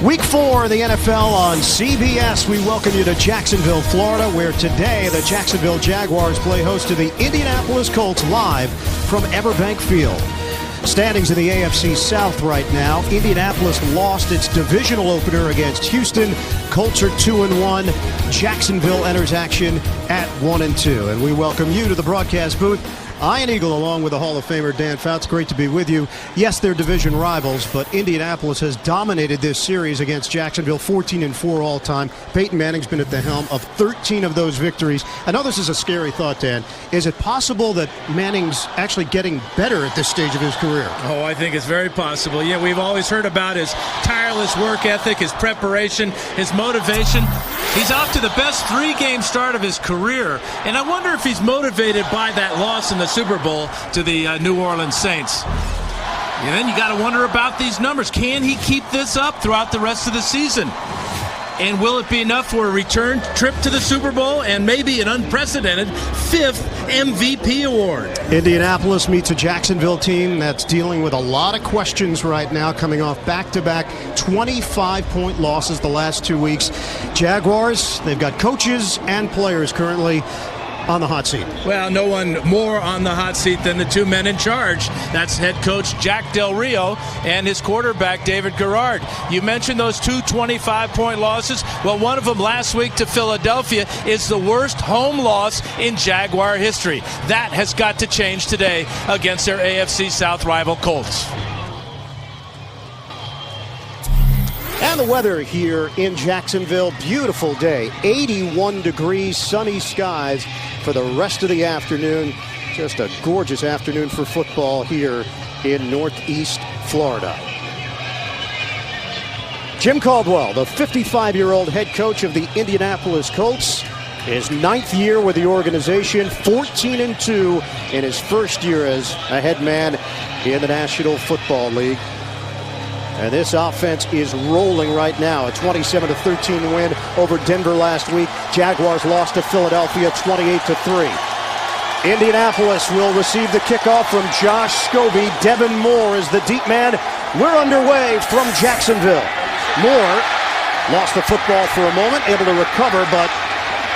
Week 4 of the NFL on CBS. We welcome you to Jacksonville, Florida, where today the Jacksonville Jaguars play host to the Indianapolis Colts live from Everbank Field. Standings in the AFC South right now. Indianapolis lost its divisional opener against Houston. Colts are 2-1. Jacksonville enters action at 1-2. And we welcome you to the broadcast booth. Ian Eagle along with the Hall of Famer Dan Fouts. Great to be with you. Yes, they're division rivals, but Indianapolis has dominated this series against Jacksonville, 14-4 all time. Peyton Manning's been at the helm of 13 of those victories. I know this is a scary thought, Dan. Is it possible that Manning's actually getting better at this stage of his career? Oh, I think it's very possible. Yeah, we've always heard about his tireless work ethic, his preparation, his motivation. He's off to the best three-game start of his career, and I wonder if he's motivated by that loss in the Super Bowl to the New Orleans Saints. And then you got to wonder about these numbers. Can he keep this up throughout the rest of the season? And will it be enough for a return trip to the Super Bowl and maybe an unprecedented 5th MVP award? Indianapolis meets a Jacksonville team that's dealing with a lot of questions right now, coming off back-to-back 25-point losses the last 2 weeks. Jaguars, they've got coaches and players currently on the hot seat. Well, no one more on the hot seat than the two men in charge. That's head coach Jack Del Rio and his quarterback David Garrard. You mentioned those two 25-point losses. Well, one of them last week to Philadelphia is the worst home loss in Jaguar history. That has got to change today against their AFC South rival Colts. And the weather here in Jacksonville, beautiful day, 81 degrees, sunny skies for the rest of the afternoon. Just a gorgeous afternoon for football here in Northeast Florida. Jim Caldwell, the 55-year-old head coach of the Indianapolis Colts, his 9th year with the organization, 14-2 in his first year as a head man in the National Football League. And this offense is rolling right now. A 27-13 win over Denver last week. Jaguars lost to Philadelphia 28-3. Indianapolis will receive the kickoff from Josh Scobie. Devin Moore is the deep man. We're underway from Jacksonville. Moore lost the football for a moment, able to recover, but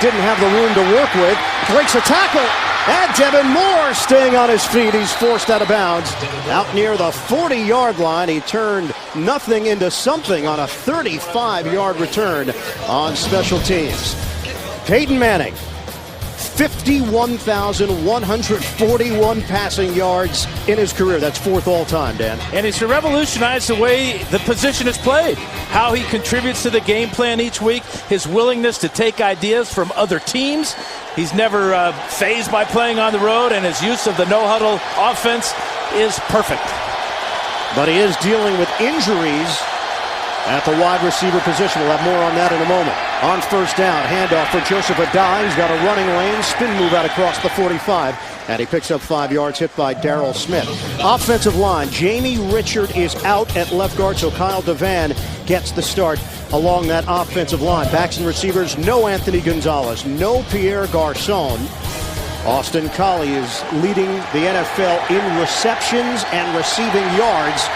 didn't have the room to work with. Breaks a tackle. And Devin Moore staying on his feet. He's forced out of bounds. Out near the 40-yard line, he turned nothing into something on a 35-yard return on special teams. Peyton Manning, 51,141 passing yards in his career. That's 4th all-time, Dan. And he's revolutionized the way the position is played, how he contributes to the game plan each week, his willingness to take ideas from other teams. He's never fazed by playing on the road, and his use of the no-huddle offense is perfect. But he is dealing with injuries at the wide receiver position. We'll have more on that in a moment. On first down, handoff for Joseph Adai. He's got a running lane, spin move out across the 45, and he picks up 5 yards, hit by Darrell Smith. Offensive line, Jamie Richard is out at left guard, so Kyle Devan gets the start along that offensive line. Backs and receivers, no Anthony Gonzalez, no Pierre Garçon. Austin Collie is leading the NFL in receptions and receiving yards.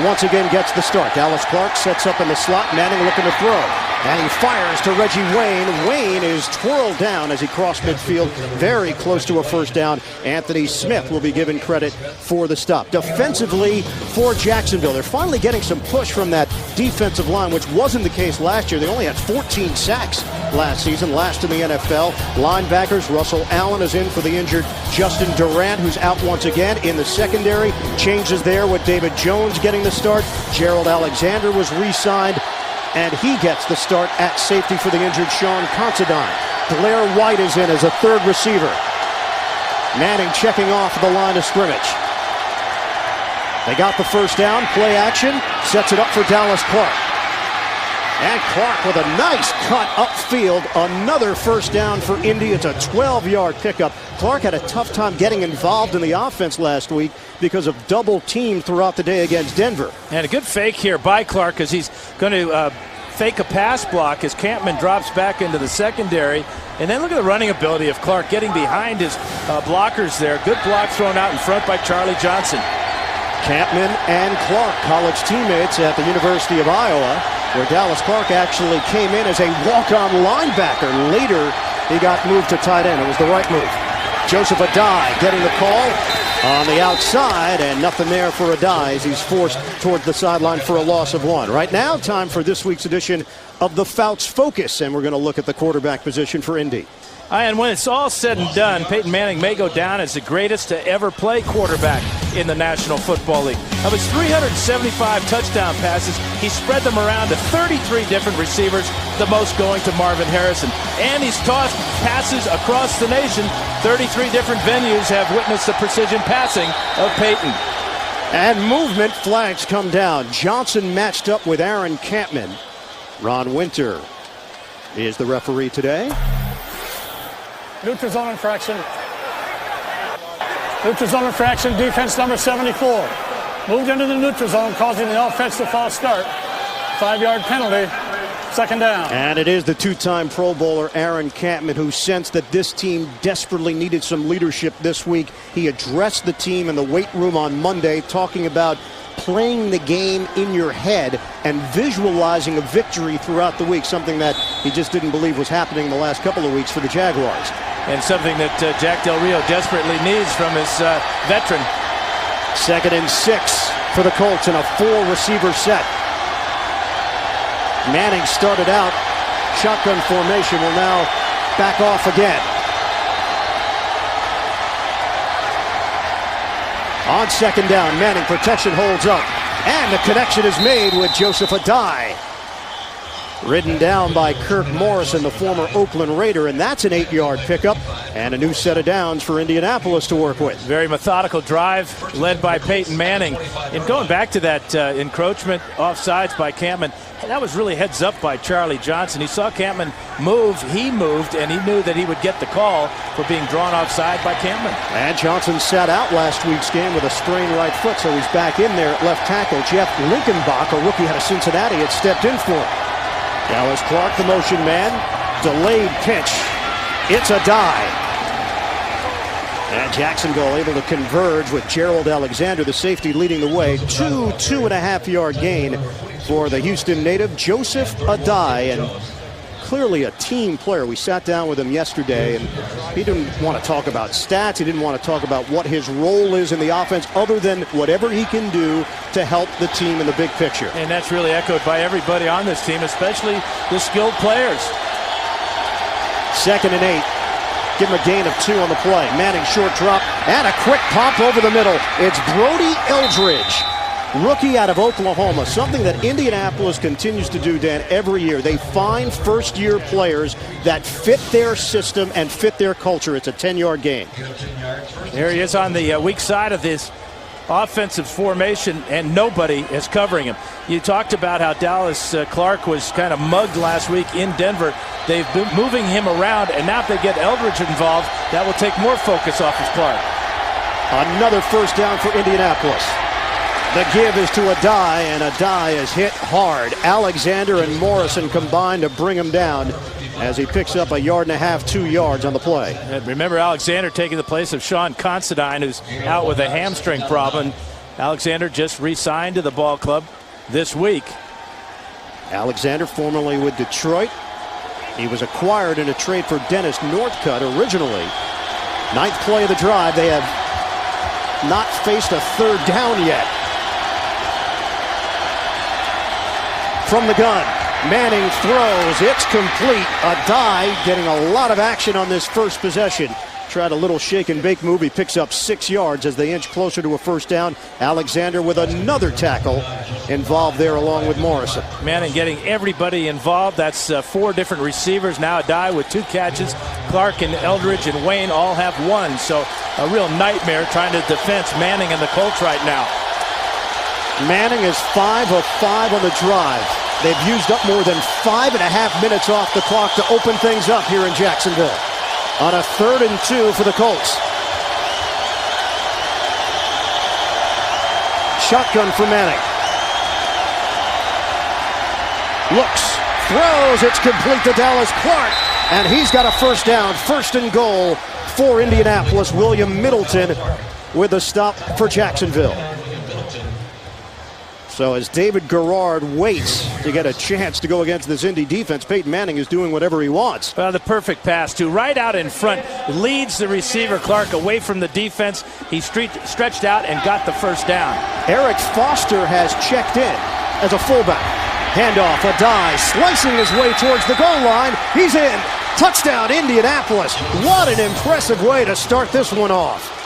Once again gets the start. Dallas Clark sets up in the slot. Manning looking to throw. And he fires to Reggie Wayne. Wayne is twirled down as he crossed midfield. Very close to a first down. Anthony Smith will be given credit for the stop. Defensively for Jacksonville, they're finally getting some push from that defensive line, which wasn't the case last year. They only had 14 sacks last season, last in the NFL. Linebackers, Russell Allen is in for the injured Justin Durant, who's out once again. In the secondary, changes there with David Jones getting the start. Gerald Alexander was re-signed, and he gets the start at safety for the injured Sean Considine. Blair White is in as a third receiver. Manning checking off the line of scrimmage. They got the first down, play action, sets it up for Dallas Clark. And Clark with a nice cut upfield. Another first down for Indy. It's a 12-yard pickup. Clark had a tough time getting involved in the offense last week because of double team throughout the day against Denver. And a good fake here by Clark as he's going to fake a pass block as Campman drops back into the secondary. And then look at the running ability of Clark getting behind his blockers there. Good block thrown out in front by Charlie Johnson. Campman and Clark, college teammates at the University of Iowa. where Dallas Clark actually came in as a walk-on linebacker. Later, he got moved to tight end. It was the right move. Joseph Adai getting the call on the outside, and nothing there for Adai as he's forced towards the sideline for a loss of 1. Right now, time for this week's edition of the Fouts Focus, and we're going to look at the quarterback position for Indy. And when it's all said and done, Peyton Manning may go down as the greatest to ever play quarterback in the National Football League. Of his 375 touchdown passes, he spread them around to 33 different receivers, the most going to Marvin Harrison. And he's tossed passes across the nation. 33 different venues have witnessed the precision passing of Peyton. And movement flags come down. Johnson matched up with Aaron Campman. Ron Winter is the referee today. Neutral zone infraction. Neutral zone infraction, defense number 74. Moved into the neutral zone, causing the offense to false start. 5-yard penalty, second down. And it is the two-time Pro Bowler Aaron Campman who sensed that this team desperately needed some leadership this week. He addressed the team in the weight room on Monday, talking about playing the game in your head and visualizing a victory throughout the week, something that he just didn't believe was happening in the last couple of weeks for the Jaguars. And something that Jack Del Rio desperately needs from his veteran. 2nd and 6 for the Colts in a 4-receiver set. Manning started out shotgun formation, will now back off again. On 2nd down, Manning protection holds up, and the connection is made with Joseph Adai. Ridden down by Kirk Morrison, the former Oakland Raider, and that's an 8-yard pickup and a new set of downs for Indianapolis to work with. Very methodical drive led by Peyton Manning. And going back to that encroachment offsides by Campman, that was really heads up by Charlie Johnson. He saw Campman move, he moved, and he knew that he would get the call for being drawn offside by Campman. And Johnson sat out last week's game with a sprained right foot, so he's back in there at left tackle. Jeff Linkenbach, a rookie out of Cincinnati, had stepped in for him. Now is Clark the motion man. Delayed pitch. It's Adai. And Jacksonville able to converge with Gerald Alexander, the safety, leading the way. 2.5-yard gain for the Houston native, Joseph Adai. And clearly a team player. We sat down with him yesterday, and he didn't want to talk about stats. He didn't want to talk about what his role is in the offense other than whatever he can do to help the team in the big picture. And that's really echoed by everybody on this team, especially the skilled players. 2nd and 8. Give him a gain of 2 on the play. Manning short drop and a quick pop over the middle. It's Brody Eldridge, rookie out of Oklahoma, something that Indianapolis continues to do, Dan, every year. They find first-year players that fit their system and fit their culture. It's a 10-yard gain. There he is on the weak side of this offensive formation, and nobody is covering him. You talked about how Dallas Clark was kind of mugged last week in Denver. They've been moving him around, and now if they get Eldridge involved, that will take more focus off of Clark. Another first down for Indianapolis. The give is to Adai, and Adai is hit hard. Alexander and Morrison combined to bring him down as he picks up 1.5 yards, 2 yards on the play. And remember, Alexander taking the place of Sean Considine, who's out with a hamstring problem. Alexander just re-signed to the ball club this week. Alexander, formerly with Detroit. He was acquired in a trade for Dennis Northcutt originally. 9th play of the drive. They have not faced a third down yet. From the gun, Manning throws. It's complete. Adai getting a lot of action on this first possession. Tried a little shake and bake move. He picks up 6 yards as they inch closer to a first down. Alexander with another tackle involved there along with Morrison. Manning getting everybody involved. That's 4 different receivers. Now Adai with 2 catches. Clark and Eldridge and Wayne all have 1. So a real nightmare trying to defense Manning and the Colts right now. Manning is 5 of 5 on the drive. They've used up more than 5.5 minutes off the clock to open things up here in Jacksonville. On a 3rd and 2 for the Colts. Shotgun for Manning. Looks, throws, it's complete to Dallas Clark. And he's got a first down, 1st and goal for Indianapolis. William Middleton with a stop for Jacksonville. So as David Garrard waits to get a chance to go against this Indy defense, Peyton Manning is doing whatever he wants. Well, the perfect pass, too. Right out in front, leads the receiver, Clark, away from the defense. He stretched out and got the first down. Eric Foster has checked in as a fullback. Handoff, a dive, slicing his way towards the goal line. He's in. Touchdown, Indianapolis. What an impressive way to start this one off.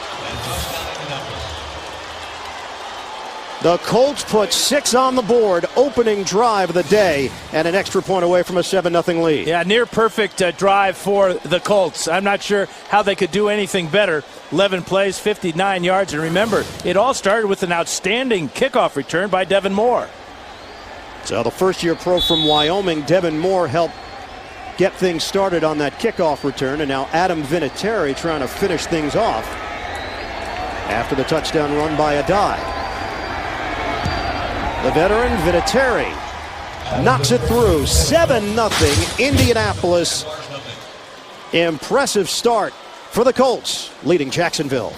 The Colts put 6 on the board, opening drive of the day, and an extra point away from a 7-0 lead. Yeah, near perfect drive for the Colts. I'm not sure how they could do anything better. 11 plays, 59 yards, and remember, it all started with an outstanding kickoff return by Devin Moore. So the first-year pro from Wyoming, Devin Moore, helped get things started on that kickoff return, and now Adam Vinatieri trying to finish things off after the touchdown run by Adai. The veteran Vinatieri knocks it through. 7-0 Indianapolis. Impressive start for the Colts, leading Jacksonville.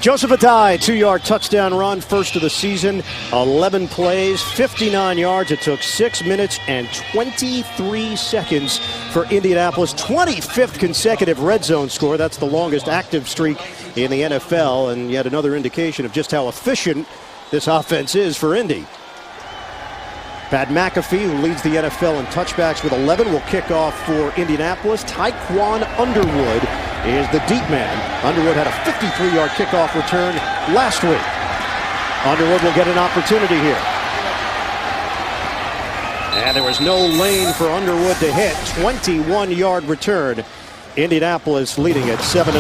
Joseph Adai, 2-yard touchdown run, first of the season. 11 plays, 59 yards. It took 6 minutes and 23 seconds for Indianapolis. 25th consecutive red zone score. That's the longest active streak in the NFL, and yet another indication of just how efficient this offense is for Indy. Pat McAfee, who leads the NFL in touchbacks with 11, will kick off for Indianapolis. Tyquan Underwood is the deep man. Underwood had a 53-yard kickoff return last week. Underwood will get an opportunity here. And there was no lane for Underwood to hit. 21-yard return. Indianapolis leading at 7-0.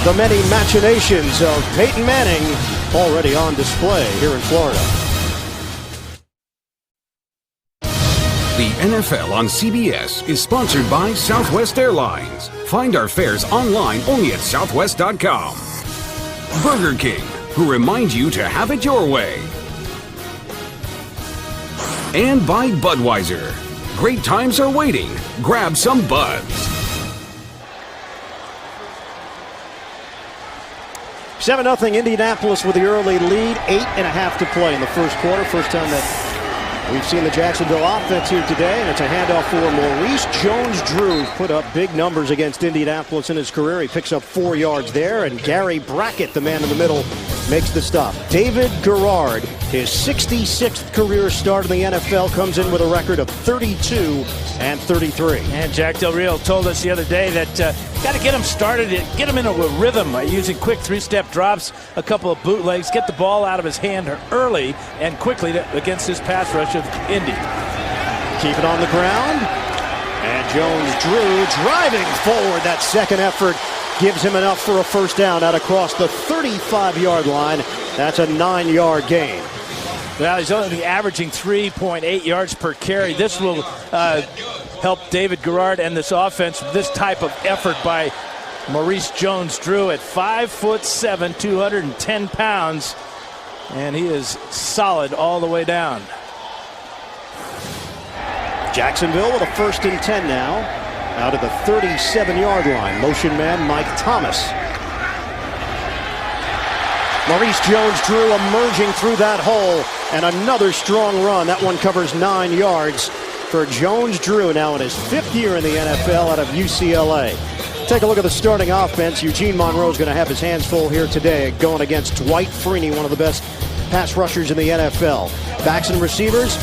The many machinations of Peyton Manning already on display here in Florida. The NFL on CBS is sponsored by Southwest Airlines. Find our fares online only at southwest.com. Burger King, who reminds you to have it your way. And by Budweiser. Great times are waiting. Grab some Buds. 7-0 Indianapolis with the early lead. 8.5 to play in the first quarter. First time that we've seen the Jacksonville offense here today, and it's a handoff for Maurice Jones-Drew. Put up big numbers against Indianapolis in his career. He picks up 4 yards there, and Gary Brackett, the man in the middle, makes the stop. David Garrard, his 66th career start in the NFL, comes in with a record of 32-33. And Jack Del Rio told us the other day that got to get him started, get him into a rhythm using quick 3-step drops, a couple of bootlegs, get the ball out of his hand early and quickly against this pass rush of Indy. Keep it on the ground. And Jones-Drew driving forward. That second effort gives him enough for a first down out across the 35-yard line. That's a 9-yard gain. Well, he's only averaging 3.8 yards per carry. This will help David Garrard and this offense with this type of effort by Maurice Jones-Drew at 5'7", 210 pounds. And he is solid all the way down. Jacksonville with a 1st and 10 now. Out of the 37-yard line. Motion man Mike Thomas. Maurice Jones-Drew emerging through that hole, and another strong run. That one covers 9 yards for Jones-Drew, now in his 5th year in the NFL out of UCLA. Take a look at the starting offense. Eugene Monroe is going to have his hands full here today, going against Dwight Freeney, one of the best pass rushers in the NFL. Backs and receivers.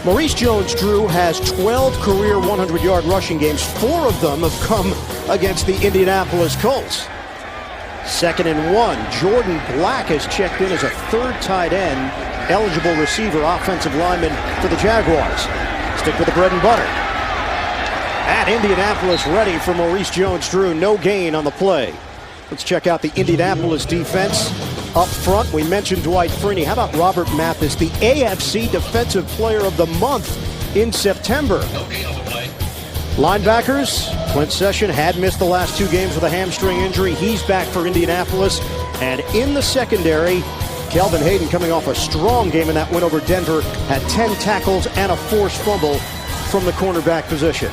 Maurice Jones-Drew has 12 career 100-yard rushing games. 4 of them have come against the Indianapolis Colts. 2nd and 1. Jordan Black has checked in as a 3rd tight end, eligible receiver, offensive lineman for the Jaguars. Stick with the bread and butter. At Indianapolis ready for Maurice Jones-Drew. No gain on the play. Let's check out the Indianapolis defense. Up front, we mentioned Dwight Freeney. How about Robert Mathis, the AFC Defensive Player of the Month in September? Linebackers, Clint Session had missed the last 2 games with a hamstring injury. He's back for Indianapolis. And in the secondary, Kelvin Hayden, coming off a strong game in that win over Denver, had 10 tackles and a forced fumble from the cornerback position.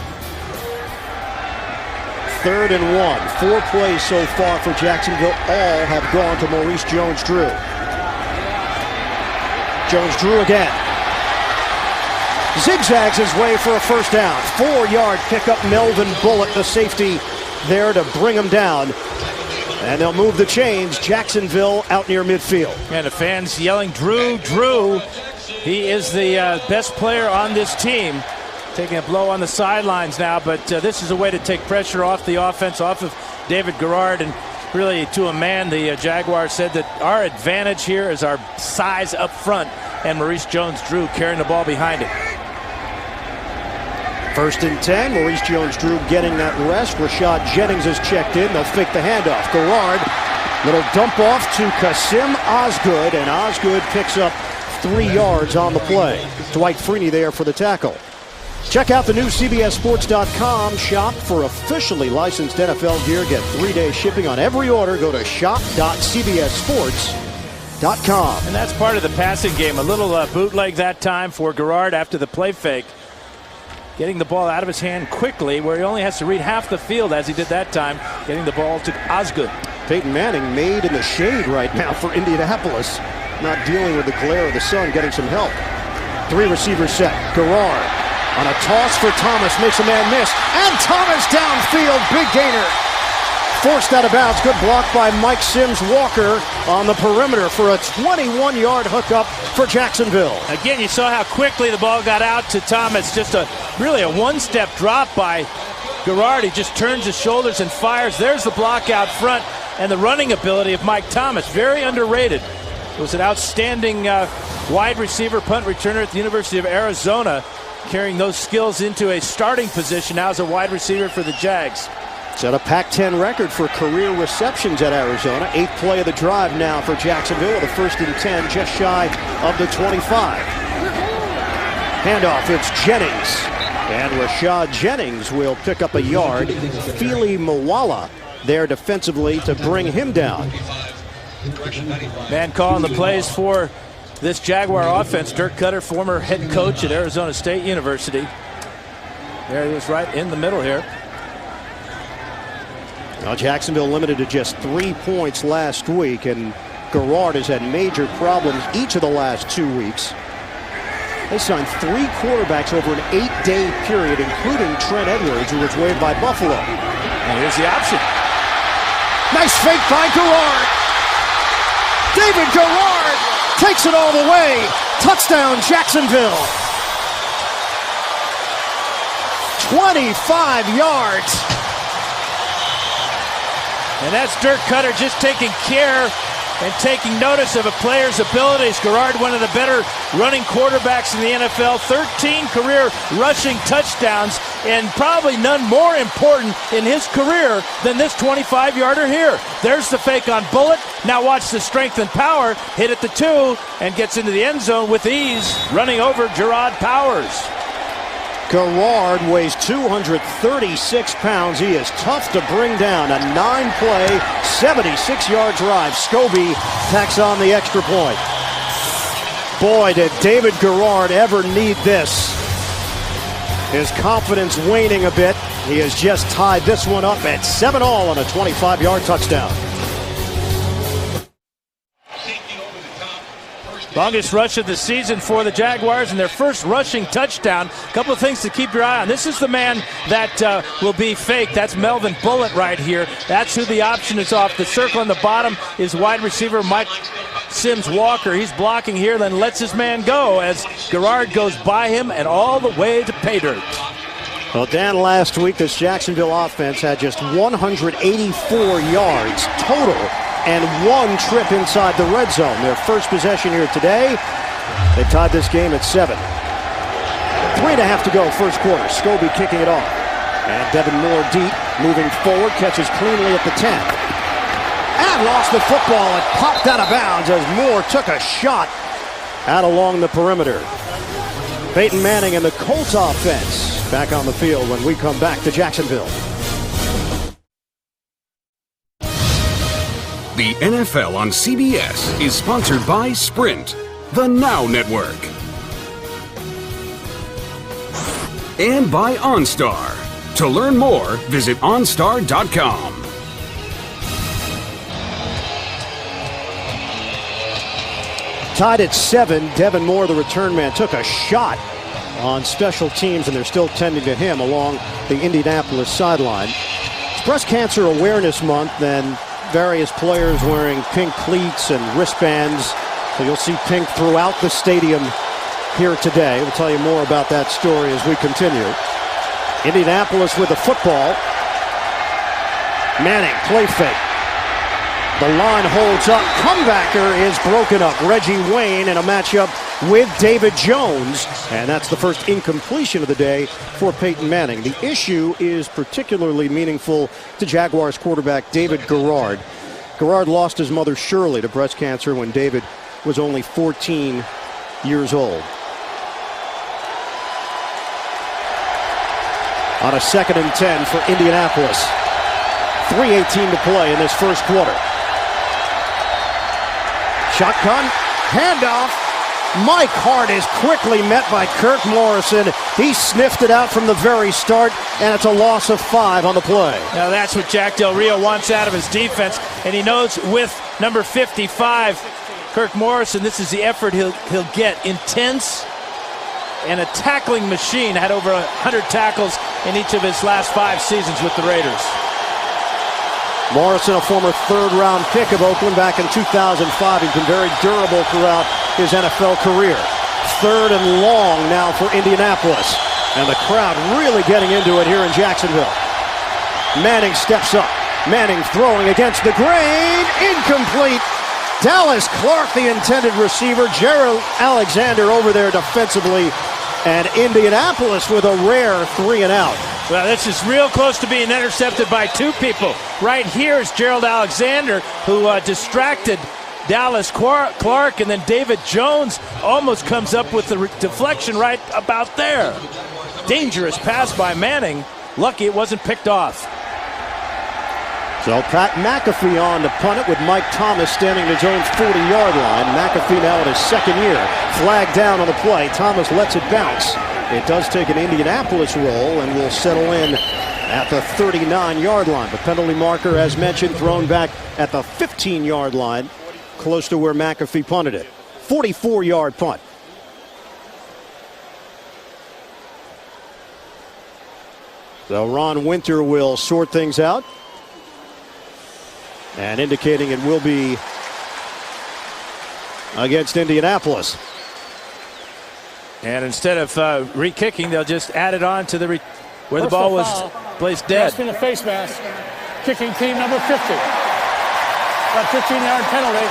3rd and 1. 4 plays so far for Jacksonville. All have gone to Maurice Jones-Drew. Jones-Drew again. Zigzags his way for a first down. 4-yard pickup. Melvin Bullock, the safety, there to bring him down. And they'll move the chains. Jacksonville out near midfield. And the fans yelling, Drew, Drew. He is the best player on this team. Taking a blow on the sidelines now, but this is a way to take pressure off the offense, off of David Garrard. And really, to a man, the Jaguars said that our advantage here is our size up front, and Maurice Jones-Drew carrying the ball behind it. 1st and 10. Maurice Jones-Drew getting that rest. Rashad Jennings is checked in. They'll fake the handoff. Garrard, little dump off to Kasim Osgood, and Osgood picks up 3 yards on the play. Dwight Freeney there for the tackle. Check out the new CBSSports.com shop for officially licensed NFL gear. Get 3-day shipping on every order. Go to shop.cbssports.com. And that's part of the passing game. A little bootleg that time for Garrard after the play fake. Getting the ball out of his hand quickly, where he only has to read half the field as he did that time. Getting the ball to Osgood. Peyton Manning made in the shade right now for Indianapolis. Not dealing with the glare of the sun, getting some help. 3 receivers set. Garrard on a toss for Thomas, makes a man miss. And Thomas downfield, big gainer. Forced out of bounds. Good block by Mike Sims-Walker on the perimeter for a 21-yard hookup for Jacksonville. Again, you saw how quickly the ball got out to Thomas. Just really a one-step drop by Garrard. He just turns his shoulders and fires. There's the block out front and the running ability of Mike Thomas. Very underrated. It was an outstanding wide receiver, punt returner at the University of Arizona, carrying those skills into a starting position now as a wide receiver for the Jags. Set a Pac-10 record for career receptions at Arizona. 8th play of the drive now for Jacksonville with a 1st and 10 just shy of the 25. Handoff, it's Jennings. And Rashad Jennings will pick up a yard. Fili Mawala there defensively to bring him down. Man calling the plays for this Jaguar offense. Dirk Cutter, former head coach at Arizona State University. There he was right in the middle here. Now Jacksonville limited to just 3 points last week, and Garrard has had major problems each of the last 2 weeks. They signed 3 quarterbacks over an 8-day period, including Trent Edwards, who was waived by Buffalo. And here's the option. Nice fake by Garrard. David Garrard takes it all the way. Touchdown, Jacksonville. 25 yards. And that's Dirk Cutter just taking care and taking notice of a player's abilities. Garrard, one of the better running quarterbacks in the NFL. 13 career rushing touchdowns, and probably none more important in his career than this 25-yarder here. There's the fake on Bullock. Now watch the strength and power. Hit at the 2 and gets into the end zone with ease, running over Gerard Powers. Garrard weighs 236 pounds. He is tough to bring down. A 9-play, 76-yard drive. Scobie tacks on the extra point. Boy, did David Garrard ever need this. His confidence waning a bit. He has just tied this one up at 7-all on a 25-yard touchdown. Longest rush of the season for the Jaguars and their first rushing touchdown. A couple of things to keep your eye on. This is the man that will be faked. That's Melvin Bullock right here. That's who the option is off. The circle on the bottom is wide receiver Mike Sims-Walker. He's blocking here, then lets his man go as Garrard goes by him and all the way to pay dirt. Well, Dan, last week this Jacksonville offense had just 184 yards total and 1 trip inside the red zone. Their first possession here today. They tied this game at 7. 3.5 to go, first quarter. Scobie kicking it off. And Devin Moore deep, moving forward, catches cleanly at the 10. And lost the football. It popped out of bounds as Moore took a shot out along the perimeter. Peyton Manning and the Colts offense back on the field when we come back to Jacksonville. The NFL on CBS is sponsored by Sprint, the Now Network. And by OnStar. To learn more, visit OnStar.com. Tied at 7, Devin Moore, the return man, took a shot on special teams, and they're still tending to him along the Indianapolis sideline. It's Breast Cancer Awareness Month, and various players wearing pink cleats and wristbands. So you'll see pink throughout the stadium here today. We'll tell you more about that story as we continue. Indianapolis with the football. Manning, play fake. The line holds up. Comebacker is broken up. Reggie Wayne in a matchup with David Jones. And that's the first incompletion of the day for Peyton Manning. The issue is particularly meaningful to Jaguars quarterback David Garrard. Garrard lost his mother Shirley to breast cancer when David was only 14 years old. On a 2nd and 10 for Indianapolis. 3:18 to play in this first quarter. Shotgun, handoff. Mike Hart is quickly met by Kirk Morrison. He sniffed it out from the very start, and it's a loss of 5 on the play. Now that's what Jack Del Rio wants out of his defense, and he knows with number 55, Kirk Morrison, this is the effort he'll get. Intense and a tackling machine. Had over 100 tackles in each of his last 5 seasons with the Raiders. Morrison, a former 3rd-round pick of Oakland back in 2005. He's been very durable throughout his NFL career. 3rd and long now for Indianapolis. And the crowd really getting into it here in Jacksonville. Manning steps up. Manning throwing against the grain. Incomplete. Dallas Clark, the intended receiver. Gerald Alexander over there defensively. And Indianapolis with a rare 3-and-out. Well, this is real close to being intercepted by 2 people. Right here is Gerald Alexander, who distracted Dallas Clark, and then David Jones almost comes up with the deflection right about there. Dangerous pass by Manning. Lucky it wasn't picked off. So Pat McAfee on to punt it with Mike Thomas standing at his own 40-yard line. McAfee now in his 2nd year. Flag down on the play. Thomas lets it bounce. It does take an Indianapolis roll and will settle in at the 39-yard line. The penalty marker, as mentioned, thrown back at the 15-yard line, close to where McAfee punted it. 44-yard punt. So Ron Winter will sort things out, and indicating it will be against Indianapolis. And instead of re-kicking, they'll just add it on to the where the ball was placed dead. Grasping the face mask. Kicking team number 50. That 15-yard penalty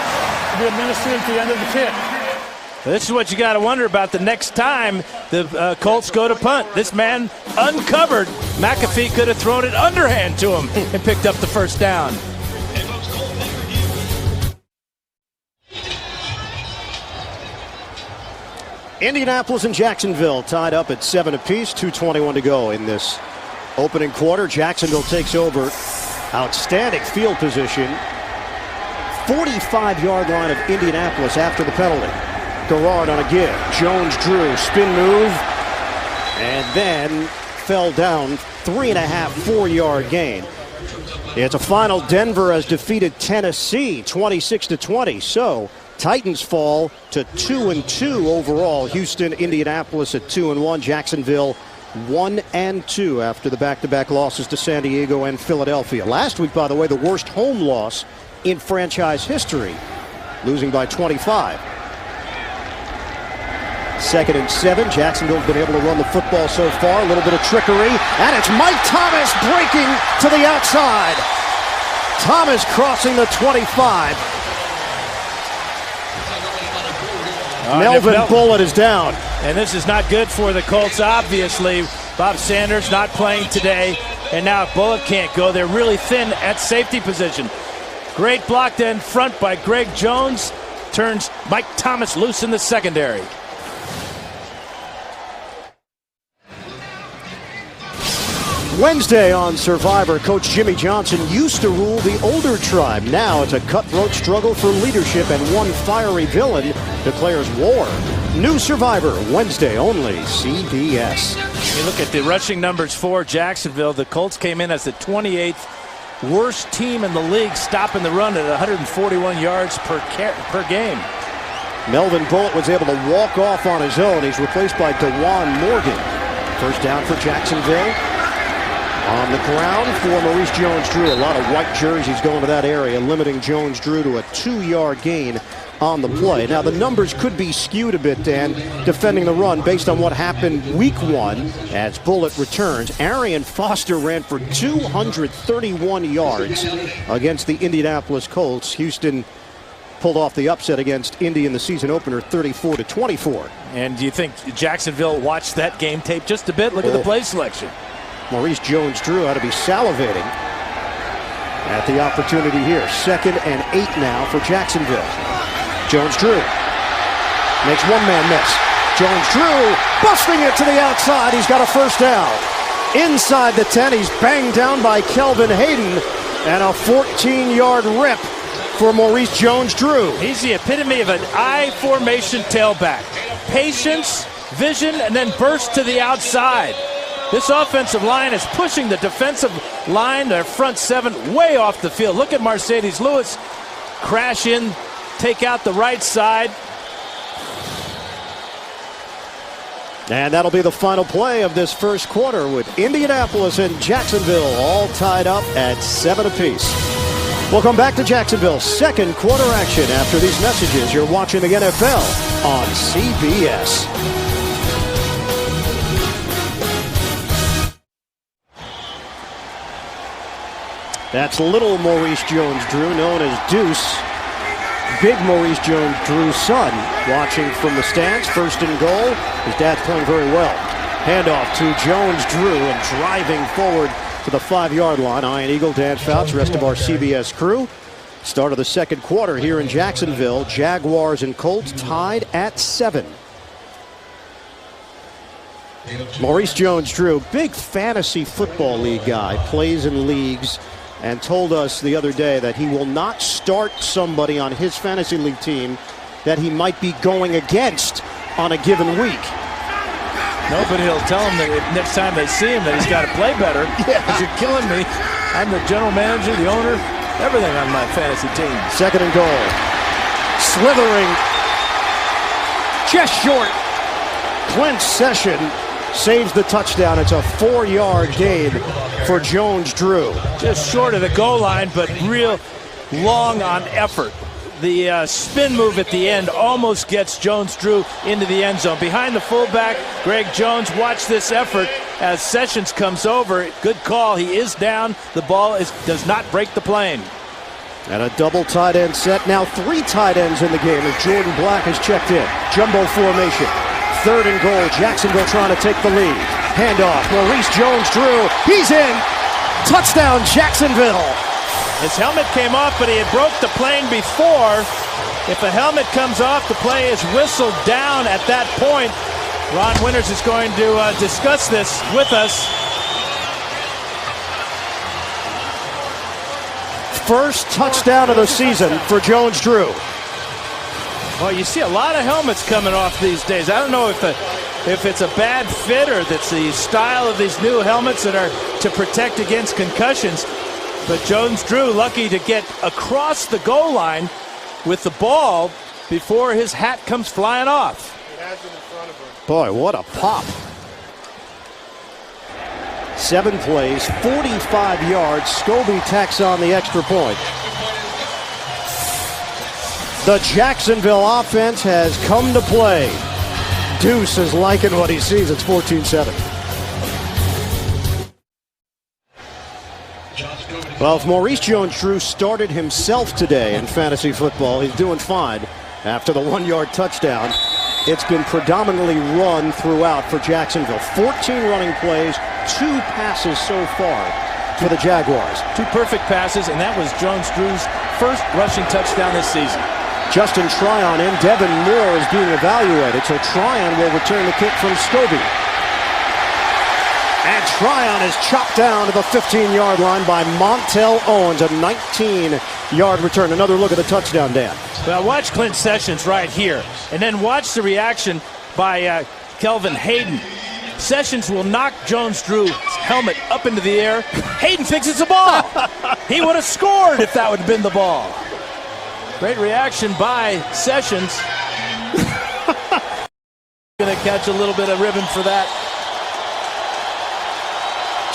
to be administered at the end of the kick. This is what you got to wonder about the next time the Colts go to punt. This man uncovered. McAfee could have thrown it underhand to him and picked up the first down. Indianapolis and Jacksonville tied up at 7 apiece. 2:21 to go in this opening quarter. Jacksonville takes over. Outstanding field position. 45-yard line of Indianapolis after the penalty. Garrard on a give. Jones drew. Spin move. And then fell down. 3.5, 4-yard gain. It's a final. Denver has defeated Tennessee 26-20. So Titans fall to 2-2 overall. Houston, Indianapolis at 2-1. Jacksonville 1-2 after the back-to-back losses to San Diego and Philadelphia. Last week, by the way, the worst home loss in franchise history, losing by 25. 2nd and 7. Jacksonville's been able to run the football so far. A little bit of trickery. And it's Mike Thomas breaking to the outside. Thomas crossing the 25. Melvin Bullitt is down. And this is not good for the Colts, obviously. Bob Sanders not playing today. And now if Bullitt can't go, they're really thin at safety position. Great block in front by Greg Jones. Turns Mike Thomas loose in the secondary. Wednesday on Survivor, Coach Jimmy Johnson used to rule the older tribe. Now it's a cutthroat struggle for leadership, and one fiery villain declares war. New Survivor, Wednesday only, CBS. You look at the rushing numbers for Jacksonville. The Colts came in as the 28th worst team in the league, stopping the run at 141 yards per game. Melvin Bullitt was able to walk off on his own. He's replaced by DeJuan Morgan. First down for Jacksonville. On the ground for Maurice Jones-Drew. A lot of white jerseys going to that area, limiting Jones-Drew to a 2-yard gain on the play. Now, the numbers could be skewed a bit, Dan, defending the run based on what happened week 1 as Bullitt returns. Arian Foster ran for 231 yards against the Indianapolis Colts. Houston pulled off the upset against Indy in the season opener, 34-24. And do you think Jacksonville watched that game tape just a bit? Look at the play selection. Maurice Jones-Drew had to be salivating at the opportunity here. 2nd and 8 now for Jacksonville. Jones-Drew makes one man miss. Jones-Drew busting it to the outside. He's got a first down. Inside the 10, he's banged down by Kelvin Hayden, and a 14-yard rip for Maurice Jones-Drew. He's the epitome of an I formation tailback. Patience, vision, and then burst to the outside. This offensive line is pushing the defensive line, their front 7, way off the field. Look at Mercedes Lewis crash in, take out the right side. And that'll be the final play of this first quarter, with Indianapolis and Jacksonville all tied up at 7 apiece. We'll come back to Jacksonville's second quarter action after these messages. You're watching the NFL on CBS. That's little Maurice Jones-Drew, known as Deuce. Big Maurice Jones-Drew's son, watching from the stands. First and goal. His dad's playing very well. Handoff to Jones-Drew and driving forward to the 5-yard line. Ian Eagle, Dan Fouts, rest of our CBS crew. Start of the second quarter here in Jacksonville. Jaguars and Colts tied at 7. Maurice Jones-Drew, big fantasy football league guy, plays in leagues, and told us the other day that he will not start somebody on his fantasy league team that he might be going against on a given week. No, but he'll tell him that next time they see him that he's got to play better. Yeah. Because you're killing me. I'm the general manager, the owner, everything on my fantasy team. Second and goal. Slithering. Just short. Clint Session saves the touchdown. It's a 4-yard gain for Jones-Drew. Just short of the goal line, but real long on effort. The spin move at the end almost gets Jones-Drew into the end zone. Behind the fullback, Greg Jones, watch this effort as Sessions comes over. Good call. He is down. The ball does not break the plane. And a double tight end set. Now 3 tight ends in the game as Jordan Black has checked in. Jumbo formation. 3rd and goal. Jacksonville trying to take the lead. Handoff. Maurice Jones-Drew. He's in. Touchdown, Jacksonville. His helmet came off, but he had broke the plane before. If a helmet comes off, the play is whistled down at that point. Ron Winters is going to discuss this with us. First touchdown of the season for Jones-Drew. Well, you see a lot of helmets coming off these days. I don't know if it's a bad fit or that's the style of these new helmets that are to protect against concussions. But Jones-Drew lucky to get across the goal line with the ball before his hat comes flying off. He has it in front of him. Boy, what a pop. 7 plays, 45 yards. Scobie tacks on the extra point. The Jacksonville offense has come to play. Deuce is liking what he sees. It's 14-7. Well, if Maurice Jones-Drew started himself today in fantasy football, he's doing fine after the 1-yard touchdown. It's been predominantly run throughout for Jacksonville. 14 running plays, 2 passes so far for the Jaguars. 2 perfect passes, and that was Jones-Drew's first rushing touchdown this season. Justin Tryon in. Devin Moore is being evaluated, so Tryon will return the kick from Scobie. And Tryon is chopped down to the 15-yard line by Montel Owens, a 19-yard return. Another look at the touchdown, Dan. Well, watch Clint Sessions right here, and then watch the reaction by Kelvin Hayden. Sessions will knock Jones-Drew's helmet up into the air. Hayden thinks it's a ball. He would have scored if that would have been the ball. Great reaction by Sessions. Going to catch a little bit of ribbon for that.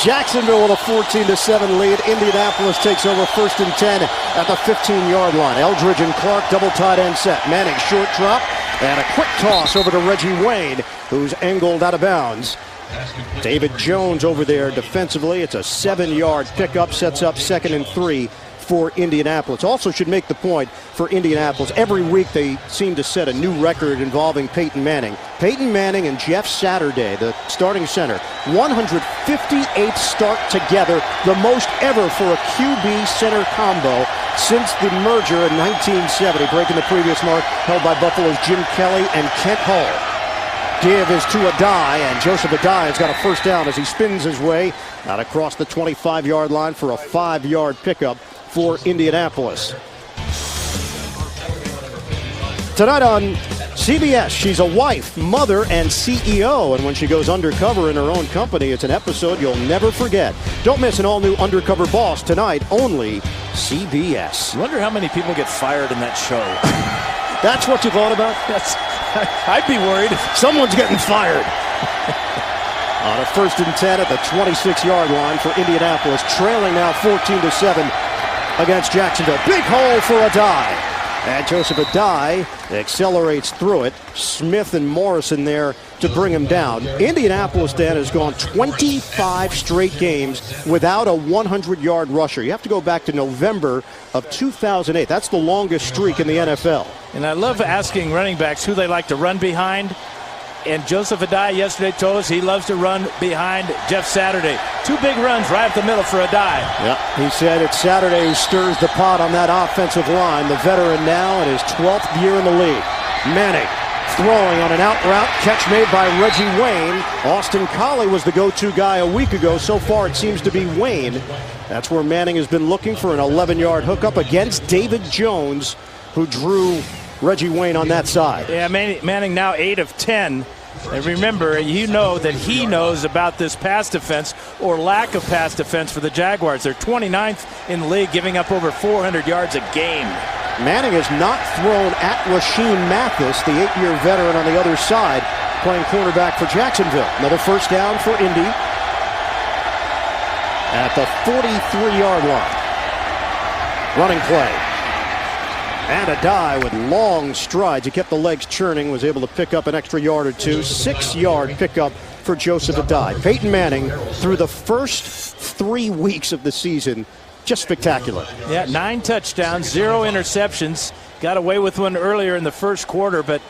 Jacksonville with a 14-7 lead. Indianapolis takes over 1st and 10 at the 15-yard line. Eldridge and Clark double tight end set. Manning short drop and a quick toss over to Reggie Wayne, who's angled out of bounds. David Jones over there defensively. It's a 7-yard pickup, sets up 2nd and 3 for Indianapolis. Also should make the point for Indianapolis, every week they seem to set a new record involving Peyton Manning. Peyton Manning and Jeff Saturday, the starting center, 158 start together, the most ever for a QB center combo since the merger in 1970, breaking the previous mark held by Buffalo's Jim Kelly and Kent Hull. Give is to Adai, and Joseph Adai has got a first down as he spins his way out across the 25-yard line for a 5-yard pickup for Indianapolis. Tonight on CBS, she's a wife, mother, and CEO, and when she goes undercover in her own company, it's an episode you'll never forget. Don't miss an all-new Undercover Boss tonight, only CBS. I wonder how many people get fired in that show. That's what you thought about? I'd be worried. Someone's getting fired. On a 1st and 10 at the 26-yard line for Indianapolis, trailing now 14-7 against Jacksonville. Big hole for Adai. And Joseph Adai accelerates through it. Smith and Morrison there to bring him down. Indianapolis, Dan, has gone 25 straight games without a 100-yard rusher. You have to go back to November of 2008. That's the longest streak in the NFL. And I love asking running backs who they like to run behind. And Joseph Adai yesterday told us he loves to run behind Jeff Saturday. 2 big runs right up the middle for Adai. Yeah, he said it's Saturday who stirs the pot on that offensive line. The veteran now in his 12th year in the league. Manning throwing on an out route. Catch made by Reggie Wayne. Austin Collie was the go-to guy a week ago. So far it seems to be Wayne. That's where Manning has been looking for an 11-yard hookup against David Jones, who drew Reggie Wayne on that side. Yeah, Manning now 8 of 10. And remember, you know that he knows about this pass defense or lack of pass defense for the Jaguars. They're 29th in the league, giving up over 400 yards a game. Manning has not thrown at Rasheem Mathis, the 8-year veteran on the other side, playing cornerback for Jacksonville. Another first down for Indy at the 43-yard line. Running play. And Adai with long strides. He kept the legs churning, was able to pick up an extra yard or two. 6-yard pickup for Joseph Adai. Peyton Manning, through the first 3 weeks of the season, just spectacular. Yeah, 9 touchdowns, 0 interceptions. Got away with one earlier in the first quarter, but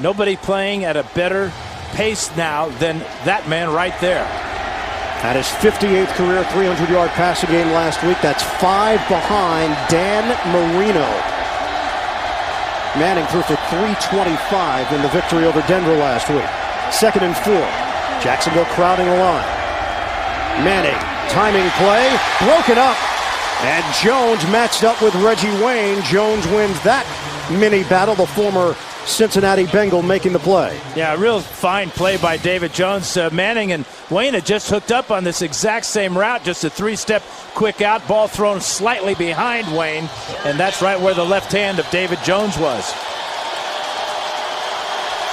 nobody playing at a better pace now than that man right there. Had his 58th career 300-yard passing game last week. That's 5 behind Dan Marino. Manning threw for 325 in the victory over Denver last week. 2nd and 4. Jacksonville crowding the line. Manning, timing play, broken up. And Jones matched up with Reggie Wayne. Jones wins that mini battle, the former Cincinnati Bengal making the play. Yeah, a real fine play by David Jones. Manning and Wayne had just hooked up on this exact same route, just a 3-step quick out, ball thrown slightly behind Wayne, and that's right where the left hand of David Jones was.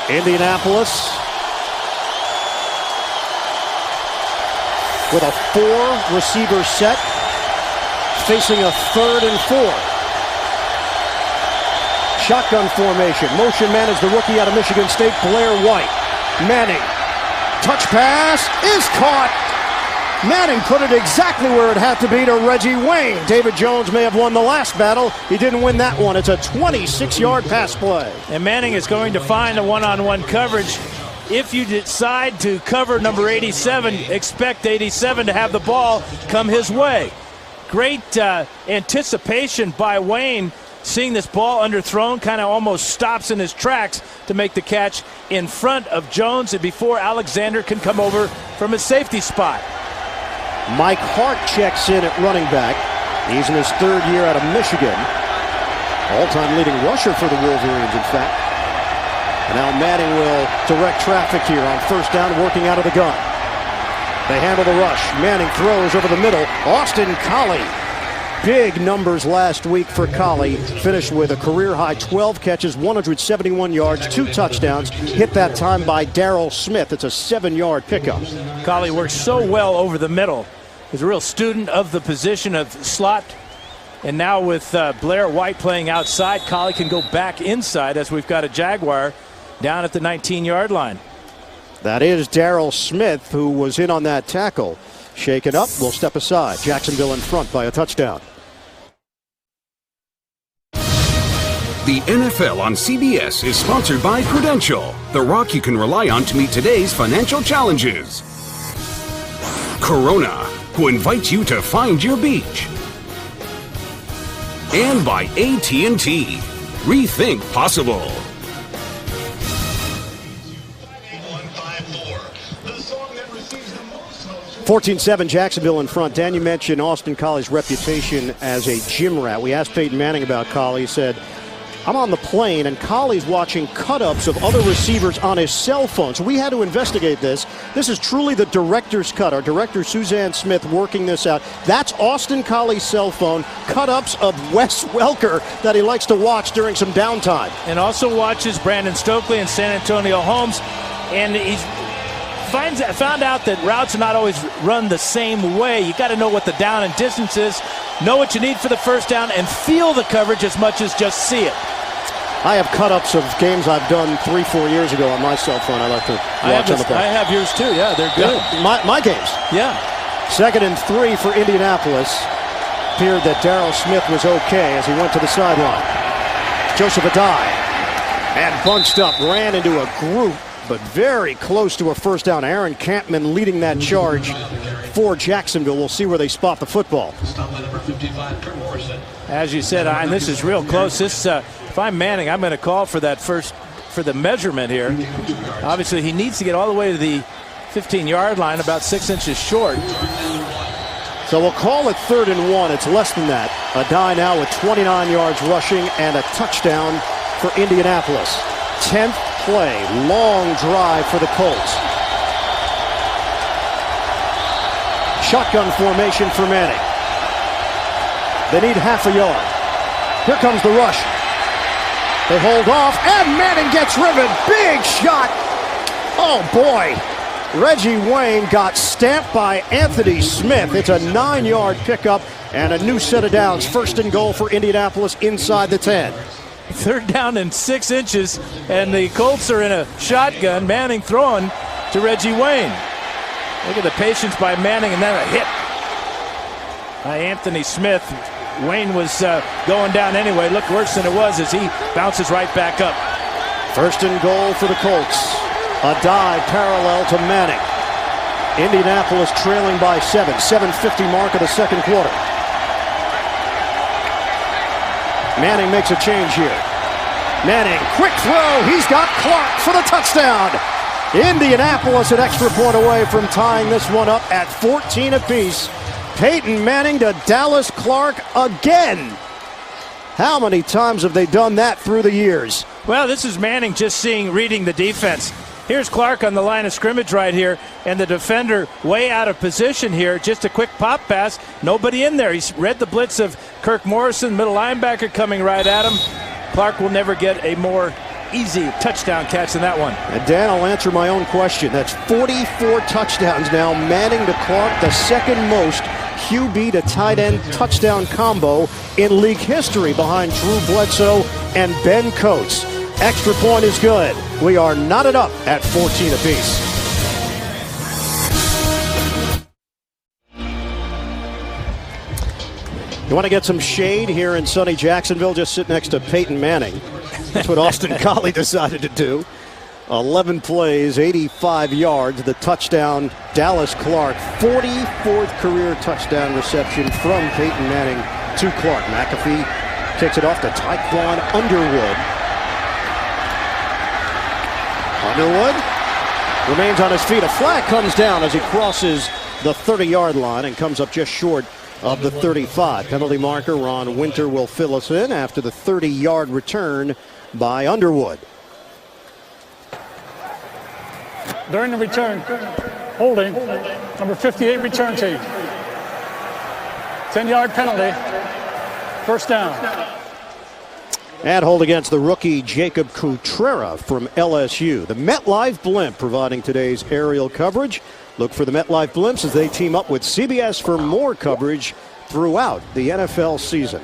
Indianapolis with a 4-receiver set, facing a 3rd and 4. Shotgun formation. Motion man is the rookie out of Michigan State, Blair White. Manning. Touch pass is caught. Manning put it exactly where it had to be to Reggie Wayne. David Jones may have won the last battle. He didn't win that one. It's a 26-yard pass play. And Manning is going to find a one-on-one coverage. If you decide to cover number 87, expect 87 to have the ball come his way. Great anticipation by Wayne. Seeing this ball underthrown, kind of almost stops in his tracks to make the catch in front of Jones and before Alexander can come over from his safety spot. Mike Hart checks in at running back. He's in his 3rd year out of Michigan. All-time leading rusher for the Wolverines, in fact. And now Manning will direct traffic here on first down, working out of the gun. They handle the rush. Manning throws over the middle. Austin Collie. Big numbers last week for Collie. Finished with a career-high 12 catches, 171 yards, 2 touchdowns. Hit that time by Darrell Smith. It's a 7-yard pickup. Collie works so well over the middle. He's a real student of the position of slot. And now with Blair White playing outside, Collie can go back inside as we've got a Jaguar down at the 19-yard line. That is Darrell Smith, who was in on that tackle. Shaken up, will step aside. Jacksonville in front by a touchdown. The NFL on CBS is sponsored by Prudential, the rock you can rely on to meet today's financial challenges. Corona, who invites you to find your beach. And by AT&T, rethink possible. 14-7 Jacksonville in front. Dan, you mentioned Austin Collie's reputation as a gym rat. We asked Peyton Manning about Collie. He said, I'm on the plane and Collie's watching cut-ups of other receivers on his cell phone. So we had to investigate this. This is truly the director's cut. Our director, Suzanne Smith, working this out. That's Austin Collie's cell phone, cut-ups of Wes Welker that he likes to watch during some downtime. And also watches Brandon Stokely and San Antonio Holmes. And he's found out that routes are not always run the same way. You got to know what the down and distance is, know what you need for the first down, and feel the coverage as much as just see it. I have cut-ups of games I've done 3-4 years ago on my cell phone. I like to watch on the plane. I have yours too. Yeah, they're good. Yeah, my games. Yeah. 2nd and 3 for Indianapolis. Appeared that Darrell Smith was okay as he went to the sideline. Joseph Adai and bunched up, ran into a group, but very close to a first down. Aaron Campman leading that charge for Jacksonville. We'll see where they spot the football. As you said, and this is real close. This, if I'm Manning, I'm going to call for that for the measurement here. Obviously, he needs to get all the way to the 15-yard line, about 6 inches short. So we'll call it 3rd and 1. It's less than that. Adai now with 29 yards rushing and a touchdown for Indianapolis. 10th play, long drive for the Colts. Shotgun formation for Manning. They need half a yard. Here comes the rush. They hold off, and Manning gets driven. Big shot. Oh, boy. Reggie Wayne got stamped by Anthony Smith. It's a 9-yard pickup and a new set of downs. 1st and goal for Indianapolis inside the 10. 3rd down and 6 inches, and the Colts are in a shotgun. Manning throwing to Reggie Wayne. Look at the patience by Manning, and then a hit by Anthony Smith. Wayne was going down anyway. Looked worse than it was as he bounces right back up. 1st and goal for the Colts. A dive parallel to Manning. Indianapolis trailing by 7. 7:50 mark of the 2nd quarter. Manning makes a change here. Manning, quick throw. He's got Clark for the touchdown. Indianapolis an extra point away from tying this one up at 14 apiece. Peyton Manning to Dallas Clark again. How many times have they done that through the years? Well, this is Manning just reading the defense. Here's Clark on the line of scrimmage right here, and the defender way out of position here. Just a quick pop pass. Nobody in there. He's read the blitz of Kirk Morrison, middle linebacker coming right at him. Clark will never get a more easy touchdown catch than that one. And Dan, I'll answer my own question. That's 44 touchdowns now. Manning to Clark, the 2nd most QB to tight end touchdown combo in league history behind Drew Bledsoe and Ben Coates. Extra point is good. We are knotted up at 14 apiece. You want to get some shade here in sunny Jacksonville? Just sit next to Peyton Manning. That's what Austin Collie decided to do. 11 plays, 85 yards, the touchdown. Dallas Clark, 44th career touchdown reception from Peyton Manning to Clark. McAfee kicks it off to Tyquan Underwood. Underwood remains on his feet. A flag comes down as he crosses the 30-yard line and comes up just short of the 35. Penalty marker Ron Winter will fill us in after the 30-yard return by Underwood. During the return, holding, number 58 return team. 10-yard penalty, first down. And hold against the rookie Jacob Cutrera from LSU. The MetLife Blimp providing today's aerial coverage. Look for the MetLife Blimps as they team up with CBS for more coverage throughout the NFL season.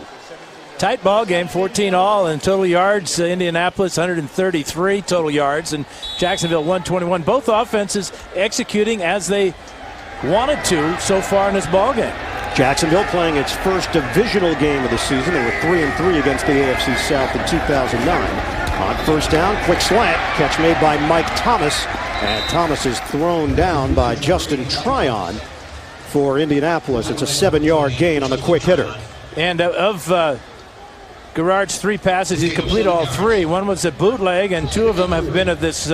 Tight ball game, 14 all, and total yards, Indianapolis 133 total yards, and Jacksonville 121. Both offenses executing as they wanted to so far in this ball game. Jacksonville playing its first divisional game of the season. They were 3-3 against the AFC South in 2009. On first down, quick slant, catch made by Mike Thomas, and Thomas is thrown down by Justin Tryon for Indianapolis. It's a 7-yard gain on the quick hitter. And of Garrard's 3 passes, he completed all 3. One was a bootleg, and 2 of them have been at this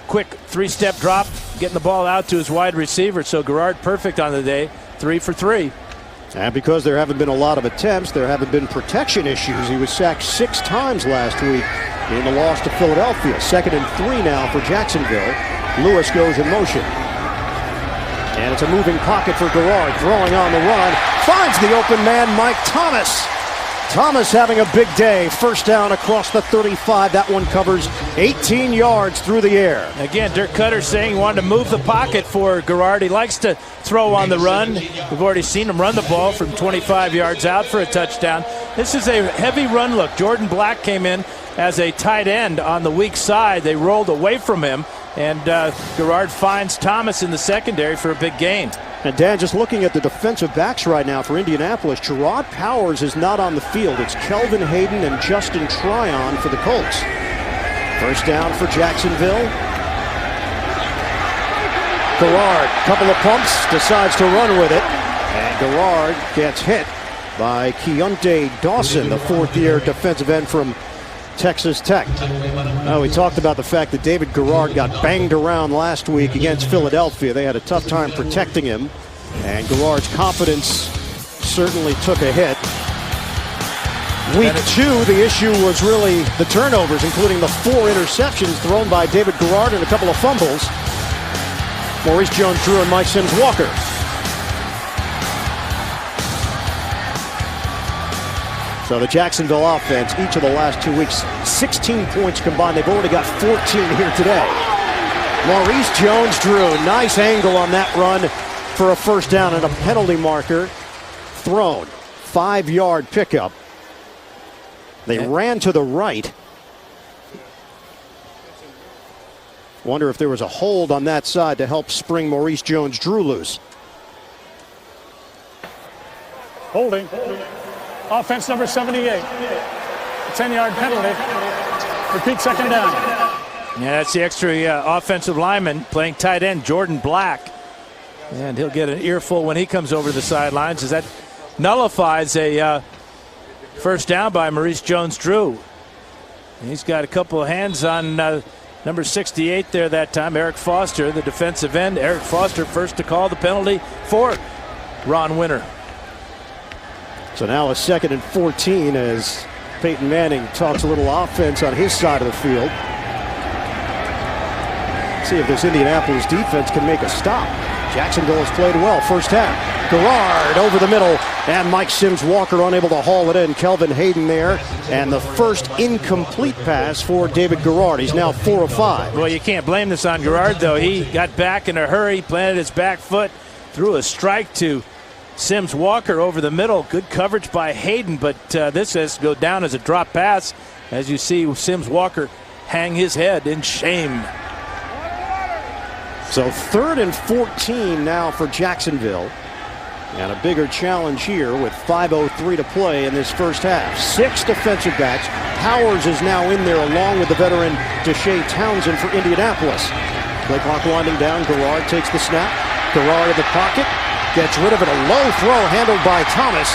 quick 3-step drop, getting the ball out to his wide receiver. So Garrard perfect on the day, 3 for 3. And because there haven't been a lot of attempts, there haven't been protection issues. He was sacked 6 times last week in the loss to Philadelphia. 2nd and 3 now for Jacksonville. Lewis goes in motion. And it's a moving pocket for Garrard, throwing on the run. Finds the open man, Mike Thomas. Thomas having a big day. First down across the 35. That one covers 18 yards through the air. Again, Dirk Cutter saying he wanted to move the pocket for Garrard. He likes to throw on the run. We've already seen him run the ball from 25 yards out for a touchdown. This is a heavy run look. Jordan Black came in as a tight end on the weak side. They rolled away from him, and Garrard finds Thomas in the secondary for a big gain. And Dan, just looking at the defensive backs right now for Indianapolis, Gerard Powers is not on the field. It's Kelvin Hayden and Justin Tryon for the Colts. First down for Jacksonville. Garrard, couple of pumps, decides to run with it. And Garrard gets hit by Keontae Dawson, the 4th-year defensive end from Texas Tech. We talked about the fact that David Garrard got banged around last week against Philadelphia. They had a tough time protecting him, and Garrard's confidence certainly took a hit. Week 2, the issue was really the turnovers, including the 4 interceptions thrown by David Garrard and a couple of fumbles. Maurice Jones-Drew and Mike Sims-Walker. So the Jacksonville offense, each of the last 2 weeks, 16 points combined. They've already got 14 here today. Maurice Jones-Drew, nice angle on that run for a first down and a penalty marker thrown. 5-yard pickup. They ran to the right. Wonder if there was a hold on that side to help spring Maurice Jones-Drew loose. Holding. Offense number 78. 10-yard penalty. Repeat, second down. Yeah, that's the extra offensive lineman playing tight end, Jordan Black. And he'll get an earful when he comes over the sidelines, as that nullifies a first down by Maurice Jones-Drew. He's got a couple of hands on number 68 there that time, Eric Foster, the defensive end. Eric Foster first to call the penalty for Ron Winter. So now a 2nd and 14 as Peyton Manning talks a little offense on his side of the field. See if this Indianapolis defense can make a stop. Jacksonville has played well first half. Garrard over the middle, and Mike Sims-Walker unable to haul it in. Kelvin Hayden there, and the first incomplete pass for David Garrard. He's now 4 of 5. Well, you can't blame this on Garrard, though. He got back in a hurry, planted his back foot, threw a strike to Sims-Walker over the middle. Good coverage by Hayden, but this has to go down as a drop pass. As you see Sims-Walker hang his head in shame. So 3rd and 14 now for Jacksonville. And a bigger challenge here with 5:03 to play in this first half. 6 defensive backs. Powers is now in there along with the veteran Deshae Townsend for Indianapolis. Play clock winding down. Garrard takes the snap. Garrard in the pocket. Gets rid of it. A low throw handled by Thomas.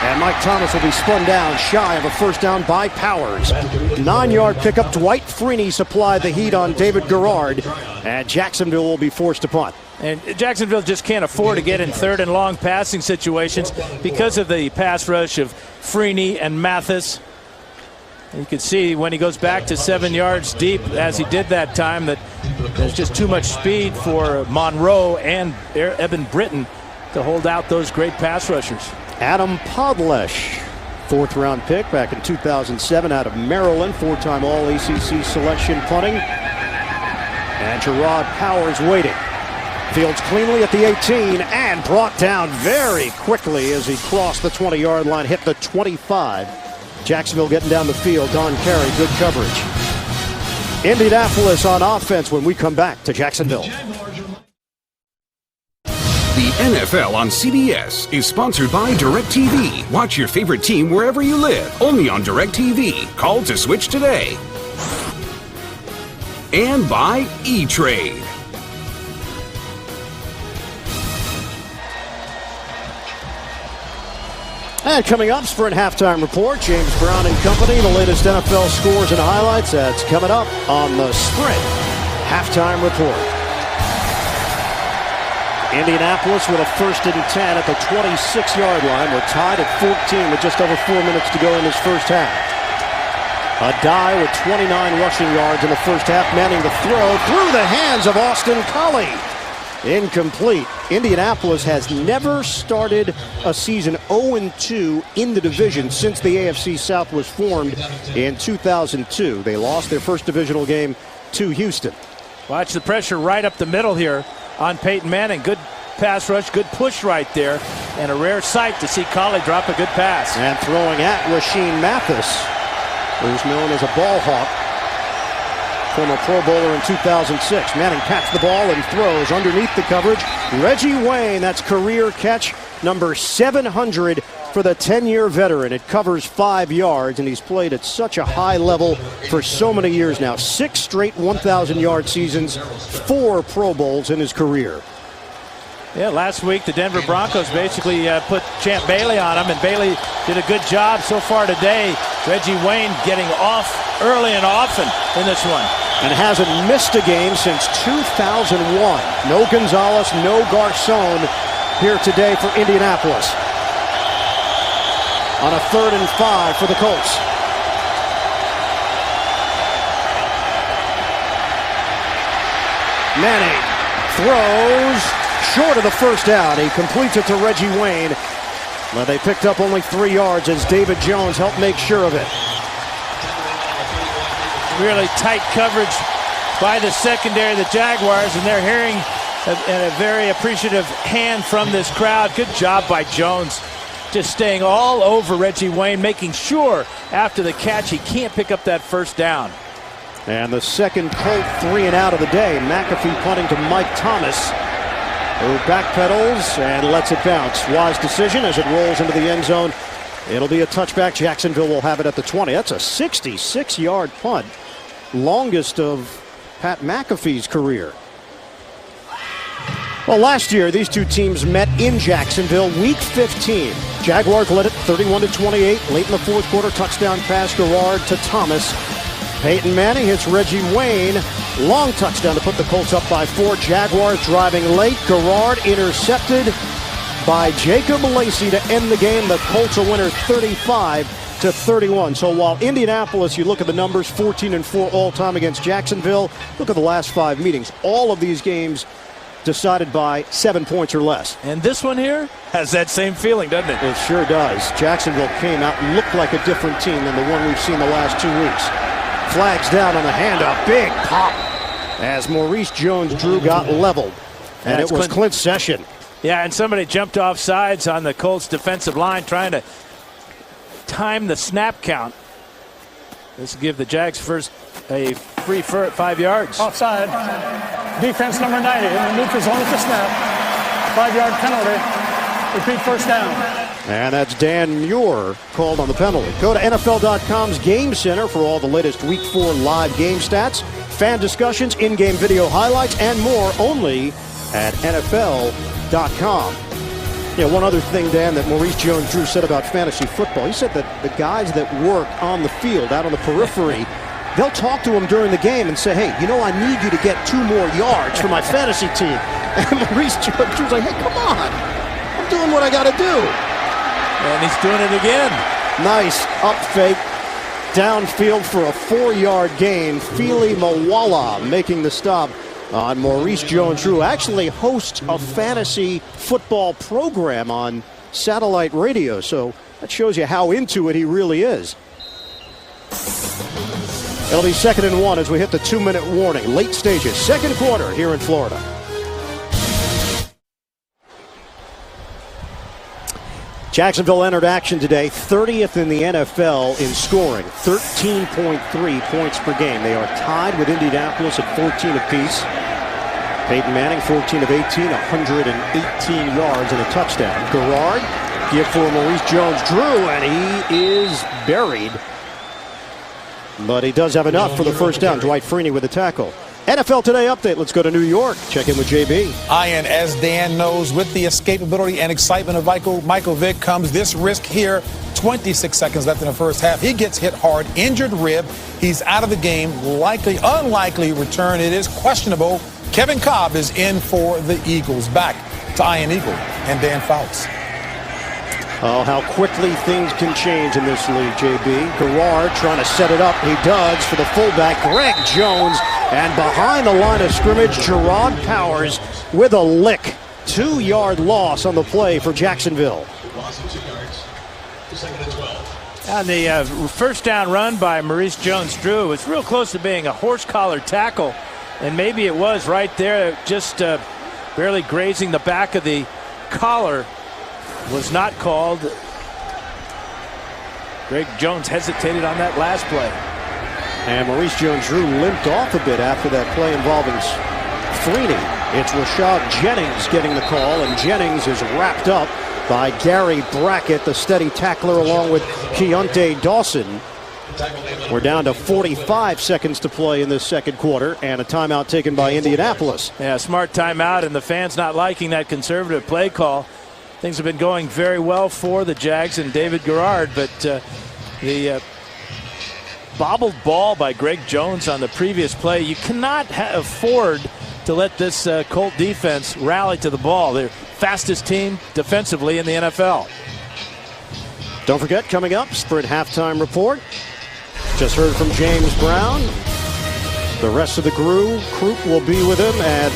And Mike Thomas will be spun down shy of a first down by Powers. 9-yard pickup. Dwight Freeney supplied the heat on David Garrard. And Jacksonville will be forced to punt. And Jacksonville just can't afford to get in third and long passing situations because of the pass rush of Freeney and Mathis. You can see when he goes back to 7 yards deep, as he did that time, that there's just too much speed for Monroe and Eben Britton to hold out those great pass rushers. Adam Podlesh, 4th-round pick back in 2007 out of Maryland, 4-time All-ACC selection punting. And Gerard Powers waiting. Fields cleanly at the 18 and brought down very quickly as he crossed the 20-yard line, hit the 25. Jacksonville getting down the field. Don Carey, good coverage. Indianapolis on offense when we come back to Jacksonville. The NFL on CBS is sponsored by DirecTV. Watch your favorite team wherever you live, only on DirecTV. Call to switch today. And by E-Trade. And coming up, Sprint Halftime Report. James Brown and company, the latest NFL scores and highlights. That's coming up on the Sprint Halftime Report. Indianapolis with a 1st and 10 at the 26-yard line. We're tied at 14 with just over 4 minutes to go in this first half. A die with 29 rushing yards in the first half. Manning the throw through the hands of Austin Collie. Incomplete. Indianapolis has never started a season 0-2 in the division since the AFC South was formed in 2002. They lost their first divisional game to Houston. Watch the pressure right up the middle here on Peyton Manning. Good pass rush, good push right there, and a rare sight to see Collie drop a good pass. And throwing at Rasheem Mathis, who's known as a ball hawk, former Pro Bowler in 2006. Manning pats the ball and throws underneath the coverage. Reggie Wayne, that's career catch number 700 for the 10-year veteran. It covers 5 yards, and he's played at such a high level for so many years now. 6 straight 1,000-yard seasons, 4 Pro Bowls in his career. Yeah, last week the Denver Broncos basically put Champ Bailey on him, and Bailey did a good job so far today. Reggie Wayne getting off early and often in this one. And hasn't missed a game since 2001. No Gonzalez, no Garcon here today for Indianapolis. On a 3rd and 5 for the Colts. Manning throws short of the first down. He completes it to Reggie Wayne. But they picked up only 3 yards as David Jones helped make sure of it. Really tight coverage by the secondary of the Jaguars, and they're hearing a very appreciative hand from this crowd. Good job by Jones, just staying all over Reggie Wayne, making sure after the catch he can't pick up that first down. And the second Colt 3 and out of the day. McAfee punting to Mike Thomas, who backpedals and lets it bounce. Wise decision as it rolls into the end zone. It'll be a touchback. Jacksonville will have it at the 20. That's a 66-yard punt. Longest of Pat McAfee's career. Well, last year, these two teams met in Jacksonville, Week 15. Jaguars led it 31-28. Late in the fourth quarter, touchdown pass Garrard to Thomas. Peyton Manning hits Reggie Wayne. Long touchdown to put the Colts up by 4. Jaguars driving late. Garrard intercepted by Jacob Lacey to end the game. The Colts a winner 35-31. So while Indianapolis, you look at the numbers, 14-4 all-time against Jacksonville. Look at the last 5 meetings. All of these games decided by 7 points or less. And this one here has that same feeling, doesn't it? It sure does. Jacksonville came out and looked like a different team than the one we've seen the last 2 weeks. Flags down on the handoff. Big pop as Maurice Jones-Drew got leveled. And it was Clint Session. Yeah, and somebody jumped off sides on the Colts defensive line trying to time the snap count. This will give the Jags first a free 5 yards. Offside. Defense number 90 in the neutral zone at the snap. 5-yard penalty. Repeat first down. And that's Dan Muir called on the penalty. Go to NFL.com's Game Center for all the latest Week 4 live game stats, fan discussions, in-game video highlights, and more only at NFL.com. Yeah, one other thing, Dan, that Maurice Jones-Drew said about fantasy football. He said that the guys that work on the field, out on the periphery, they'll talk to him during the game and say, hey, you know, I need you to get 2 more yards for my fantasy team. And Maurice Jones-Drew's like, hey, come on. I'm doing what I got to do. And he's doing it again. Nice up fake. Downfield for a 4-yard gain. Fili Mawala making the stop on Maurice Jones-Drew. Actually hosts a fantasy football program on satellite radio, so that shows you how into it he really is. It'll be 2nd and 1 as we hit the 2-minute warning. Late stages, second quarter here in Florida. Jacksonville entered action today, 30th in the NFL in scoring, 13.3 points per game. They are tied with Indianapolis at 14 apiece. Peyton Manning, 14 of 18, 118 yards and a touchdown. Garrard, give for Maurice Jones-Drew, and he is buried. But he does have enough for the first down. Dwight Freeney with the tackle. NFL Today update. Let's go to New York. Check in with JB. And as Dan knows, with the escapability and excitement of Michael Vick comes this risk here. 26 seconds left in the first half. He gets hit hard, injured rib. He's out of the game. Unlikely return. It is questionable. Kevin Cobb is in for the Eagles. Back to Ian Eagle and Dan Fouts. Oh, how quickly things can change in this league, JB. Garrard trying to set it up. He does for the fullback, Greg Jones. And behind the line of scrimmage, Gerard Powers with a lick. 2-yard loss on the play for Jacksonville. And the first down run by Maurice Jones-Drew was real close to being a horse collar tackle. And maybe it was right there, just barely grazing the back of the collar. Was not called. Greg Jones hesitated on that last play. And Maurice Jones-Drew limped off a bit after that play involving Freeney. It's Rashad Jennings getting the call, and Jennings is wrapped up by Gary Brackett, the steady tackler, along with Keontae Dawson. We're down to 45 seconds to play in this second quarter, and a timeout taken by Indianapolis. Yeah, smart timeout, and the fans not liking that conservative play call. Things have been going very well for the Jags and David Garrard, but the bobbled ball by Greg Jones on the previous play, you cannot afford to let this Colt defense rally to the ball. They're fastest team defensively in the NFL. Don't forget, coming up, Sprint halftime report. Just heard from James Brown. The rest of the crew will be with him at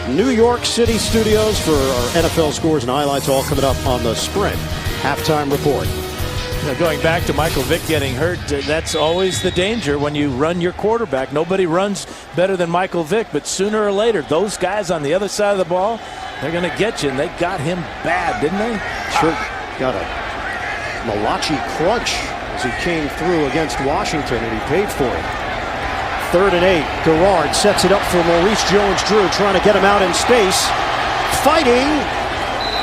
New York City studios for our NFL scores and highlights, all coming up on the Sprint halftime report. Now, going back to Michael Vick getting hurt, that's always the danger when you run your quarterback. Nobody runs better than Michael Vick, but sooner or later, those guys on the other side of the ball, they're going to get you, and they got him bad, didn't they? Sure, got a Malachi crunch as he came through against Washington, and he paid for it. 3rd and 8. Garrard sets it up for Maurice Jones-Drew, trying to get him out in space. Fighting,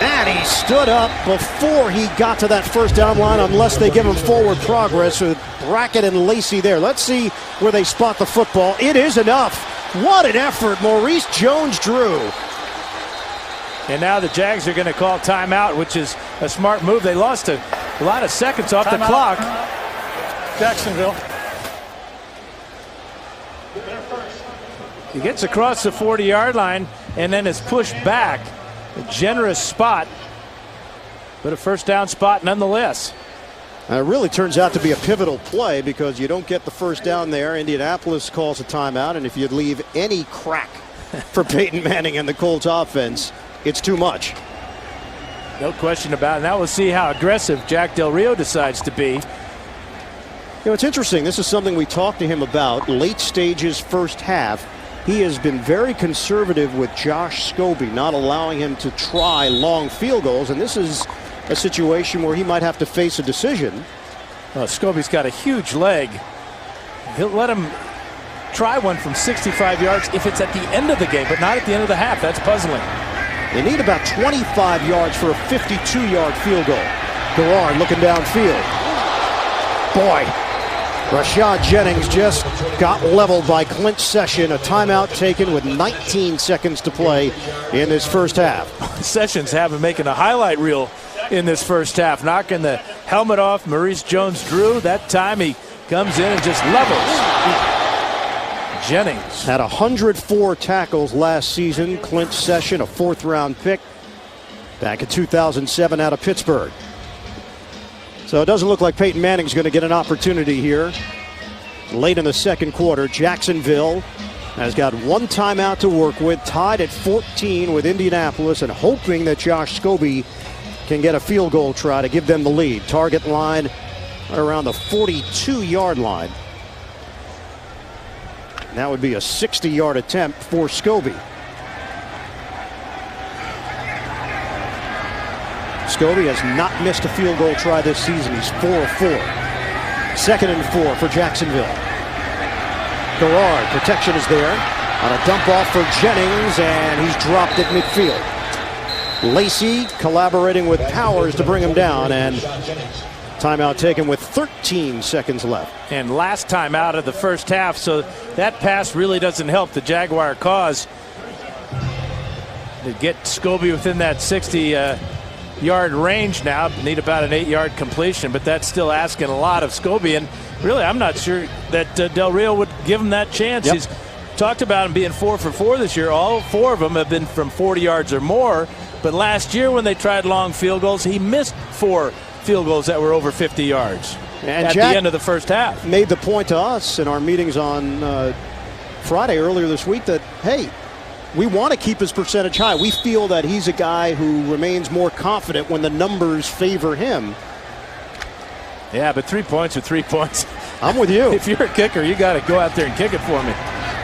and he stood up before he got to that first down line, unless they give him forward progress with Brackett and Lacey there. Let's see where they spot the football. It is enough. What an effort, Maurice Jones-Drew. And now the Jags are going to call timeout, which is a smart move. They lost a lot of seconds off the clock. Jacksonville. He gets across the 40-yard line and then is pushed back. A generous spot, but a first down spot nonetheless. It really turns out to be a pivotal play because you don't get the first down there. Indianapolis calls a timeout, and if you leave any crack for Peyton Manning and the Colts offense, it's too much. No question about it. Now we'll see how aggressive Jack Del Rio decides to be. You know, it's interesting. This is something we talked to him about late stages, first half. He has been very conservative with Josh Scobie, not allowing him to try long field goals, and this is a situation where he might have to face a decision. Scobie's got a huge leg. He'll let him try one from 65 yards if it's at the end of the game, but not at the end of the half. That's puzzling. They need about 25 yards for a 52-yard field goal. Garrard looking downfield. Boy, Rashad Jennings just got leveled by Clint Session. A timeout taken with 19 seconds to play in this first half. Sessions making a highlight reel in this first half, knocking the helmet off Maurice Jones-Drew. That time he comes in and just levels Jennings. Had 104 tackles last season. Clint Session, a 4th-round pick back in 2007 out of Pittsburgh. So it doesn't look like Peyton Manning's going to get an opportunity here. Late in the second quarter, Jacksonville has got 1 timeout to work with, tied at 14 with Indianapolis, and hoping that Josh Scobie can get a field goal try to give them the lead. Target line around the 42-yard line. That would be a 60-yard attempt for Scobie. Scobie has not missed a field goal try this season. He's 4 of 4. 2nd and 4 for Jacksonville. Garrard, protection is there on a dump off for Jennings, and he's dropped at midfield. Lacey collaborating with Powers to bring him down, and timeout taken with 13 seconds left. And last time out of the first half, so that pass really doesn't help the Jaguar cause. To get Scobie within that 60-yard range now, need about an 8-yard completion, but that's still asking a lot of Scobie. And really, I'm not sure that Del Rio would give him that chance. Yep. He's talked about him being 4 for 4 this year. All 4 of them have been from 40 yards or more. But last year when they tried long field goals, he missed 4 field goals that were over 50 yards and at Jack the end of the first half. Made the point to us in our meetings on Friday earlier this week that, hey, we want to keep his percentage high. We feel that he's a guy who remains more confident when the numbers favor him. Yeah, but 3 points are 3 points. I'm with you. If you're a kicker, you got to go out there and kick it for me.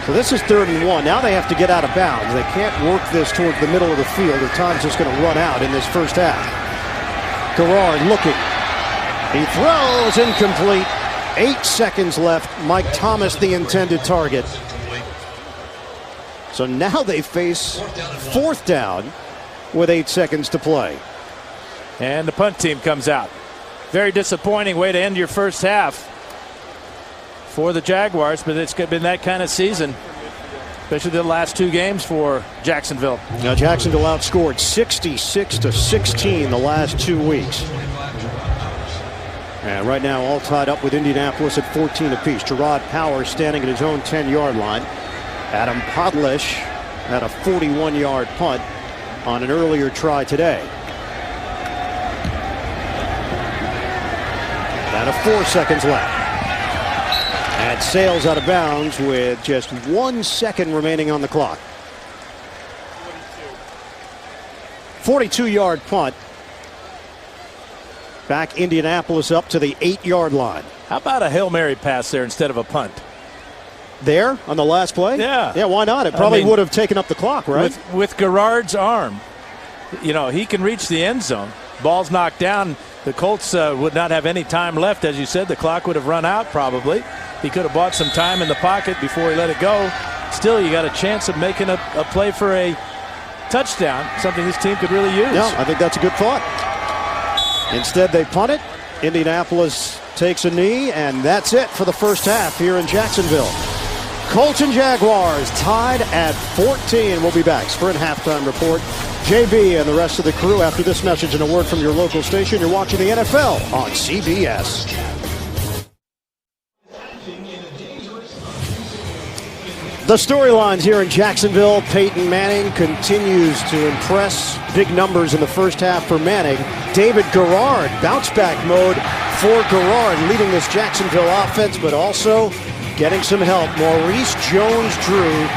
So this is 3rd and 1. Now they have to get out of bounds. They can't work this towards the middle of the field, or time's just going to run out in this first half. Garrard looking. He throws, incomplete. 8 seconds left. Mike Thomas, the intended target. So now they face 4th down with 8 seconds to play. And the punt team comes out. Very disappointing way to end your first half for the Jaguars, but it's been that kind of season, especially the last 2 games for Jacksonville. Now Jacksonville outscored 66-16 the last 2 weeks. And right now all tied up with Indianapolis at 14 apiece. Gerard Powers standing at his own 10-yard line. Adam Podlesh had a 41-yard punt on an earlier try today. And 4 seconds left. And sails out of bounds with just 1 second remaining on the clock. 42-yard punt. Back Indianapolis up to the 8-yard line. How about a Hail Mary pass there instead of a punt? There on the last play? Yeah. Yeah, why not? It probably would have taken up the clock, right? With Garrard's arm, you know, he can reach the end zone. Ball's knocked down. The Colts would not have any time left. As you said, the clock would have run out probably. He could have bought some time in the pocket before he let it go. Still, you got a chance of making a play for a touchdown, something this team could really use. Yeah, I think that's a good thought. Instead, they punt it. Indianapolis takes a knee, and that's it for the first half here in Jacksonville. Colts and Jaguars tied at 14. We'll be back. Sprint halftime report. JB and the rest of the crew after this message and a word from your local station. You're watching the NFL on CBS. The storylines here in Jacksonville. Peyton Manning continues to impress. Big numbers in the first half for Manning. David Garrard, bounce back mode for Garrard, leading this Jacksonville offense, but also getting some help. Maurice Jones-Drew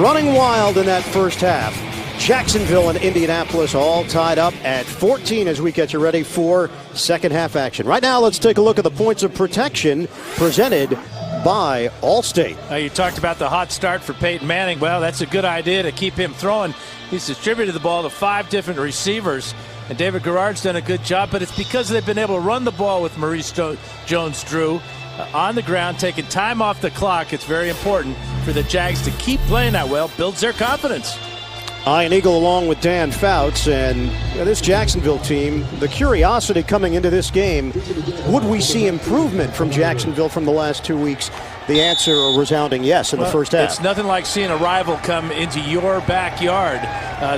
running wild in that first half. Jacksonville and Indianapolis all tied up at 14 as we get you ready for second half action. Right now, let's take a look at the points of protection presented by Allstate. You talked about the hot start for Peyton Manning. Well, that's a good idea to keep him throwing. He's distributed the ball to 5 different receivers, and David Garrard's done a good job, but it's because they've been able to run the ball with Maurice Jones-Drew on the ground, taking time off the clock. It's very important for the Jags to keep playing that well, builds their confidence. Ian Eagle along with Dan Fouts, and this Jacksonville team, the curiosity coming into this game, would we see improvement from Jacksonville from the last 2 weeks? The answer a resounding yes in the first half. It's nothing like seeing a rival come into your backyard.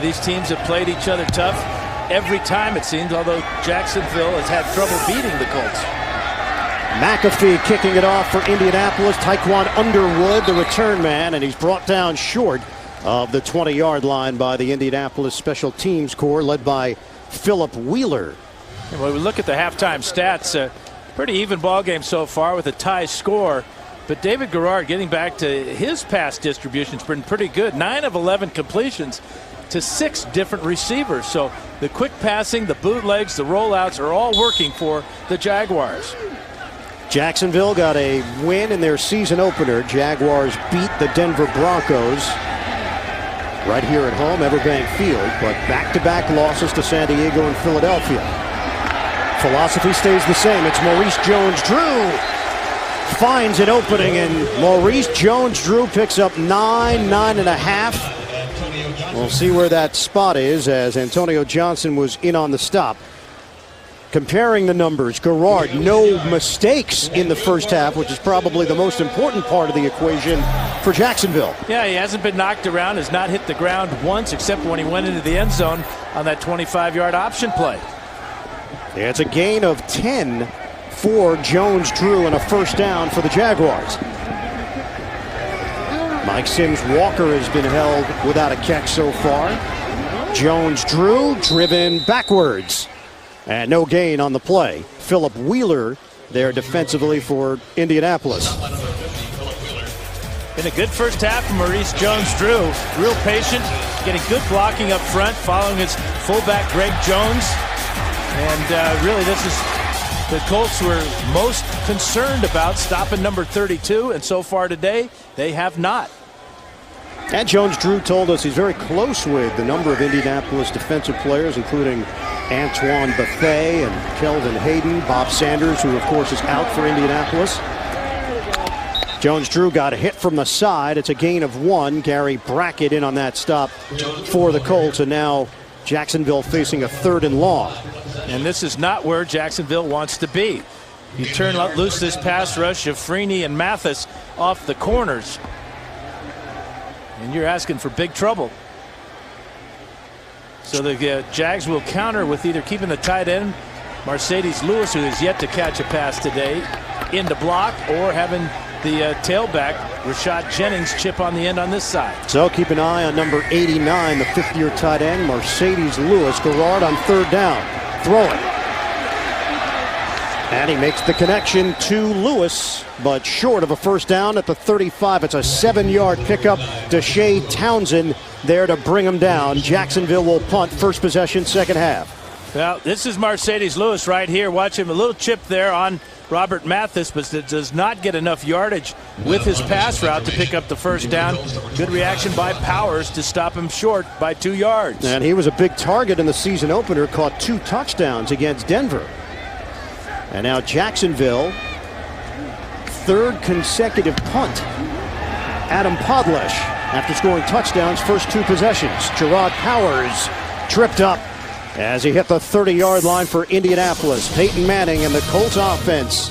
These teams have played each other tough every time, it seems, although Jacksonville has had trouble beating the Colts. McAfee kicking it off for Indianapolis. Tyquan Underwood, the return man, and he's brought down short of the 20-yard line by the Indianapolis Special Teams Corps, led by Philip Wheeler. And when we look at the halftime stats, pretty even ball game so far with a tie score. But David Garrard, getting back to his pass distribution, has been pretty good. 9 of 11 completions to 6 different receivers. So the quick passing, the bootlegs, the rollouts are all working for the Jaguars. Jacksonville got a win in their season opener. Jaguars beat the Denver Broncos right here at home, Everbank Field, but back-to-back losses to San Diego and Philadelphia. Philosophy stays the same. It's Maurice Jones-Drew finds an opening, and Maurice Jones-Drew picks up 9.5. We'll see where that spot is, as Antonio Johnson was in on the stop. Comparing the numbers, Garrard, no mistakes in the first half, which is probably the most important part of the equation for Jacksonville. Yeah, he hasn't been knocked around, has not hit the ground once, except when he went into the end zone on that 25-yard option play. Yeah, it's a gain of 10 for Jones-Drew and a first down for the Jaguars. Mike Sims-Walker has been held without a catch so far. Jones-Drew driven backwards. And no gain on the play. Philip Wheeler there defensively for Indianapolis. Been a good first half from Maurice Jones-Drew. Real patient, getting good blocking up front, following his fullback Greg Jones. And really, this is the Colts were most concerned about stopping number 32, and so far today, they have not. And Jones-Drew told us he's very close with the number of Indianapolis defensive players, including Antoine Bethea and Kelvin Hayden, Bob Sanders, who of course is out for Indianapolis. Jones-Drew got a hit from the side. It's a gain of 1. Gary Brackett in on that stop for the Colts, and now Jacksonville facing a 3rd and long. And this is not where Jacksonville wants to be. You turn loose this pass rush of Freeney and Mathis off the corners, and you're asking for big trouble. So the Jags will counter with either keeping the tight end, Mercedes Lewis, who has yet to catch a pass today, into block, or having the tailback, Rashad Jennings, chip on the end on this side. So keep an eye on number 89, the 5th-year tight end, Mercedes Lewis. Garrard on 3rd down. Throwing. And he makes the connection to Lewis, but short of a first down at the 35. It's a 7-yard pickup. Deshae Townsend there to bring him down. Jacksonville will punt. First possession, second half. Well, this is Mercedes Lewis right here. Watch him, a little chip there on Robert Mathis, but does not get enough yardage with his pass route to pick up the first down. Good reaction by Powers to stop him short by 2 yards. And he was a big target in the season opener, caught 2 touchdowns against Denver. And now Jacksonville, 3rd consecutive punt. Adam Podlesh, after scoring touchdowns, first 2 possessions. Gerard Powers tripped up as he hit the 30-yard line for Indianapolis. Peyton Manning and the Colts offense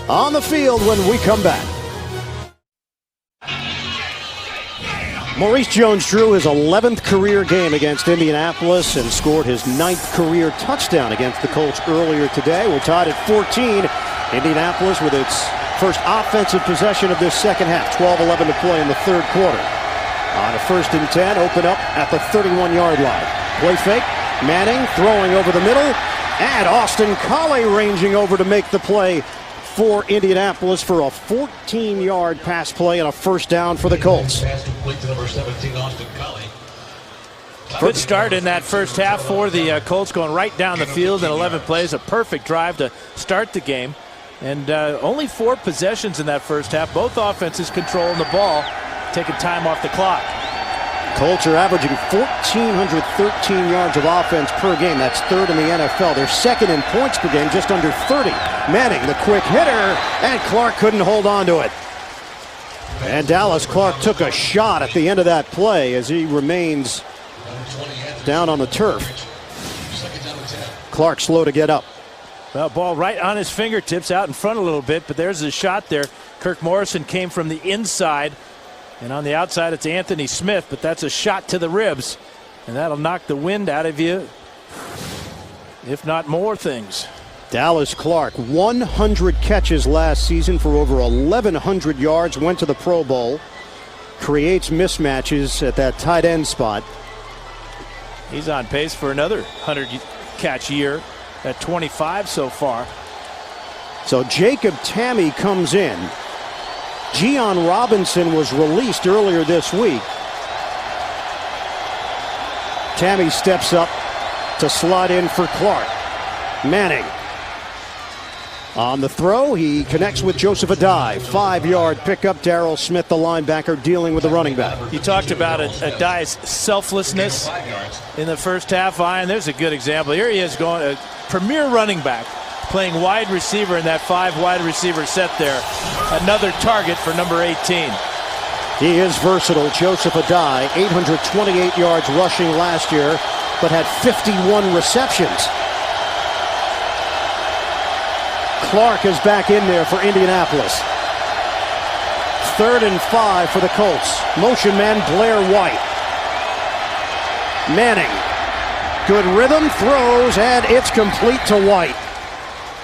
on the field when we come back. Maurice Jones-Drew his 11th career game against Indianapolis and scored his 9th career touchdown against the Colts earlier today. We're tied at 14. Indianapolis with its first offensive possession of this second half. 12-11 to play in the 3rd quarter. On a 1st and 10, open up at the 31-yard line. Play fake. Manning throwing over the middle, and Austin Collie ranging over to make the play for Indianapolis for a 14-yard pass play and a first down for the Colts. Good start in that first half for the Colts, going right down the field in 11 plays. A perfect drive to start the game. And only 4 possessions in that first half. Both offenses controlling the ball, taking time off the clock. Colts are averaging 1,413 yards of offense per game. That's 3rd in the NFL. They're 2nd in points per game, just under 30. Manning, the quick hitter, and Clark couldn't hold on to it. And Dallas Clark took a shot at the end of that play as he remains down on the turf. Clark slow to get up. Well, ball right on his fingertips, out in front a little bit, but there's a shot there. Kirk Morrison came from the inside, and on the outside it's Anthony Smith, but that's a shot to the ribs, and that'll knock the wind out of you, if not more things. Dallas Clark, 100 catches last season for over 1,100 yards, went to the Pro Bowl, creates mismatches at that tight end spot. He's on pace for another 100-catch year at 25 so far. So Jacob Tamme comes in. Gian Robinson was released earlier this week. Tamme steps up to slide in for Clark. Manning. On the throw, he connects with Joseph Adai. 5-yard pickup. Darrell Smith, the linebacker, dealing with the running back. You talked about Adai's selflessness in the first half, and there's a good example. Here he is going, a premier running back, playing wide receiver in that 5 wide receiver set there. Another target for number 18. He is versatile. Joseph Adai, 828 yards rushing last year, but had 51 receptions. Clark is back in there for Indianapolis. 3rd and 5 for the Colts. Motion man Blair White. Manning. Good rhythm, throws, and it's complete to White.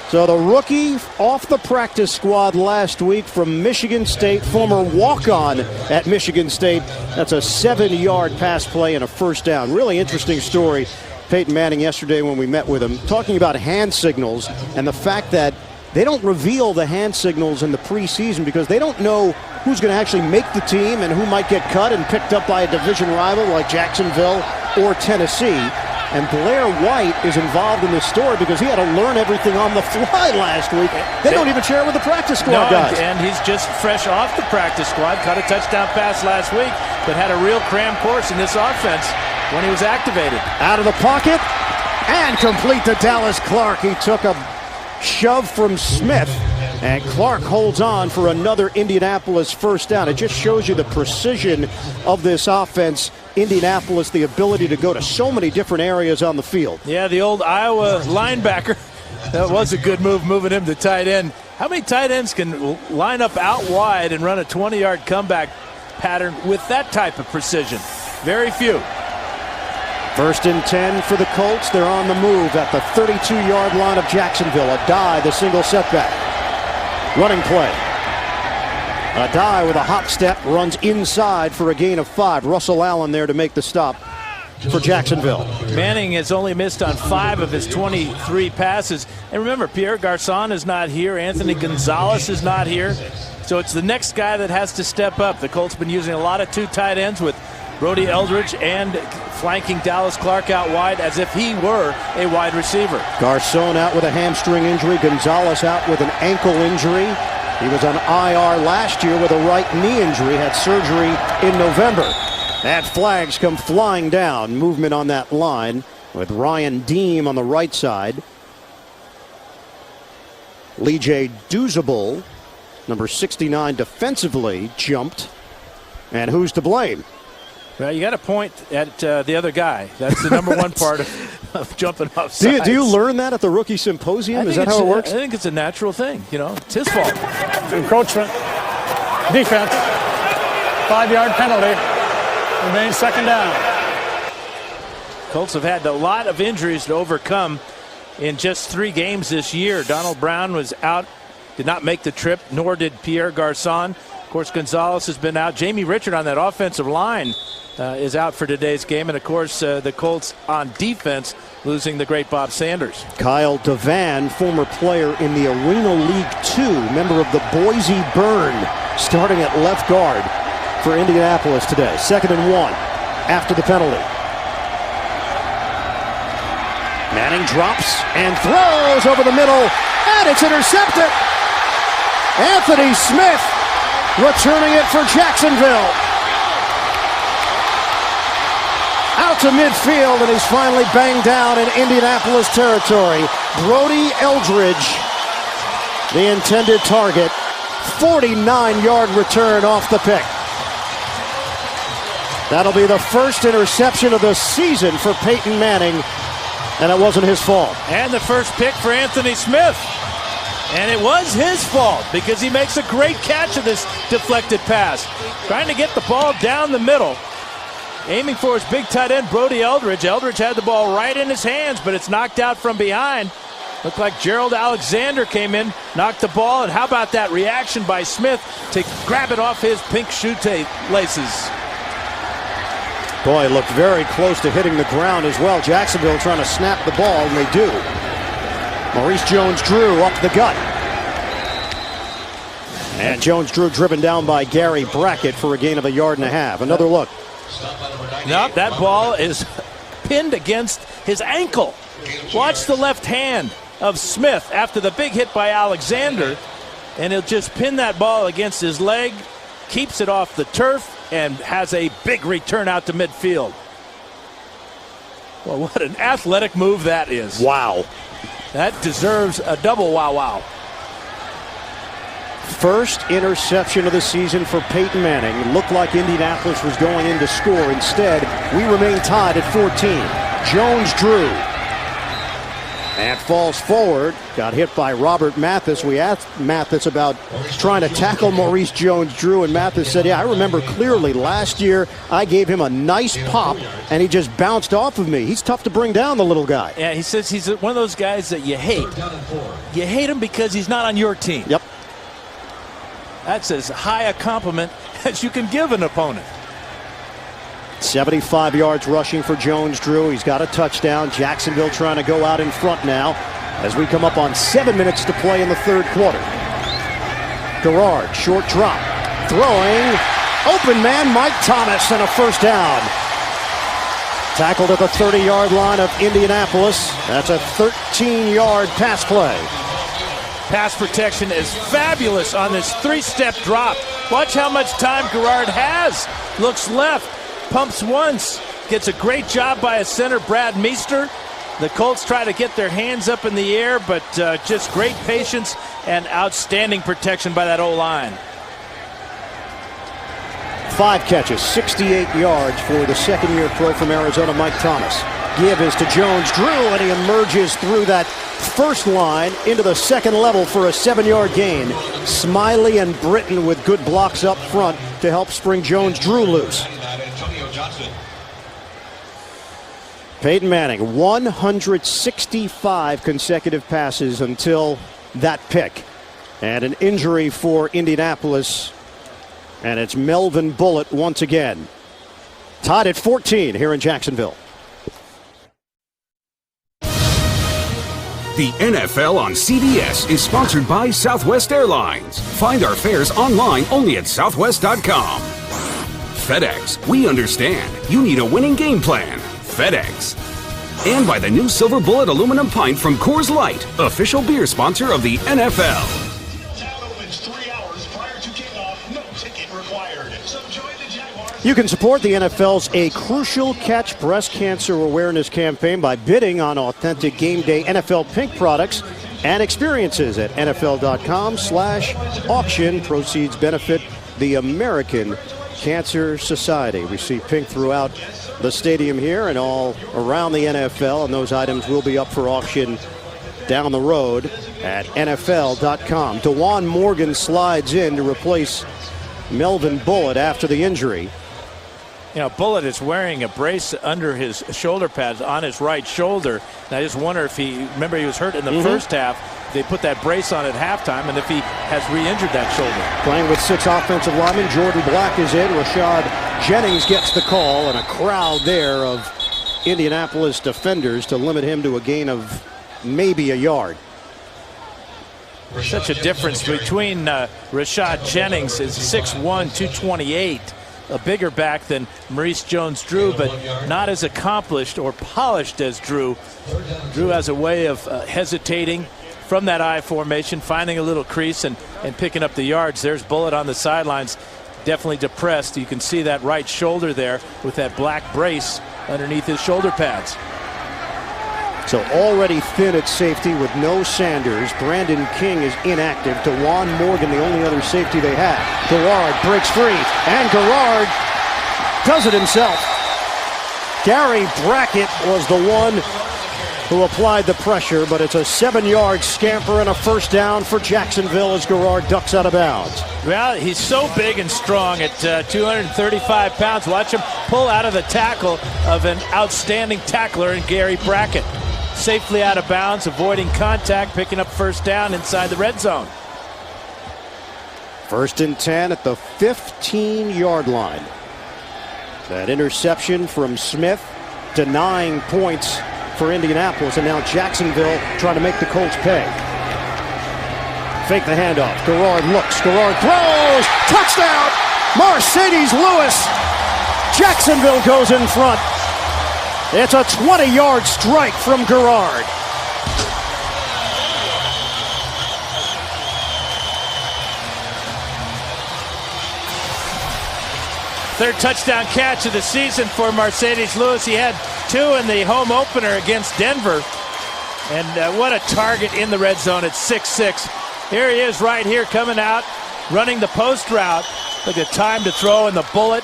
So the rookie off the practice squad last week from Michigan State, former walk-on at Michigan State. That's a 7-yard pass play and a first down. Really interesting story. Peyton Manning yesterday when we met with him, talking about hand signals and the fact that they don't reveal the hand signals in the preseason because they don't know who's going to actually make the team and who might get cut and picked up by a division rival like Jacksonville or Tennessee. And Blair White is involved in this story because he had to learn everything on the fly last week. They don't even share with the practice squad guys. And he's just fresh off the practice squad. Caught a touchdown pass last week, but had a real cram course in this offense when he was activated. Out of the pocket and complete to Dallas Clark. He took a shove from Smith, and Clark holds on for another Indianapolis first down. It just shows you the precision of this offense. Indianapolis, the ability to go to so many different areas on the field. Yeah, the old Iowa linebacker. That was a good move, moving him to tight end. How many tight ends can line up out wide and run a 20-yard comeback pattern with that type of precision? Very few. 1st and 10 for the Colts. They're on the move at the 32-yard line of Jacksonville. Adai, the single setback. Running play. Adai with a hop step runs inside for a gain of 5. Russell Allen there to make the stop for Jacksonville. Manning has only missed on 5 of his 23 passes. And remember, Pierre Garçon is not here. Anthony Gonzalez is not here. So it's the next guy that has to step up. The Colts been using a lot of 2 tight ends with Brody Eldridge and flanking Dallas Clark out wide as if he were a wide receiver. Garçon out with a hamstring injury. Gonzalez out with an ankle injury. He was on IR last year with a right knee injury. Had surgery in November. And flags come flying down. Movement on that line with Ryan Deem on the right side. Lee J. Douzable, number 69, defensively jumped. And who's to blame? Well, you got to point at the other guy. That's the number one part of jumping off sides. Do you learn that at the rookie symposium? Is that how it works? I think it's a natural thing. You know, it's his fault. Encroachment. Defense. 5-yard penalty. Remains 2nd down. Colts have had a lot of injuries to overcome in just 3 games this year. Donald Brown was out, did not make the trip, nor did Pierre Garçon. Of course, Gonzalez has been out. Jamie Richard on that offensive line is out for today's game. And, of course, the Colts on defense losing the great Bob Sanders. Kyle Devan, former player in the Arena League 2, member of the Boise Burn, starting at left guard for Indianapolis today. 2nd and 1 after the penalty. Manning drops and throws over the middle, and it's intercepted. Anthony Smith returning it for Jacksonville. Out to midfield, and he's finally banged down in Indianapolis territory. Brody Eldridge, the intended target. 49-yard return off the pick. That'll be the first interception of the season for Peyton Manning, and it wasn't his fault. And the first pick for Anthony Smith. And it was his fault because he makes a great catch of this deflected pass. Trying to get the ball down the middle. Aiming for his big tight end, Brody Eldridge. Eldridge had the ball right in his hands, but it's knocked out from behind. Looked like Gerald Alexander came in, knocked the ball, and how about that reaction by Smith to grab it off his pink shoelaces. Boy, looked very close to hitting the ground as well. Jacksonville trying to snap the ball, and they do. Maurice Jones-Drew up the gut. And Jones-Drew driven down by Gary Brackett for a gain of 1.5 yards. Another look. Nope, that ball is pinned against his ankle. Watch the left hand of Smith after the big hit by Alexander, and he'll just pin that ball against his leg, keeps it off the turf, and has a big return out to midfield. Well, what an athletic move that is. Wow. That deserves a double wow. First interception of the season for Peyton Manning. It looked like Indianapolis was going in to score. Instead, we remain tied at 14. Jones-Drew. And falls forward. Got hit by Robert Mathis. We asked Mathis about trying to tackle Maurice Jones-Drew, and Mathis said, yeah, I remember clearly last year I gave him a nice pop, and he just bounced off of me. He's tough to bring down, the little guy. Yeah, he says he's one of those guys that you hate. You hate him because he's not on your team. Yep. That's as high a compliment as you can give an opponent. 75 yards rushing for Jones-Drew. He's got a touchdown. Jacksonville trying to go out in front now as we come up on 7 minutes to play in the third quarter. Garrard, short drop. Throwing. Open man, Mike Thomas, and a first down. Tackled at the 30-yard line of Indianapolis. That's a 13-yard pass play. Pass protection is fabulous on this three-step drop. Watch how much time Garrard has. Looks left, pumps once, gets a great job by a center, Brad Meester. The Colts try to get their hands up in the air, but just great patience and outstanding protection by that O-line. 5 catches, 68 yards for the second-year pro from Arizona, Mike Thomas. Give is to Jones-Drew, and he emerges through that first line into the second level for a 7-yard gain. Smiley and Britton with good blocks up front to help spring Jones-Drew loose. Peyton Manning, 165 consecutive passes until that pick. And an injury for Indianapolis. And it's Melvin Bullitt once again. Tied at 14 here in Jacksonville. The NFL on CBS is sponsored by Southwest Airlines. Find our fares online only at southwest.com. FedEx, we understand. You need a winning game plan. FedEx. And by the new Silver Bullet aluminum pint from Coors Light, official beer sponsor of the NFL. You can support the NFL's A Crucial Catch breast cancer awareness campaign by bidding on authentic game day NFL Pink products and experiences at NFL.com/auction. Proceeds benefit the American Cancer Society. We see Pink throughout the stadium here and all around the NFL, and those items will be up for auction down the road at NFL.com. DeJuan Morgan slides in to replace Melvin Bullitt after the injury. You know, Bullitt is wearing a brace under his shoulder pads on his right shoulder. And I just wonder if he was hurt in the first half. They put that brace on at halftime, and if he has re-injured that shoulder. Playing with 6 offensive linemen, Jordan Black is in. Rashad Jennings gets the call, and a crowd there of Indianapolis defenders to limit him to a gain of maybe a yard. Such a difference between Rashad Jennings, is 6'1", 228. A bigger back than Maurice Jones-Drew, but not as accomplished or polished as Drew. Drew has a way of hesitating from that I formation, finding a little crease and picking up the yards. There's Bullitt on the sidelines, definitely depressed. You can see that right shoulder there with that black brace underneath his shoulder pads. So already thin at safety with no Sanders. Brandon King is inactive. DeJuan Morgan, the only other safety they have. Garrard breaks free, and Garrard does it himself. Gary Brackett was the one who applied the pressure, but it's a 7-yard scamper and a first down for Jacksonville as Garrard ducks out of bounds. Well, he's so big and strong at 235 pounds. Watch him pull out of the tackle of an outstanding tackler in Gary Brackett. Safely out of bounds, avoiding contact, picking up first down inside the red zone. 1st and 10 at the 15-yard line. That interception from Smith, denying points for Indianapolis, and now Jacksonville trying to make the Colts pay. Fake the handoff. Garrard looks. Garrard throws. Touchdown! Mercedes Lewis. Jacksonville goes in front. It's a 20-yard strike from Garrard. Third touchdown catch of the season for Mercedes Lewis. He had 2 in the home opener against Denver. And what a target in the red zone at 6'6". Here he is right here coming out, running the post route. Look at time to throw and the bullet.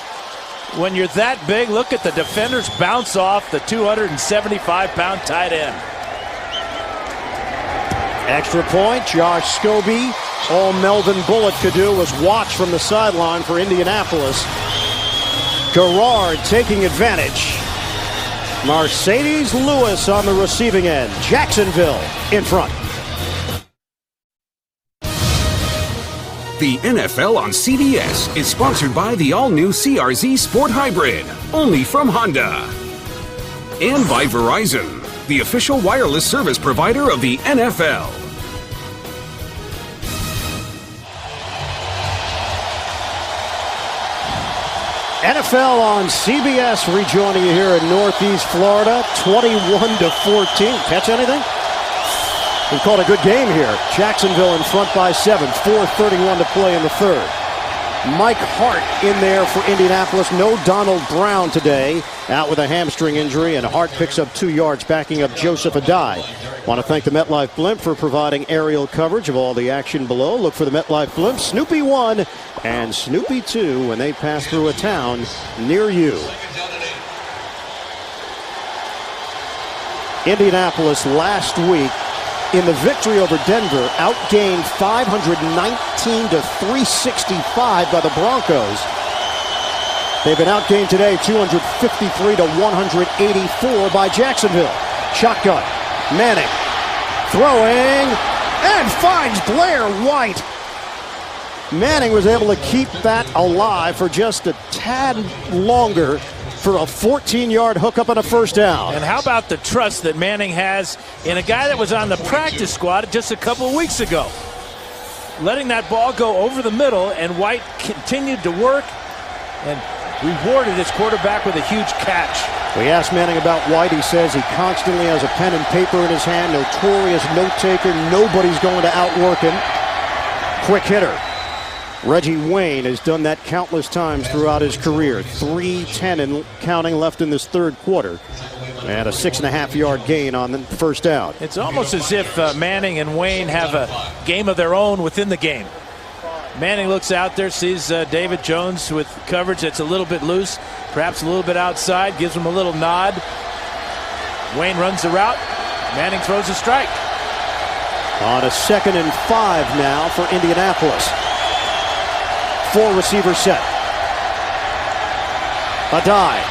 When you're that big, look at the defenders bounce off the 275-pound tight end. Extra point, Josh Scobie. All Melvin Bullitt could do was watch from the sideline for Indianapolis. Garrard taking advantage. Mercedes Lewis on the receiving end. Jacksonville in front. The NFL on CBS is sponsored by the all-new CRZ Sport Hybrid, only from Honda. And by Verizon, the official wireless service provider of the NFL. NFL on CBS rejoining you here in Northeast Florida, 21-14. Catch anything? We called a good game here. Jacksonville in front by 7. 4:31 to play in the third. Mike Hart in there for Indianapolis. No Donald Brown today, out with a hamstring injury, and Hart picks up 2 yards, backing up Joseph Adai. Want to thank the MetLife Blimp for providing aerial coverage of all the action below. Look for the MetLife Blimp, Snoopy 1 and Snoopy 2 when they pass through a town near you. Indianapolis last week in the victory over Denver outgained 519 to 365 by the Broncos. They've been outgained today 253 to 184 by Jacksonville. Shotgun. Manning throwing and finds Blair White. Manning was able to keep that alive for just a tad longer for a 14-yard hookup and a first down. And how about the trust that Manning has in a guy that was on the practice squad just a couple of weeks ago? Letting that ball go over the middle, and White continued to work and rewarded his quarterback with a huge catch. We asked Manning about White. He says he constantly has a pen and paper in his hand, notorious note-taker. Nobody's going to outwork him. Quick hitter. Reggie Wayne has done that countless times throughout his career. 3:10 and counting left in this third quarter. And a 6.5-yard gain on the first down. It's almost as if Manning and Wayne have a game of their own within the game. Manning looks out there, sees David Jones with coverage that's a little bit loose, perhaps a little bit outside, gives him a little nod. Wayne runs the route. Manning throws a strike. On a 2nd and 5 now for Indianapolis. 4-receiver set. Adai.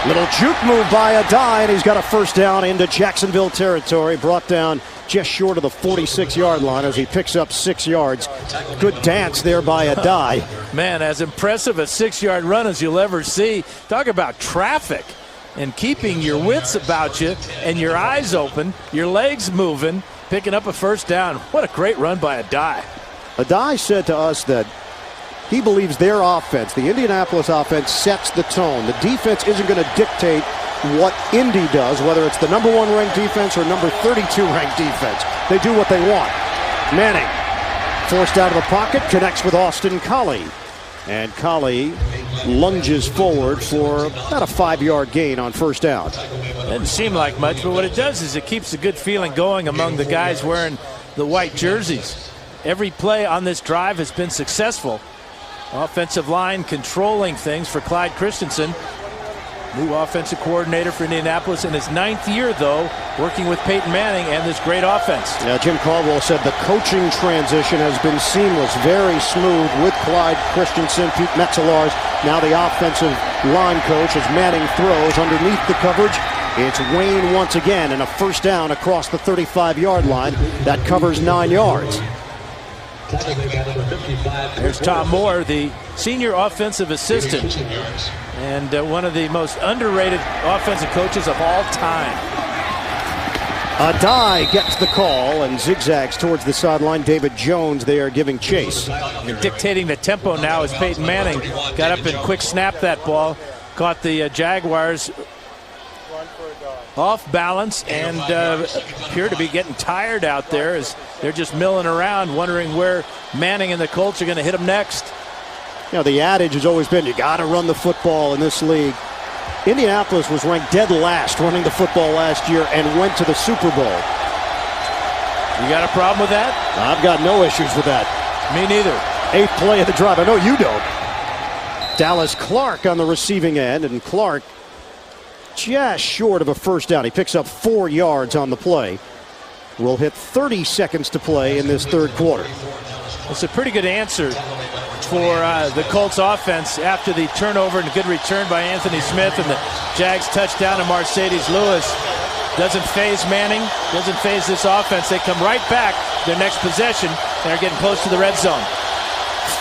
Little juke move by Adai, and he's got a first down into Jacksonville territory. Brought down just short of the 46-yard line as he picks up 6 yards. Good dance there by Adai. Man, as impressive a 6-yard run as you'll ever see. Talk about traffic and keeping your wits about you and your eyes open, your legs moving, picking up a first down. What a great run by Adai. Adai said to us that he believes their offense, the Indianapolis offense, sets the tone. The defense isn't going to dictate what Indy does, whether it's the number 1 ranked defense or number 32 ranked defense. They do what they want. Manning forced out of the pocket, connects with Austin Collie. And Collie lunges forward for about a 5-yard gain on first down. Doesn't seem like much, but what it does is it keeps a good feeling going among the guys wearing the white jerseys. Every play on this drive has been successful. Offensive line controlling things for Clyde Christensen. New offensive coordinator for Indianapolis in his 9th year, though, working with Peyton Manning and this great offense. Yeah, Jim Caldwell said the coaching transition has been seamless, very smooth with Clyde Christensen, Pete Metzelaars, now the offensive line coach as Manning throws underneath the coverage. It's Wayne once again, and a first down across the 35-yard line that covers 9 yards. There's Tom Moore, the senior offensive assistant, and one of the most underrated offensive coaches of all time. Adai gets the call and zigzags towards the sideline. David Jones there giving chase. And dictating the tempo now as Peyton Manning got up and quick snapped that ball, caught the Jaguars off balance and appear to be getting tired out there as they're just milling around, wondering where Manning and the Colts are going to hit them next. You know, the adage has always been you got to run the football in this league. Indianapolis was ranked dead last running the football last year and went to the Super Bowl. You got a problem with that? I've got no issues with that. Me neither. 8th play of the drive. I know you don't. Dallas Clark on the receiving end, and Clark just short of a first down. He picks up 4 yards on the play. We'll hit 30 seconds to play in this third quarter. It's a pretty good answer for the Colts offense after the turnover and a good return by Anthony Smith and the Jags touchdown to Mercedes Lewis. Doesn't phase Manning, doesn't phase this offense. They come right back their next possession. They're getting close to the red zone.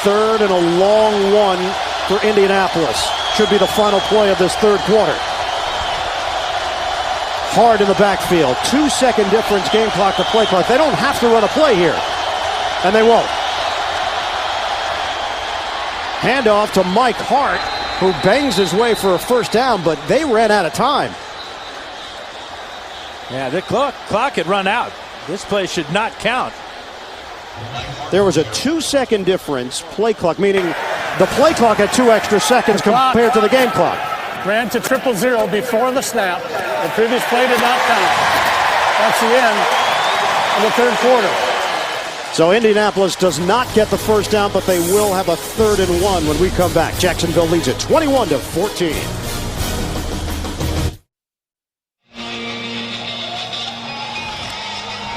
3rd and a long one for Indianapolis. Should be the final play of this third quarter. Hard in the backfield. 2-second difference, game clock to play clock. They don't have to run a play here, and they won't. Handoff to Mike Hart, who bangs his way for a first down, but they ran out of time. Yeah, the clock had run out. This play should not count. There was a 2-second difference, play clock, meaning the play clock had 2 extra seconds compared to the game clock. Ran to 0-0 before the snap. The previous play did not count. That's the end of the third quarter. So Indianapolis does not get the first down, but they will have a 3rd and 1 when we come back. Jacksonville leads it 21-14.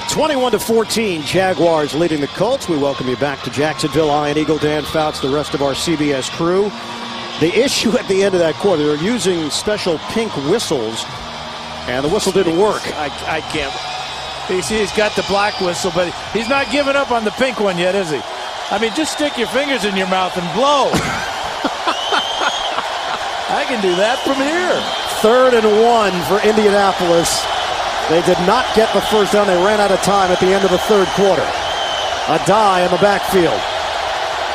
(21-14), Jaguars leading the Colts. We welcome you back to Jacksonville. Ian Eagle, Dan Fouts, the rest of our CBS crew. The issue at the end of that quarter, they're using special pink whistles, and the whistle didn't work. I can't. He's got the black whistle, but he's not giving up on the pink one yet, is he? I mean, just stick your fingers in your mouth and blow. I can do that from here. 3rd and 1 for Indianapolis. They did not get the first down. They ran out of time at the end of the third quarter. Adai in the backfield.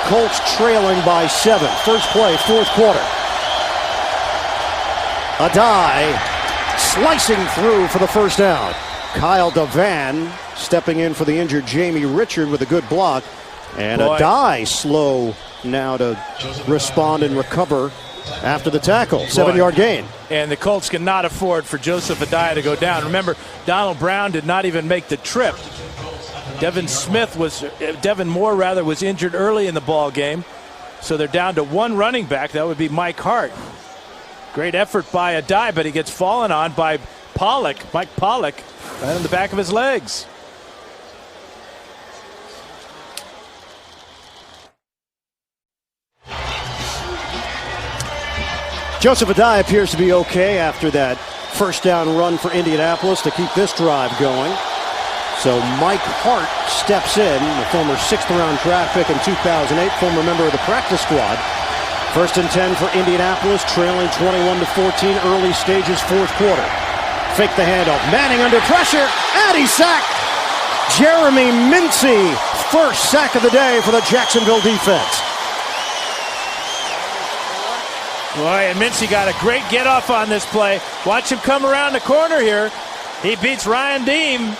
Colts trailing by 7. First play, fourth quarter. Adai slicing through for the first down. Kyle DeVan stepping in for the injured Jamie Richard with a good block. And Adai slow now to respond and recover after the tackle. 7-yard gain. And the Colts cannot afford for Joseph Adai to go down. Remember, Donald Brown did not even make the trip. Devin Moore was injured early in the ball game. So they're down to 1 running back. That would be Mike Hart. Great effort by Adai, but he gets fallen on by Mike Pollock, right on the back of his legs. Joseph Adai appears to be okay after that first down run for Indianapolis to keep this drive going. So Mike Hart steps in, the former 6th-round draft pick in 2008, former member of the practice squad. 1st and 10 for Indianapolis, trailing 21-14, early stages, fourth quarter. Fake the handoff. Manning under pressure, and he's sacked. Jeremy Mincy, first sack of the day for the Jacksonville defense. Boy, and Mincy got a great get-off on this play. Watch him come around the corner here. He beats Ryan Deem,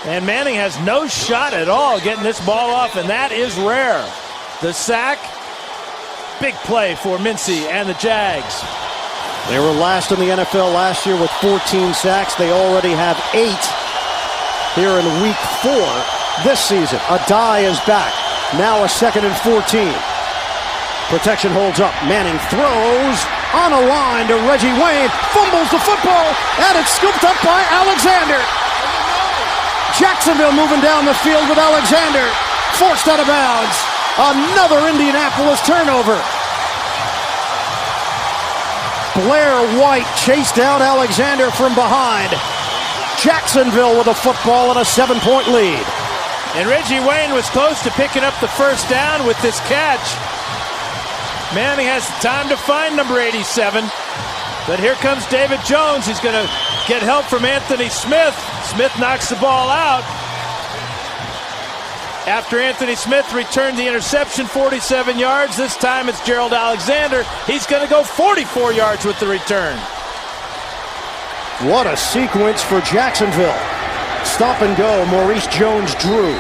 and Manning has no shot at all getting this ball off, and that is rare. The sack, big play for Mincy and the Jags. They were last in the NFL last year with 14 sacks. They already have 8 here in week 4 this season. Adai is back. Now a 2nd and 14. Protection holds up. Manning throws on a line to Reggie Wayne. Fumbles the football, and it's scooped up by Alexander. Jacksonville moving down the field with Alexander. Forced out of bounds. Another Indianapolis turnover. Blair White chased down Alexander from behind. Jacksonville with a football and a 7-point lead. And Reggie Wayne was close to picking up the first down with this catch. Manning has time to find number 87. But here comes David Jones. He's going to get help from Anthony Smith. Smith knocks the ball out. After Anthony Smith returned the interception 47 yards, this time it's Gerald Alexander. He's going to go 44 yards with the return. What a sequence for Jacksonville. Stop and go, Maurice Jones-Drew.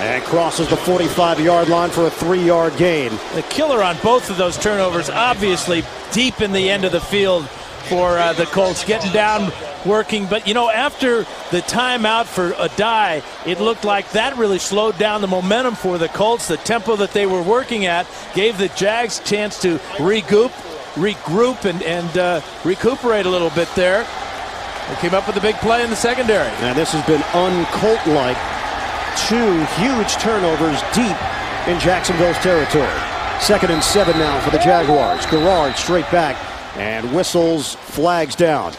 And crosses the 45-yard line for a 3-yard gain. The killer on both of those turnovers, obviously deep in the end of the field for the Colts, getting down, working. But, you know, after the timeout for Adai, it looked like that really slowed down the momentum for the Colts. The tempo that they were working at gave the Jags a chance to regroup and recuperate a little bit there. They came up with a big play in the secondary. And this has been un-Colt-like. 2 huge turnovers deep in Jacksonville's territory. 2nd and 7 now for the Jaguars. Garrard straight back and whistles, flags down.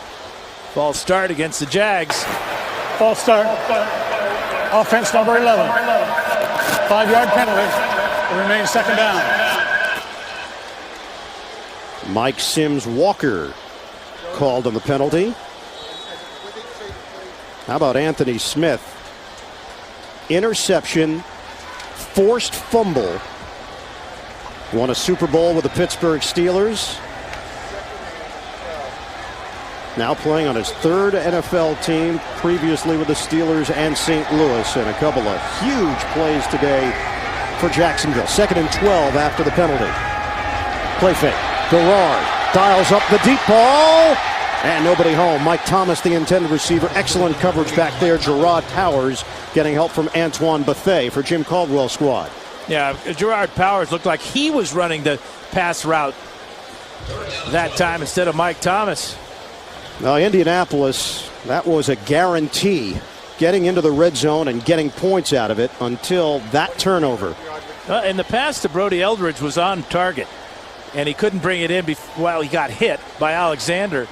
False start against the Jags. False start. Offense number 11. 5-yard penalty. It remains 2nd down. Mike Sims-Walker called on the penalty. How about Anthony Smith? Interception, forced fumble. Won a Super Bowl with the Pittsburgh Steelers. Now playing on his 3rd NFL team, previously with the Steelers and St. Louis, and a couple of huge plays today for Jacksonville. 2nd and 12 after the penalty. Play fake. Garrard dials up the deep ball, and nobody home. Mike Thomas, the intended receiver. Excellent coverage back there. Gerard Powers getting help from Antoine Bethea for Jim Caldwell's squad. Yeah, Gerard Powers looked like he was running the pass route that time instead of Mike Thomas. Now, Indianapolis, that was a guarantee, getting into the red zone and getting points out of it until that turnover. In the pass to Brody Eldridge was on target, and he couldn't bring it in while he got hit by Alexander.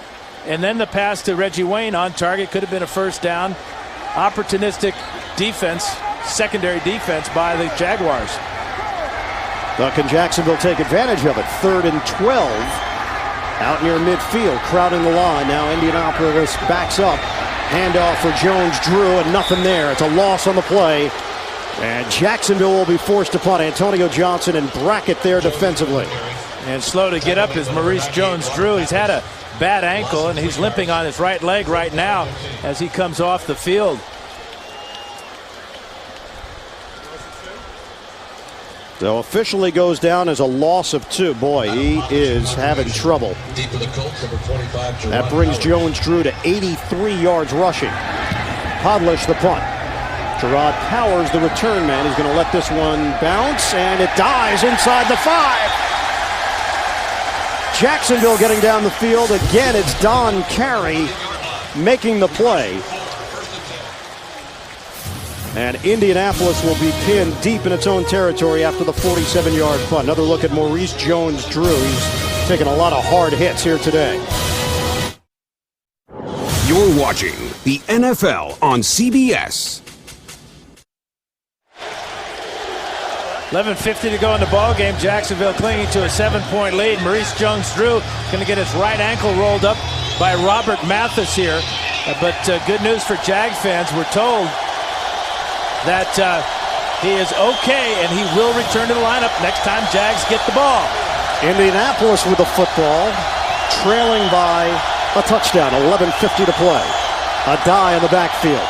And then the pass to Reggie Wayne on target could have been a first down. Opportunistic defense, secondary defense by the Jaguars. But can Jacksonville take advantage of it? 3rd and 12 out near midfield, crowding the line. Now Indianapolis backs up. Handoff for Jones-Drew, and nothing there. It's a loss on the play. And Jacksonville will be forced to punt. Antonio Johnson and Brackett there defensively. And slow to get up is Maurice Jones-Drew. He's had a bad ankle, and he's limping on his right leg right now as he comes off the field. So officially goes down as a loss of 2. Boy, he is having trouble. That brings Jones-Drew to 83 yards rushing. Podlish the punt. Gerard Powers, the return man, is going to let this one bounce, and it dies inside the 5. Jacksonville getting down the field. Again, it's Don Carey making the play. And Indianapolis will be pinned deep in its own territory after the 47-yard punt. Another look at Maurice Jones-Drew. He's taken a lot of hard hits here today. You're watching the NFL on CBS. 11:50 to go in the ball game. Jacksonville clinging to a 7-point lead. Maurice Jones-Drew going to get his right ankle rolled up by Robert Mathis here. But good news for Jag fans. We're told that he is okay and he will return to the lineup next time Jags get the ball. Indianapolis with the football, trailing by a touchdown. 11:50 to play. Adai in the backfield.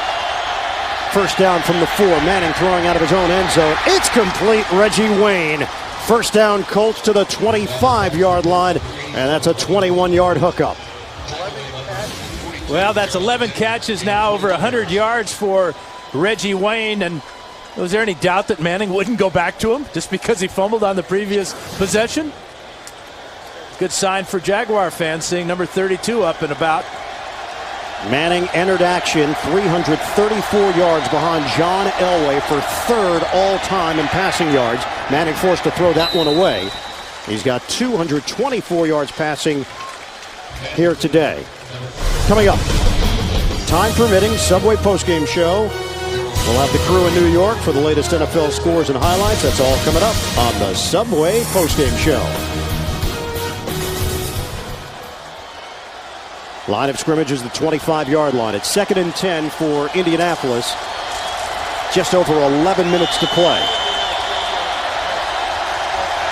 First down from the 4. Manning throwing out of his own end zone. It's complete. Reggie Wayne. First down, Colts to the 25-yard line, and that's a 21-yard hookup. Well, that's 11 catches now, over 100 yards for Reggie Wayne, and Was there any doubt that Manning wouldn't go back to him just because he fumbled on the previous possession? Good sign for Jaguar fans seeing number 32 up and about. Manning entered action 334 yards behind John Elway for third all-time in passing yards. Manning forced to throw that one away. He's got 224 yards passing here today. Coming up, time permitting, Subway postgame show. We'll have the crew in New York for the latest NFL scores and highlights. That's all coming up on the Subway postgame show. Line of scrimmage is the 25-yard line. It's 2nd and 10 for Indianapolis. Just over 11 minutes to play.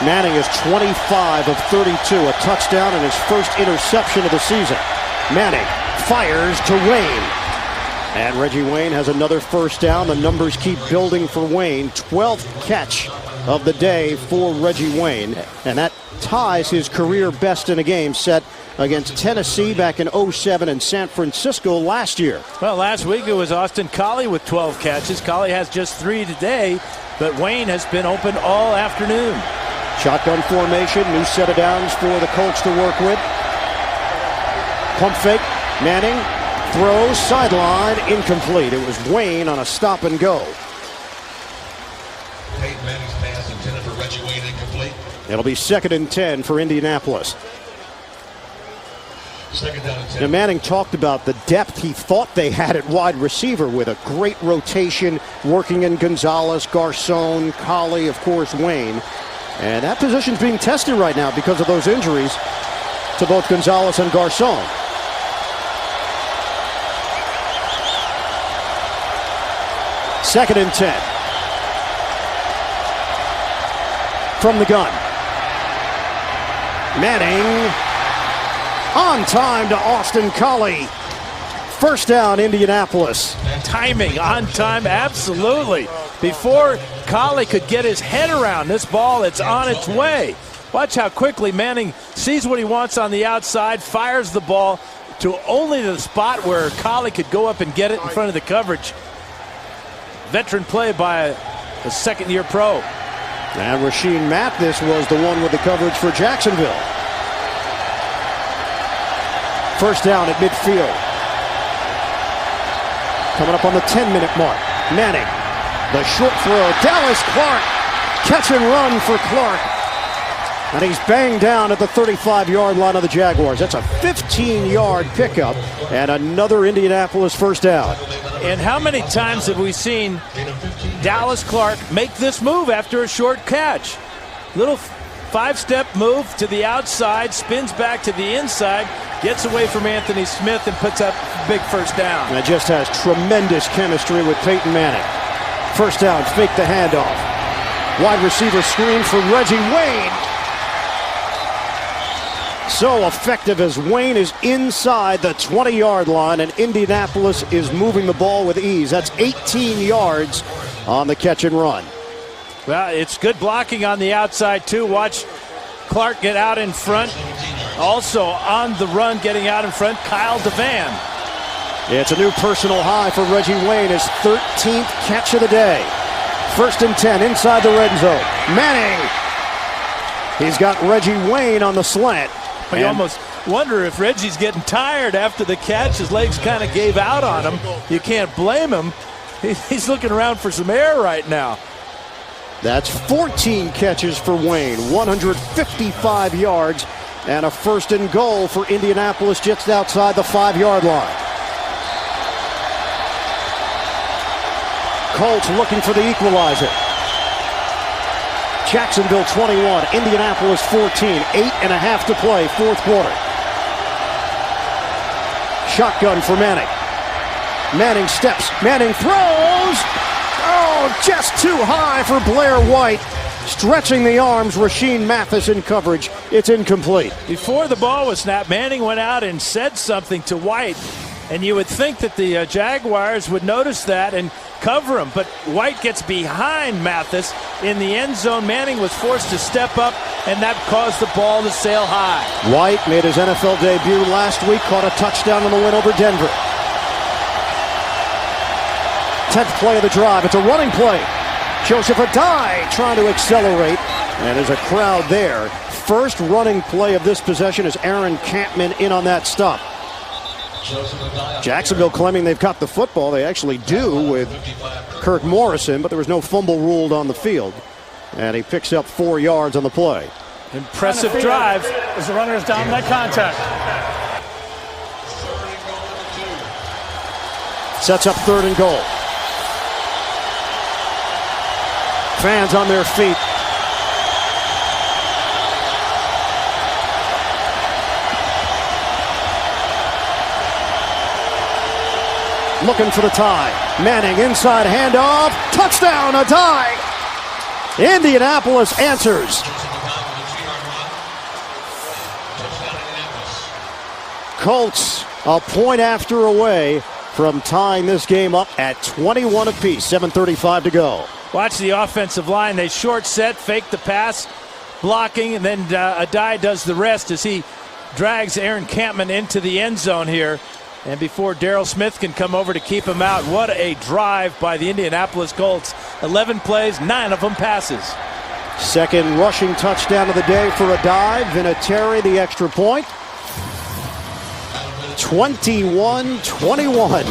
Manning is 25 of 32, a touchdown and his first interception of the season. Manning fires to Wayne. And Reggie Wayne has another first down. The numbers keep building for Wayne. 12th catch of the day for Reggie Wayne. And that ties his career best in a game set against Tennessee back in 2007 and San Francisco last year. Well, last week it was Austin Collie with 12 catches. Collie has just 3 today, but Wayne has been open all afternoon. Shotgun formation, new set of downs for the Colts to work with. Pump fake, Manning throws, sideline, incomplete. It was Wayne on a stop and go. Peyton Manning's pass intended for Reggie Wayne, incomplete. It'll be 2nd and 10 for Indianapolis. 2nd down and 10. Now, Manning talked about the depth he thought they had at wide receiver with a great rotation working in Gonzalez, Garcon, Collie, of course, Wayne. And that position's being tested right now because of those injuries to both Gonzalez and Garcon. Second and 10. From the gun. Manning on time to Austin Collie. First down, Indianapolis. Timing, on time, absolutely. Before Collie could get his head around this ball, it's on its way. Watch how quickly Manning sees what he wants on the outside, fires the ball to only the spot where Collie could go up and get it in front of the coverage. Veteran play by a second-year pro. And Rasheed Mathis was the one with the coverage for Jacksonville. First down at midfield. Coming up on the 10-minute mark. Manning, the short throw. Dallas Clark, catch and run for Clark. And he's banged down at the 35-yard line of the Jaguars. That's a 15-yard pickup and another Indianapolis first down. And how many times have we seen Dallas Clark make this move after a short catch? Little 5-step move to the outside, spins back to the inside, gets away from Anthony Smith and puts up a big first down. And it just has tremendous chemistry with Peyton Manning. First down, fake the handoff. Wide receiver screen for Reggie Wayne. So effective as Wayne is inside the 20-yard line, and Indianapolis is moving the ball with ease. That's 18 yards on the catch and run. Well, it's good blocking on the outside, too. Watch Clark get out in front. Also on the run, getting out in front, Kyle DeVan. It's a new personal high for Reggie Wayne, his 13th catch of the day. 1st and 10 inside the red zone. Manning. He's got Reggie Wayne on the slant. You almost wonder if Reggie's getting tired after the catch. His legs kind of gave out on him. You can't blame him. He's looking around for some air right now. That's 14 catches for Wayne, 155 yards, and a 1st and goal for Indianapolis just outside the 5-yard line. Colts looking for the equalizer. Jacksonville 21, Indianapolis 14, 8.5 to play, 4th quarter. Shotgun for Manning. Manning steps, Manning throws. Oh, just too high for Blair White. Stretching the arms, Rasheed Mathis in coverage. It's incomplete. Before the ball was snapped, Manning went out and said something to White. And you would think that the Jaguars would notice that and cover him. But White gets behind Mathis in the end zone. Manning was forced to step up, and that caused the ball to sail high. White made his NFL debut last week, caught a touchdown in the win over Denver. 10th play of the drive. It's a running play. Joseph Adai trying to accelerate, and there's a crowd there. First running play of this possession is Aaron Campman in on that stop. Jacksonville claiming they've got the football. They actually do with Kirk Morrison, but there was no fumble ruled on the field. And he picks up 4 yards on the play. Impressive drive. As the runner is down that contact. Sets up 3rd and goal. Fans on their feet. Looking for the tie. Manning inside handoff. Touchdown, Adai. Indianapolis answers. Colts a point after away from tying this game up at 21 apiece. 7:35 to go. Watch the offensive line. They short set, fake the pass, blocking, and then Adai does the rest as he drags Aaron Campman into the end zone here. And before Darrell Smith can come over to keep him out, what a drive by the Indianapolis Colts. 11 plays, 9 of them passes. Second rushing touchdown of the day for Adai. Vinatieri the extra point. 21-21.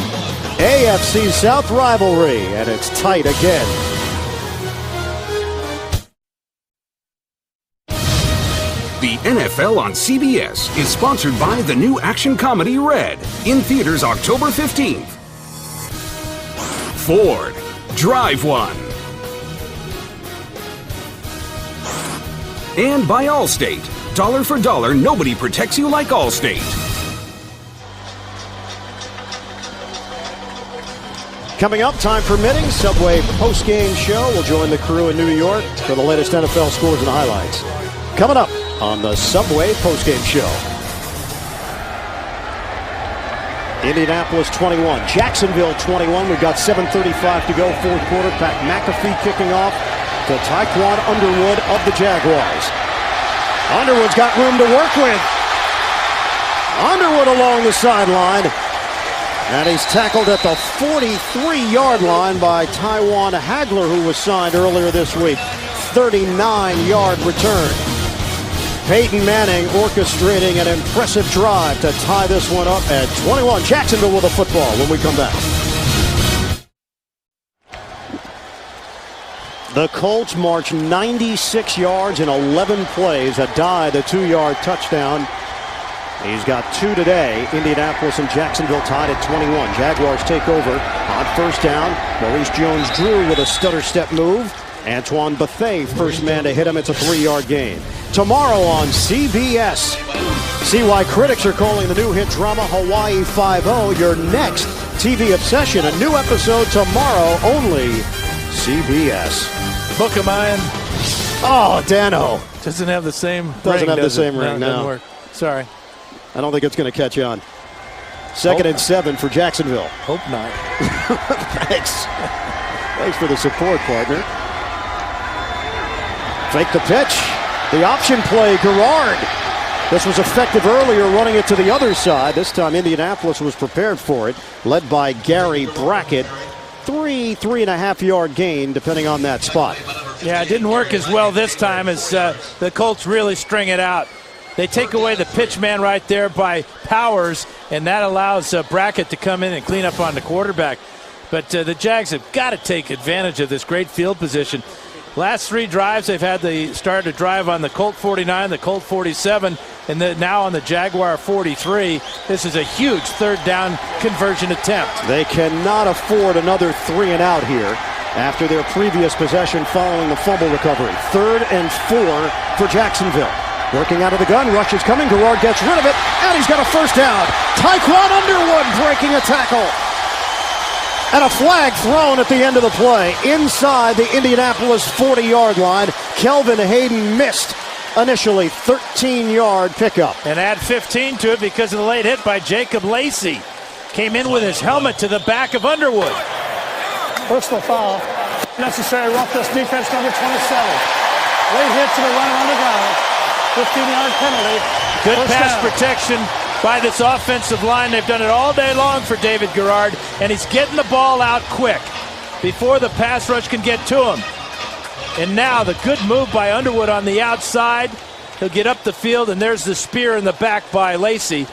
AFC South rivalry, and it's tight again. The NFL on CBS is sponsored by the new action comedy Red, in theaters October 15th. Ford, drive one. And by Allstate, dollar for dollar, nobody protects you like Allstate. Coming up, time permitting, Subway post-game show. We'll join the crew in New York for the latest NFL scores and highlights. Coming up on the Subway postgame show. Indianapolis 21, Jacksonville 21. We've got 7:35 to go, 4th quarter. Pat McAfee kicking off to Tyquan Underwood of the Jaguars. Underwood's got room to work with. Underwood along the sideline. And he's tackled at the 43-yard line by Tywan Hagler, who was signed earlier this week. 39-yard return. Peyton Manning orchestrating an impressive drive to tie this one up at 21. Jacksonville with the football when we come back. The Colts march 96 yards in 11 plays. Adai, the 2-yard touchdown. He's got 2 today. Indianapolis and Jacksonville tied at 21. Jaguars take over on 1st down. Maurice Jones-Drew with a stutter step move. Antoine Bethea, first man to hit him. It's a 3-yard gain. Tomorrow on CBS. See why critics are calling the new hit drama Hawaii Five-0 your next TV obsession. A new episode tomorrow, only CBS. Book 'em, Ian. Oh, Dano. Doesn't have the same Doesn't ring, have the does same it? ring, No, no. doesn't work. Sorry. I don't think it's going to catch on. 2nd and 7 for Jacksonville. Hope not. Thanks. Thanks for the support, partner. Fake the pitch. The option play, Garrard. This was effective earlier, running it to the other side. This time Indianapolis was prepared for it, led by Gary Brackett. 3.5 yard gain, depending on that spot. Yeah, it didn't work as well this time as the Colts really string it out. They take away the pitch man right there by Powers, and that allows Brackett to come in and clean up on the quarterback. But the Jags have got to take advantage of this great field position. Last 3 drives, they've had the start to drive on the Colt 49, the Colt 47, and now on the Jaguar 43. This is a huge 3rd down conversion attempt. They cannot afford another 3 and out here after their previous possession following the fumble recovery. 3rd and 4 for Jacksonville. Working out of the gun, rush is coming, Garrard gets rid of it, and he's got a 1st down. Tyquan Underwood breaking a tackle. And a flag thrown at the end of the play inside the Indianapolis 40-yard line. Kelvin Hayden missed initially. 13-yard pickup. And add 15 to it because of the late hit by Jacob Lacey. Came in with his helmet to the back of Underwood. Personal foul. Necessary roughness defense number 27. Late hit to the runner on the ground. 15-yard penalty. Good First pass down. protection by this offensive line. They've done it all day long for David Garrard, and he's getting the ball out quick before the pass rush can get to him. And now the good move by Underwood on the outside. He'll get up the field, and there's the spear in the back by Lacey.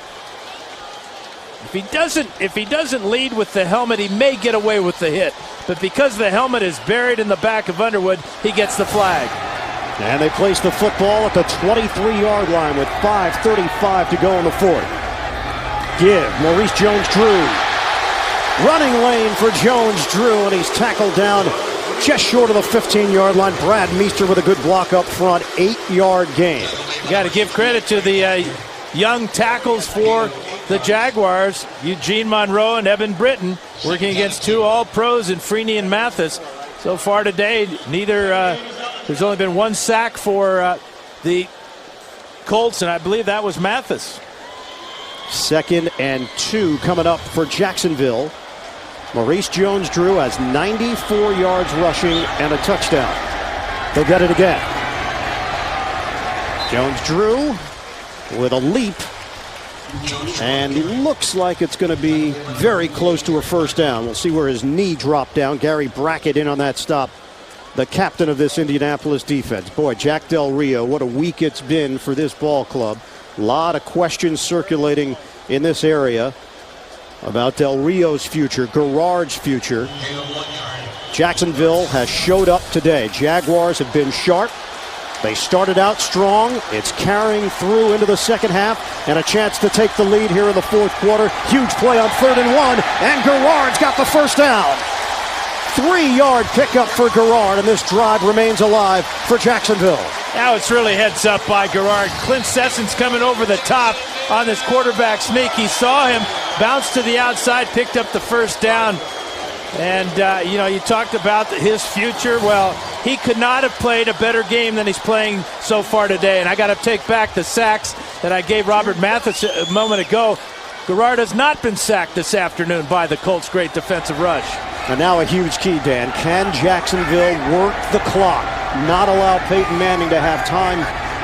If he doesn't lead with the helmet, he may get away with the hit. But because the helmet is buried in the back of Underwood, he gets the flag. And they place the football at the 23-yard line with 5:35 to go in the fourth. Give Maurice Jones-Drew. Running lane for Jones-Drew, and he's tackled down just short of the 15-yard line. Brad Meester with a good block up front. 8-yard gain. You got to give credit to the young tackles for the Jaguars. Eugene Monroe and Evan Britton working against two All-Pros in Freeney and Mathis. So far today, there's only been one sack for the Colts, and I believe that was Mathis. 2nd and 2 coming up for Jacksonville. Maurice Jones-Drew has 94 yards rushing and a touchdown. They'll get it again. Jones-Drew with a leap. And he looks like it's going to be very close to a first down. We'll see where his knee dropped down. Gary Brackett in on that stop. The captain of this Indianapolis defense. Boy, Jack Del Rio, what a week it's been for this ball club. A lot of questions circulating in this area about Del Rio's future, Garrard's future. Jacksonville has showed up today. Jaguars have been sharp. They started out strong. It's carrying through into the second half, and a chance to take the lead here in the fourth quarter. Huge play on 3rd and 1, and Garrard's got the first down. 3-yard pickup for Garrard, and this drive remains alive for Jacksonville. Now it's really heads up by Garrard. Clint Sesson's coming over the top on this quarterback sneak. He saw him bounce to the outside, picked up the first down. And, you talked about his future. Well, he could not have played a better game than he's playing so far today. And I got to take back the sacks that I gave Robert Mathis a moment ago. Garrard has not been sacked this afternoon by the Colts' great defensive rush. And now a huge key, Dan. Can Jacksonville work the clock? Not allow Peyton Manning to have time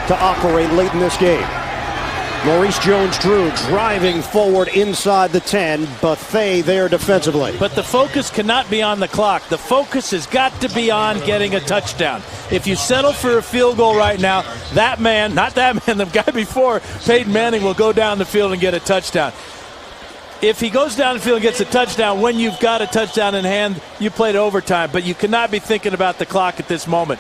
to operate late in this game. Maurice Jones-Drew driving forward inside the 10. Buffet there defensively. But the focus cannot be on the clock. The focus has got to be on getting a touchdown. If you settle for a field goal right now, that man, not that man, the guy before, Peyton Manning, will go down the field and get a touchdown. If he goes down the field and gets a touchdown, when you've got a touchdown in hand, you played overtime. But you cannot be thinking about the clock at this moment.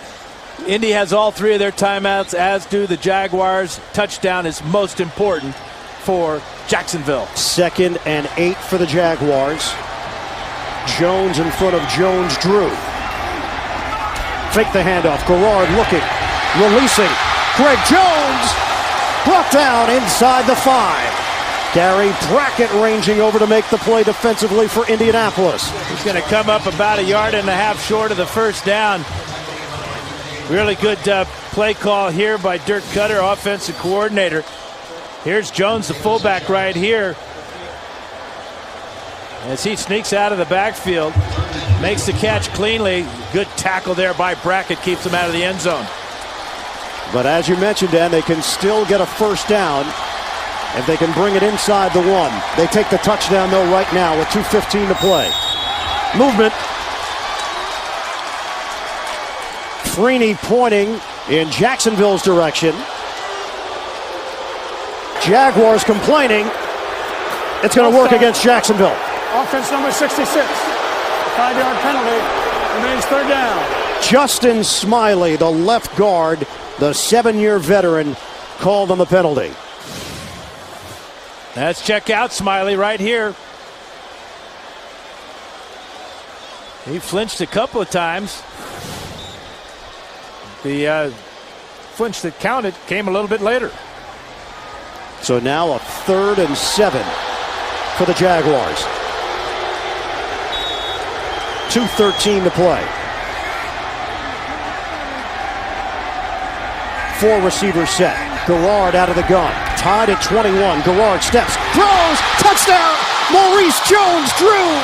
Indy has all 3 of their timeouts, as do the Jaguars. Touchdown is most important for Jacksonville. 2nd and 8 for the Jaguars. Jones in front of Jones-Drew. Fake the handoff. Garrard looking. Releasing. Greg Jones brought down inside the 5. Gary Brackett ranging over to make the play defensively for Indianapolis. He's going to come up about 1.5 yards short of the first down. Really good play call here by Dirk Cutter, offensive coordinator. Here's Jones, the fullback right here. As he sneaks out of the backfield, makes the catch cleanly. Good tackle there by Brackett, keeps him out of the end zone. But as you mentioned, Dan, they can still get a first down if they can bring it inside the 1. They take the touchdown, though, right now with 2:15 to play. Movement. Freeney pointing in Jacksonville's direction. Jaguars complaining. It's going to work against Jacksonville. Offense number 66. 5-yard penalty. Remains 3rd down. Justin Smiley, the left guard, the 7-year veteran, called on the penalty. Let's check out Smiley right here. He flinched a couple of times. The flinch that counted came a little bit later. So now a 3rd and 7 for the Jaguars. 2:13 to play. 4 receivers set. Garrard out of the gun. Tied at 21. Garrard steps, throws, touchdown! Maurice Jones-Drew!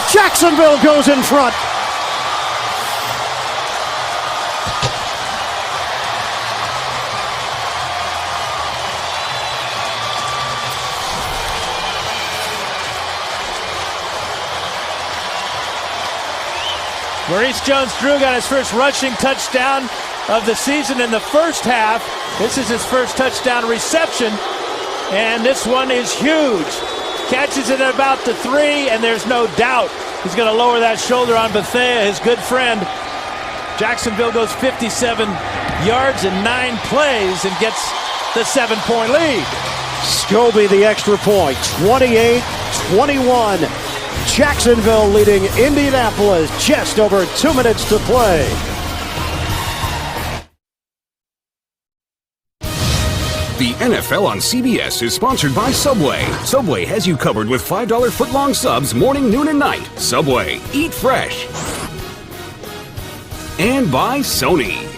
Jacksonville goes in front. Maurice Jones-Drew got his first rushing touchdown of the season in the first half. This is his first touchdown reception, and this one is huge. Catches it at about the 3, and there's no doubt he's going to lower that shoulder on Bethea, his good friend. Jacksonville goes 57 yards in 9 plays and gets the 7-point lead. Scobie the extra point, 28-21. Jacksonville leading Indianapolis, just over 2 minutes to play. The NFL on CBS is sponsored by Subway. Subway has you covered with $5 footlong subs morning, noon, and night. Subway, eat fresh. And by Sony.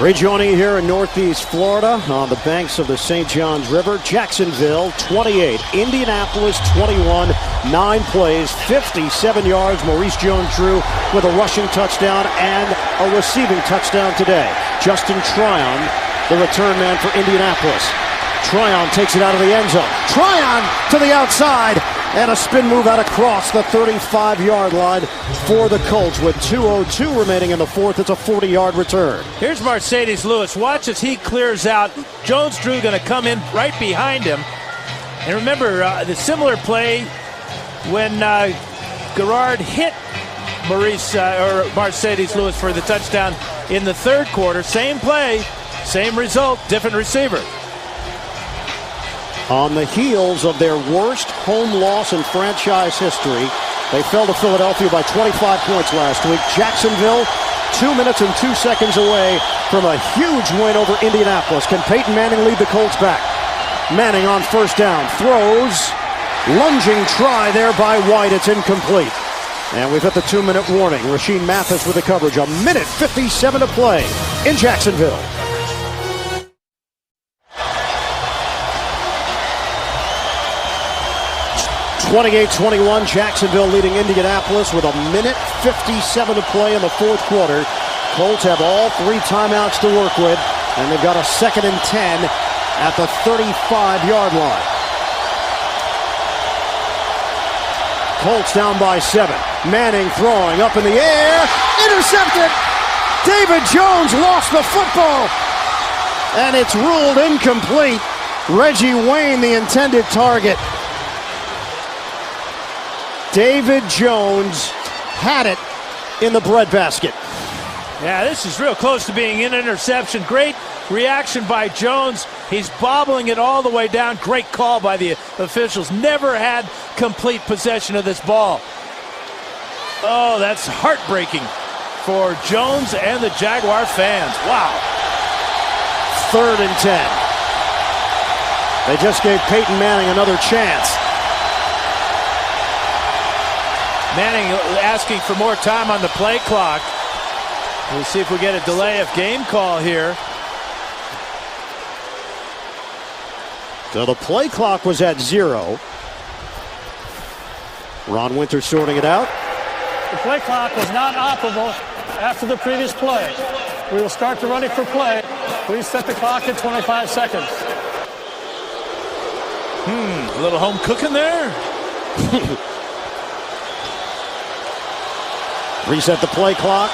Rejoining here in Northeast Florida on the banks of the St. Johns River, Jacksonville 28, Indianapolis 21, 9 plays, 57 yards. Maurice Jones-Drew with a rushing touchdown and a receiving touchdown today. Justin Tryon, the return man for Indianapolis. Tryon takes it out of the end zone. Tryon to the outside, and a spin move out across the 35-yard line for the Colts with 2:02 remaining in the fourth. It's a 40-yard return. Here's Mercedes Lewis. Watch as he clears out. Jones-Drew going to come in right behind him. And remember the similar play when Garrard hit Mercedes Lewis for the touchdown in the third quarter. Same play, same result, different receiver. On the heels of their worst home loss in franchise history, they fell to Philadelphia by 25 points last week. Jacksonville, 2 minutes and 2 seconds away from a huge win over Indianapolis. Can Peyton Manning lead the Colts back? Manning on first down, throws, lunging try there by White. It's incomplete. And we've hit the 2-minute warning. Rasheed Mathis with the coverage. 1:57 to play in Jacksonville. 28-21, Jacksonville leading Indianapolis with 1:57 to play in the fourth quarter. Colts have all 3 timeouts to work with, and they've got a 2nd and 10 at the 35-yard line. Colts down by 7. Manning throwing up in the air, intercepted. David Jones lost the football, and it's ruled incomplete. Reggie Wayne, the intended target. David Jones had it in the breadbasket. Yeah, this is real close to being an interception. Great reaction by Jones. He's bobbling it all the way down. Great call by the officials. Never had complete possession of this ball. Oh, that's heartbreaking for Jones and the Jaguar fans. Wow. 3rd and 10. They just gave Peyton Manning another chance. Manning asking for more time on the play clock. We'll see if we get a delay of game call here. So the play clock was at 0. Ron Winter sorting it out. The play clock was not operable after the previous play. We will start the running for play. Please set the clock at 25 seconds. A little home cooking there. Reset the play clock.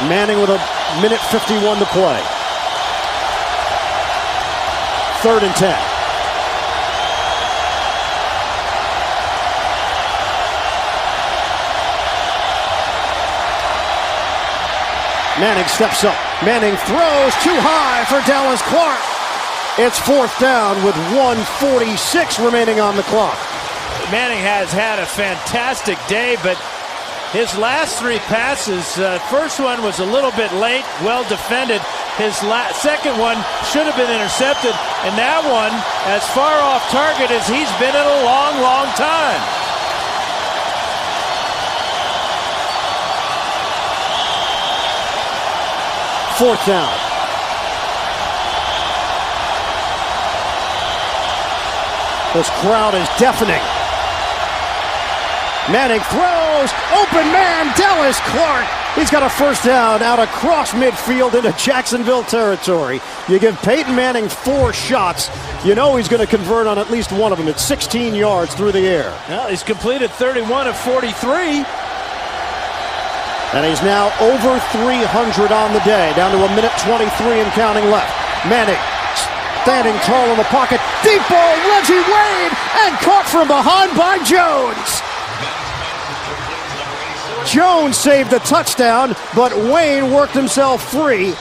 Manning with 1:51 to play. 3rd and 10. Manning steps up. Manning throws too high for Dallas Clark. It's 4th down with 1:46 remaining on the clock. Manning has had a fantastic day, but his last 3 passes, first one was a little bit late, well defended. His second one should have been intercepted, and that one as far off target as he's been in a long, long time. Fourth down. This crowd is deafening. Manning throws, open man, Dallas is Clark. He's got a first down out across midfield into Jacksonville territory. You give Peyton Manning 4 shots. You know he's going to convert on at least one of them. It's 16 yards through the air. Well, he's completed 31 of 43. And he's now over 300 on the day, down to 1:23 and counting left. Manning standing tall in the pocket. Deep ball, Reggie Wayne, and caught from behind by Jones. Jones saved the touchdown, but Wayne worked himself free.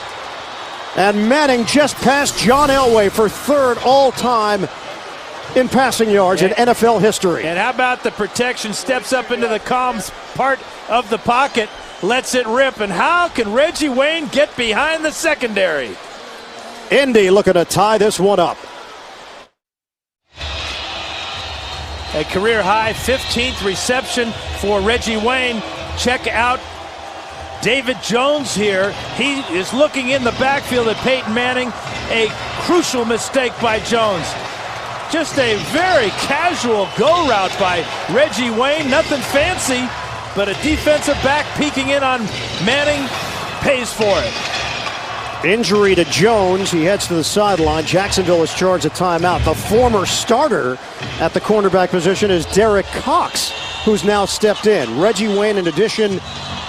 And Manning just passed John Elway for 3rd all-time in passing yards in NFL history. And how about the protection? Steps up into the calm part of the pocket, lets it rip. And how can Reggie Wayne get behind the secondary? Indy looking to tie this one up. A career-high 15th reception for Reggie Wayne. Check out David Jones here. He is looking in the backfield at Peyton Manning. A crucial mistake by Jones. Just a very casual go route by Reggie Wayne. Nothing fancy, but a defensive back peeking in on Manning pays for it. Injury to Jones. He heads to the sideline. Jacksonville has charged a timeout. The former starter at the cornerback position is Derek Cox, who's now stepped in. Reggie Wayne, in addition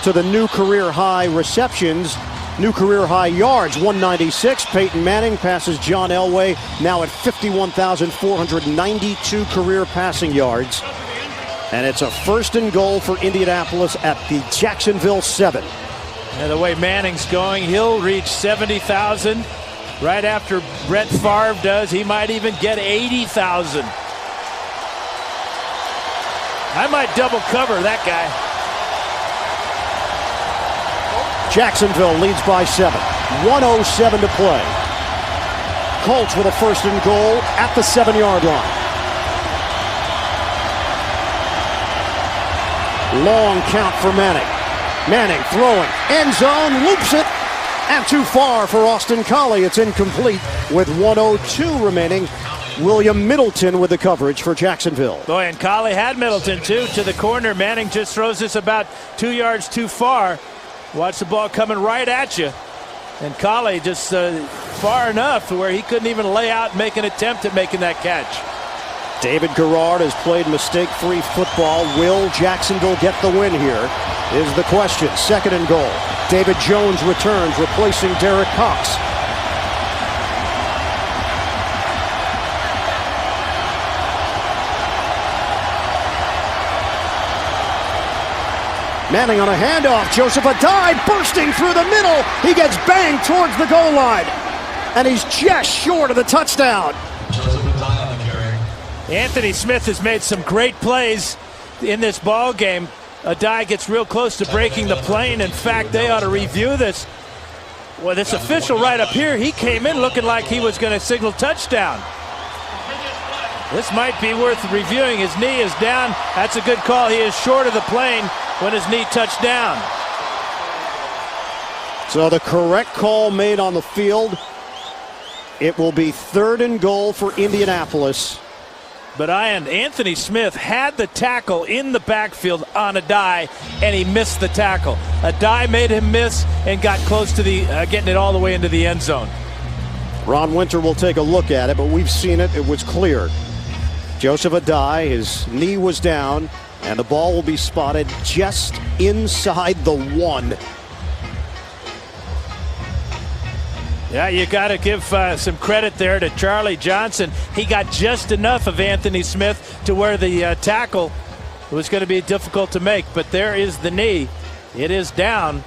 to the new career-high receptions, new career-high yards, 196. Peyton Manning passes John Elway, now at 51,492 career passing yards. And it's a 1st and goal for Indianapolis at the Jacksonville 7. And the way Manning's going, he'll reach 70,000 right after Brett Favre does. He might even get 80,000. I might double cover that guy. Jacksonville leads by 7. 1:07 to play. Colts with a 1st and goal at the 7-yard line. Long count for Manning. Manning throwing, end zone, loops it, and too far for Austin Collie. It's incomplete with 1:02 remaining. William Middleton with the coverage for Jacksonville. Boy, and Collie had Middleton too to the corner. Manning just throws this about 2 yards too far. Watch the ball coming right at you. And Collie just far enough where he couldn't even lay out and make an attempt at making that catch. David Garrard has played mistake-free football. Will Jacksonville get the win here is the question. 2nd and goal. David Jones returns, replacing Derek Cox. Manning on a handoff. Joseph Adai bursting through the middle. He gets banged towards the goal line. And he's just short of the touchdown. Anthony Smith has made some great plays in this ball game. Adai gets real close to breaking the plane. In fact, they ought to review this. Well, this official right up here, he came in looking like he was going to signal touchdown. This might be worth reviewing. His knee is down. That's a good call. He is short of the plane when his knee touched down. So the correct call made on the field. It will be 3rd and goal for Indianapolis. But Anthony Smith had the tackle in the backfield on Adai, and he missed the tackle. Adai made him miss and got close to the getting it all the way into the end zone. Ron Winter will take a look at it, but we've seen it. It was clear. Joseph Adai, his knee was down, and the ball will be spotted just inside the 1. Yeah, you got to give some credit there to Charlie Johnson. He got just enough of Anthony Smith to where the tackle was going to be difficult to make. But there is the knee. It is down,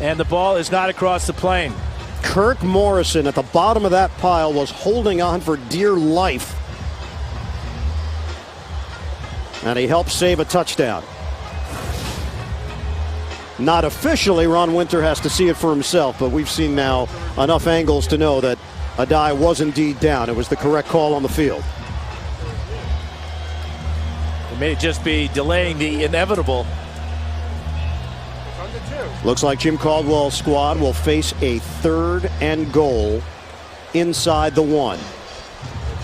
and the ball is not across the plane. Kirk Morrison at the bottom of that pile was holding on for dear life. And he helped save a touchdown. Not officially, Ron Winter has to see it for himself, but we've seen now enough angles to know that Adai was indeed down. It was the correct call on the field. It may just be delaying the inevitable. Looks like Jim Caldwell's squad will face a 3rd and goal inside the 1.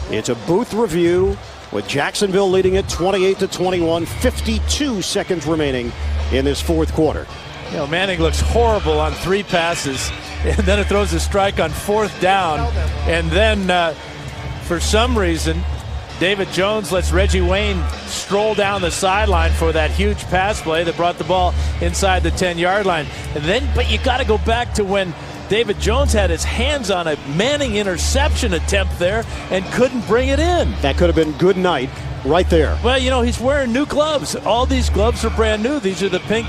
It's a booth review with Jacksonville leading it 28-21, 52 seconds remaining in this 4th quarter. You know, Manning looks horrible on 3 passes, and then it throws a strike on 4th down, and then for some reason, David Jones lets Reggie Wayne stroll down the sideline for that huge pass play that brought the ball inside the 10-yard line. And then, but you got to go back to when David Jones had his hands on a Manning interception attempt there and couldn't bring it in. That could have been good night right there. Well, you know, he's wearing new gloves. All these gloves are brand new. These are the pink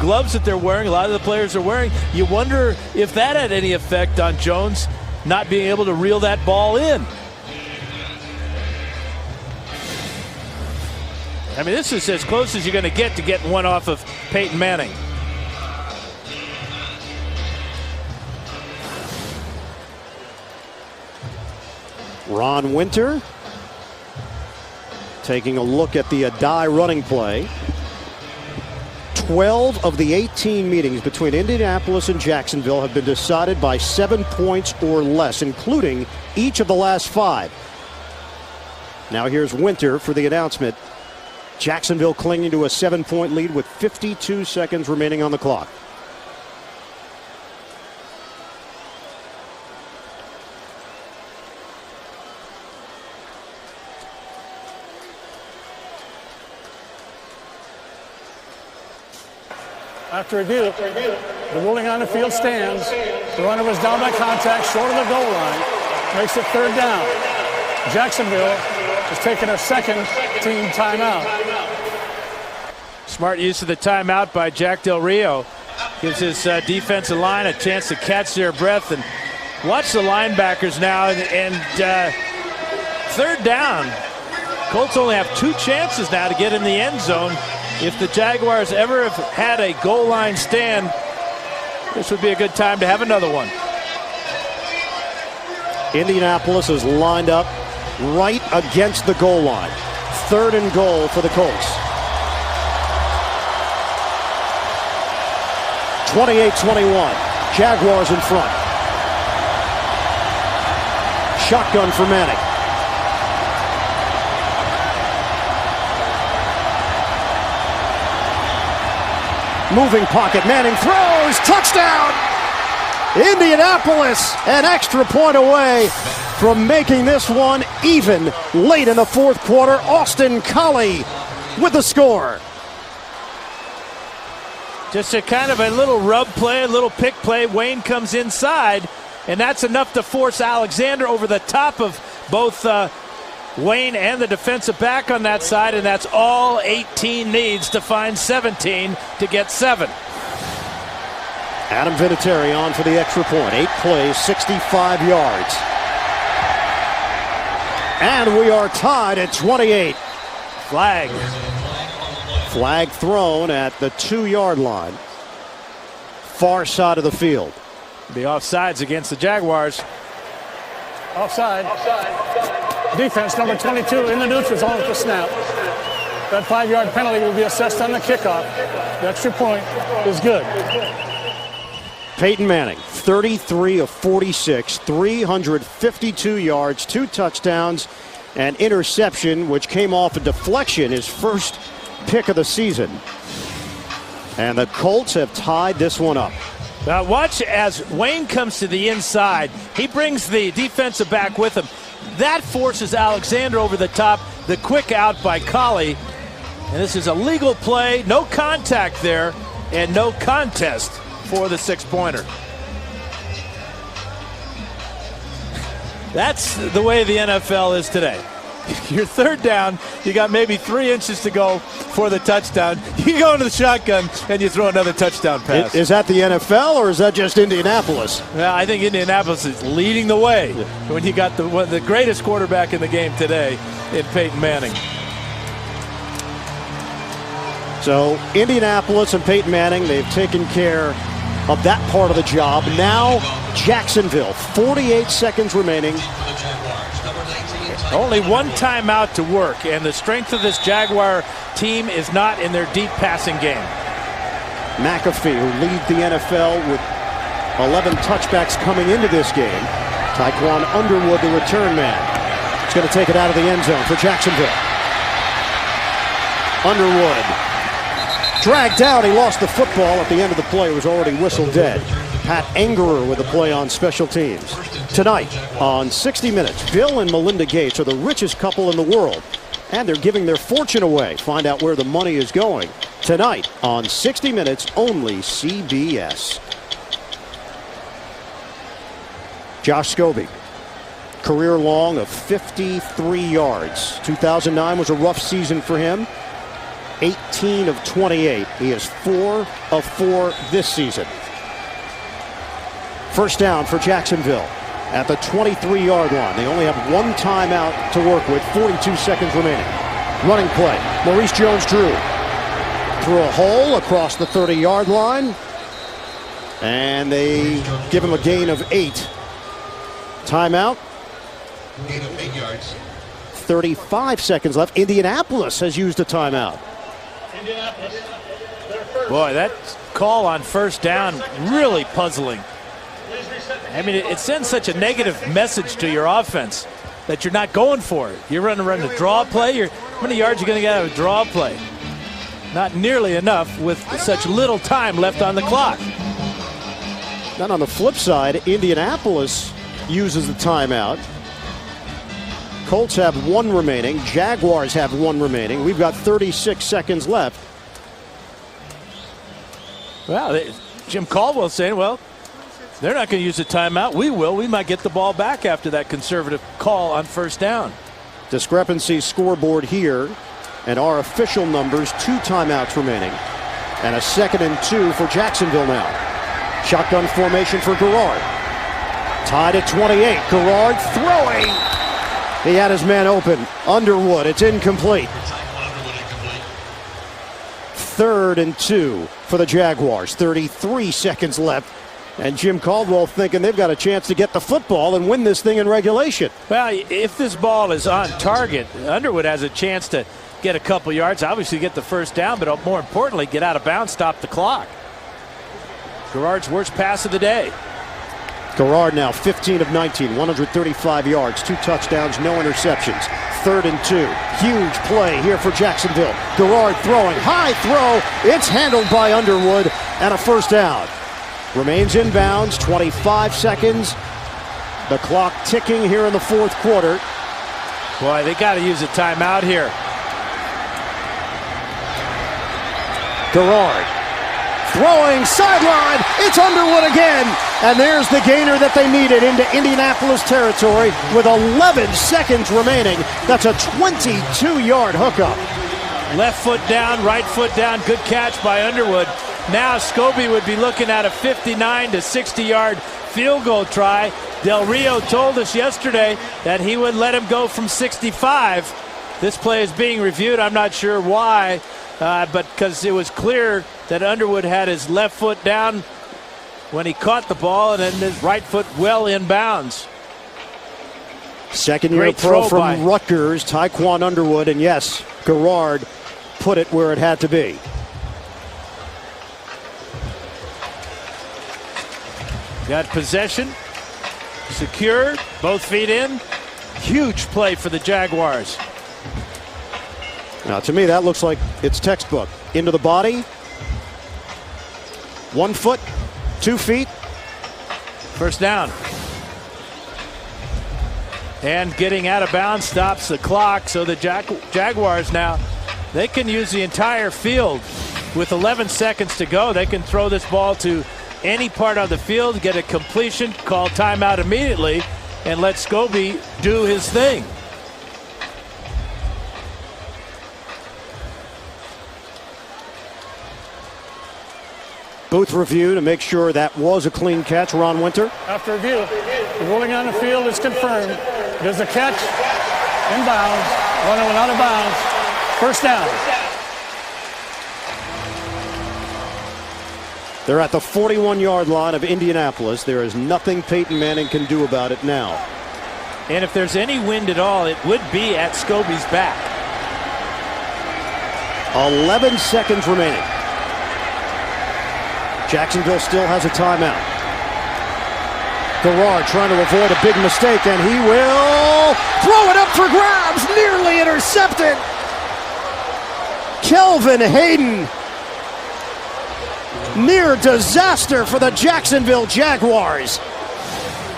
gloves that they're wearing. A lot of the players are wearing. You wonder if that had any effect on Jones not being able to reel that ball in. I mean, this is as close as you're going to get to getting one off of Peyton Manning. Ron Winter taking a look at the Adai running play. 12 of the 18 meetings between Indianapolis and Jacksonville have been decided by 7 points or less, including each of the last 5. Now here's Winter for the announcement. Jacksonville clinging to a 7-point lead with 52 seconds remaining on the clock. After review, the ruling on the field stands. The runner was down by contact, short of the goal line. Makes it 3rd down. Jacksonville is taking a second team timeout. Smart use of the timeout by Jack Del Rio. Gives his defensive line a chance to catch their breath. And watch the linebackers now. And 3rd down. Colts only have 2 chances now to get in the end zone. If the Jaguars ever have had a goal line stand, this would be a good time to have another one. Indianapolis is lined up right against the goal line. 3rd and goal for the Colts. 28-21. Jaguars in front. Shotgun for Manning. Moving pocket. Manning throws. Touchdown! Indianapolis an extra point away from making this one even late in the 4th quarter. Austin Collie with the score. Just a kind of a little rub play, a little pick play. Wayne comes inside, and that's enough to force Alexander over the top of both Wayne and the defensive back on that side, and that's all 18 needs to find 17 to get 7. Adam Vinatieri on for the extra point. 8 plays, 65 yards. And we are tied at 28. Flag. Flag thrown at the 2-yard line. Far side of the field. The offsides against the Jaguars. Offside. Defense number 22 in the neutral zone at the snap. That 5-yard penalty will be assessed on the kickoff. The extra point is good. Peyton Manning, 33 of 46, 352 yards, 2 touchdowns, and interception, which came off a deflection, his first pick of the season. And the Colts have tied this one up. Now watch as Wayne comes to the inside. He brings the defensive back with him. That forces Alexander over the top. The quick out by Collie. And this is a legal play. No contact there and no contest for the 6-pointer. That's the way the NFL is today. You're 3rd down, you got maybe 3 inches to go for the touchdown. You go into the shotgun and you throw another touchdown pass. Is that the NFL or is that just Indianapolis? Well, I think Indianapolis is leading the way when you got the greatest quarterback in the game today in Peyton Manning. So Indianapolis and Peyton Manning, they've taken care of that part of the job. Now Jacksonville, 48 seconds remaining. Only 1 timeout to work, and the strength of this Jaguar team is not in their deep passing game. McAfee, who leads the NFL with 11 touchbacks coming into this game. Tyquan Underwood, the return man. He's going to take it out of the end zone for Jacksonville. Underwood Dragged out, he lost the football. At the end of the play, it was already whistled dead. Pat Angerer with the play on special teams. Tonight on 60 Minutes, Bill and Melinda Gates are the richest couple in the world, and they're giving their fortune away. Find out where the money is going tonight on 60 Minutes, only CBS. Josh Scobie, career long of 53 yards. 2009 was a rough season for him. 18 of 28. He is 4 of 4 this season. First down for Jacksonville at the 23-yard line. They only have one timeout to work with, 42 seconds remaining. Running play. Maurice Jones-Drew through a hole across the 30-yard line. And they give him a gain of 8. Timeout. Gain of 8 yards. 35 seconds left. Indianapolis has used a timeout. Boy, that call on first down really puzzling. I mean, it sends such a negative message to your offense that you're not going for it. You're running a draw play. How many yards are you going to get out of a draw play? Not nearly enough with such little time left on the clock. Then on the flip side, Indianapolis uses the timeout. Colts have 1 remaining. Jaguars have 1 remaining. We've got 36 seconds left. Well, Jim Caldwell saying, well, they're not going to use a timeout. We will. We might get the ball back after that conservative call on first down. Discrepancy scoreboard here. And our official numbers, 2 timeouts remaining. And a 2nd and 2 for Jacksonville now. Shotgun formation for Garrard. Tied at 28. Garrard throwing. He had his man open. Underwood. It's incomplete. 3rd and 2 for the Jaguars. 33 seconds left. And Jim Caldwell thinking they've got a chance to get the football and win this thing in regulation. Well, if this ball is on target, Underwood has a chance to get a couple yards, obviously get the first down, but more importantly, get out of bounds, stop the clock. Garrard's worst pass of the day. Garrard now 15 of 19, 135 yards, 2 touchdowns, no interceptions. 3rd and 2. Huge play here for Jacksonville. Garrard throwing, high throw. It's handled by Underwood and a first down. Remains inbounds, 25 seconds. The clock ticking here in the 4th quarter. Boy, they got to use a timeout here. Garrard throwing sideline. It's Underwood again. And there's the gainer that they needed into Indianapolis territory with 11 seconds remaining. That's a 22-yard hookup. Left foot down, right foot down. Good catch by Underwood. Now Scobie would be looking at a 59 to 60-yard field goal try. Del Rio told us yesterday that he would let him go from 65. This play is being reviewed. I'm not sure why, but because it was clear that Underwood had his left foot down when he caught the ball and then his right foot well in bounds. Second-year pro from Rutgers, Tyquan Underwood, and yes, Garrard put it where it had to be. Got possession, secure, both feet in. Huge play for the Jaguars. Now, to me, that looks like it's textbook. Into the body, 1 foot, 2 feet. First down. And getting out of bounds stops the clock, so the Jaguars now, they can use the entire field. With 11 seconds to go, they can throw this ball to any part of the field, get a completion, call timeout immediately, and let Scobie do his thing. Booth review to make sure that was a clean catch. Ron Winter. After review, the ruling on the field is confirmed. It is a catch, inbounds, runner went out of bounds, first down. They're at the 41-yard line of Indianapolis. There is nothing Peyton Manning can do about it now. And if there's any wind at all, it would be at Scobie's back. 11 seconds remaining. Jacksonville still has a timeout. Garrard trying to avoid a big mistake, and he will throw it up for grabs. Nearly intercepted. Kelvin Hayden Near disaster for the Jacksonville Jaguars.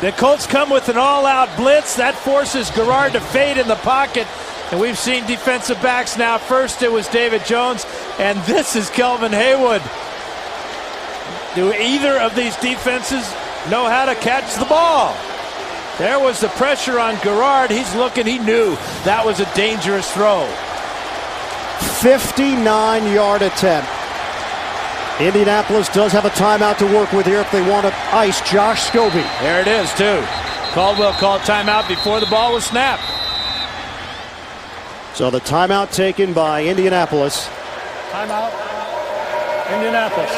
The Colts come with an all-out blitz. That forces Garrard to fade in the pocket. And we've seen defensive backs now. First it was David Jones, and this is Kelvin Haywood. Do either of these defenses know how to catch the ball? There was the pressure on Garrard. He's looking. He knew that was a dangerous throw. 59-yard attempt. Indianapolis does have a timeout to work with here if they want to ice Josh Scobee. There it is, too. Caldwell called timeout before the ball was snapped. So the timeout taken by Indianapolis. Timeout, Indianapolis.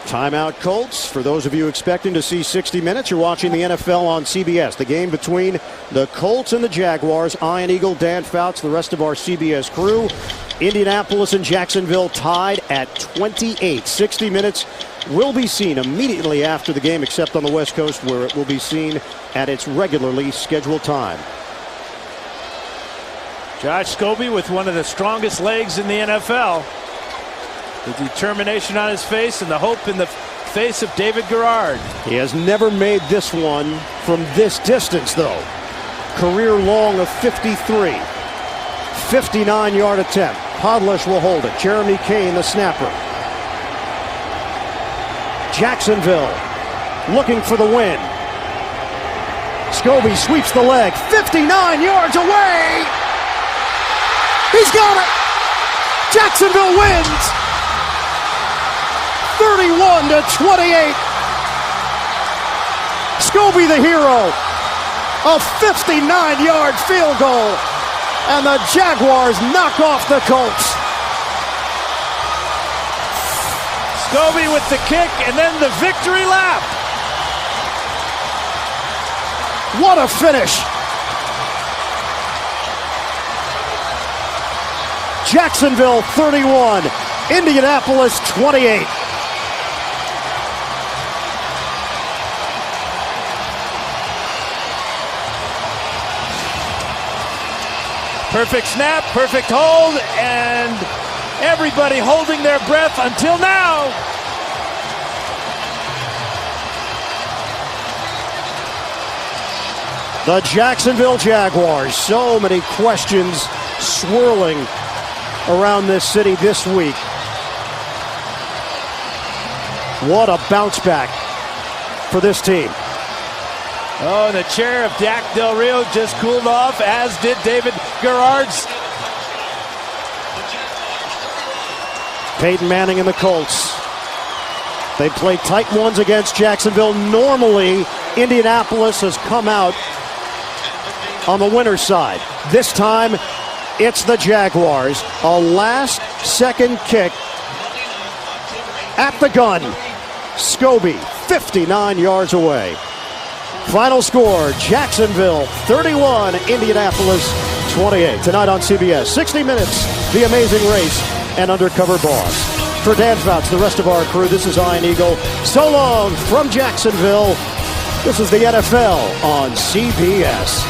Timeout Colts. For those of you expecting to see 60 minutes, you're watching the NFL on CBS. The game between the Colts and the Jaguars. Ian Eagle, Dan Fouts, the rest of our CBS crew. Indianapolis and Jacksonville tied at 28. 60 minutes will be seen immediately after the game, except on the West Coast, where it will be seen at its regularly scheduled time. Josh Scobee with one of the strongest legs in the NFL. The determination on his face and the hope in the face of David Garrard. He has never made this one from this distance, though. Career long of 53. 59-yard attempt. Podlesh will hold it. Jeremy Kane, the snapper. Jacksonville looking for the win. Scobee sweeps the leg. 59 yards away. He's got it. Jacksonville wins. 31-28. Scobee the hero. A 59-yard field goal. And the Jaguars knock off the Colts. Scobee with the kick and then the victory lap. What a finish. Jacksonville 31, Indianapolis 28. Perfect snap, perfect hold, and everybody holding their breath until now. The Jacksonville Jaguars. So many questions swirling around this city this week. What a bounce back for this team. Oh, and the chair of Dak Del Rio just cooled off, as did David Garrard's. Peyton Manning and the Colts. They play tight ones against Jacksonville. Normally, Indianapolis has come out on the winner's side. This time, it's the Jaguars. A last-second kick at the gun. Scobee, 59 yards away. Final score, Jacksonville 31, Indianapolis 28. Tonight on CBS, 60 Minutes, The Amazing Race, and Undercover Boss. For Dan Fouts, the rest of our crew, this is Ian Eagle. So long from Jacksonville. This is the NFL on CBS.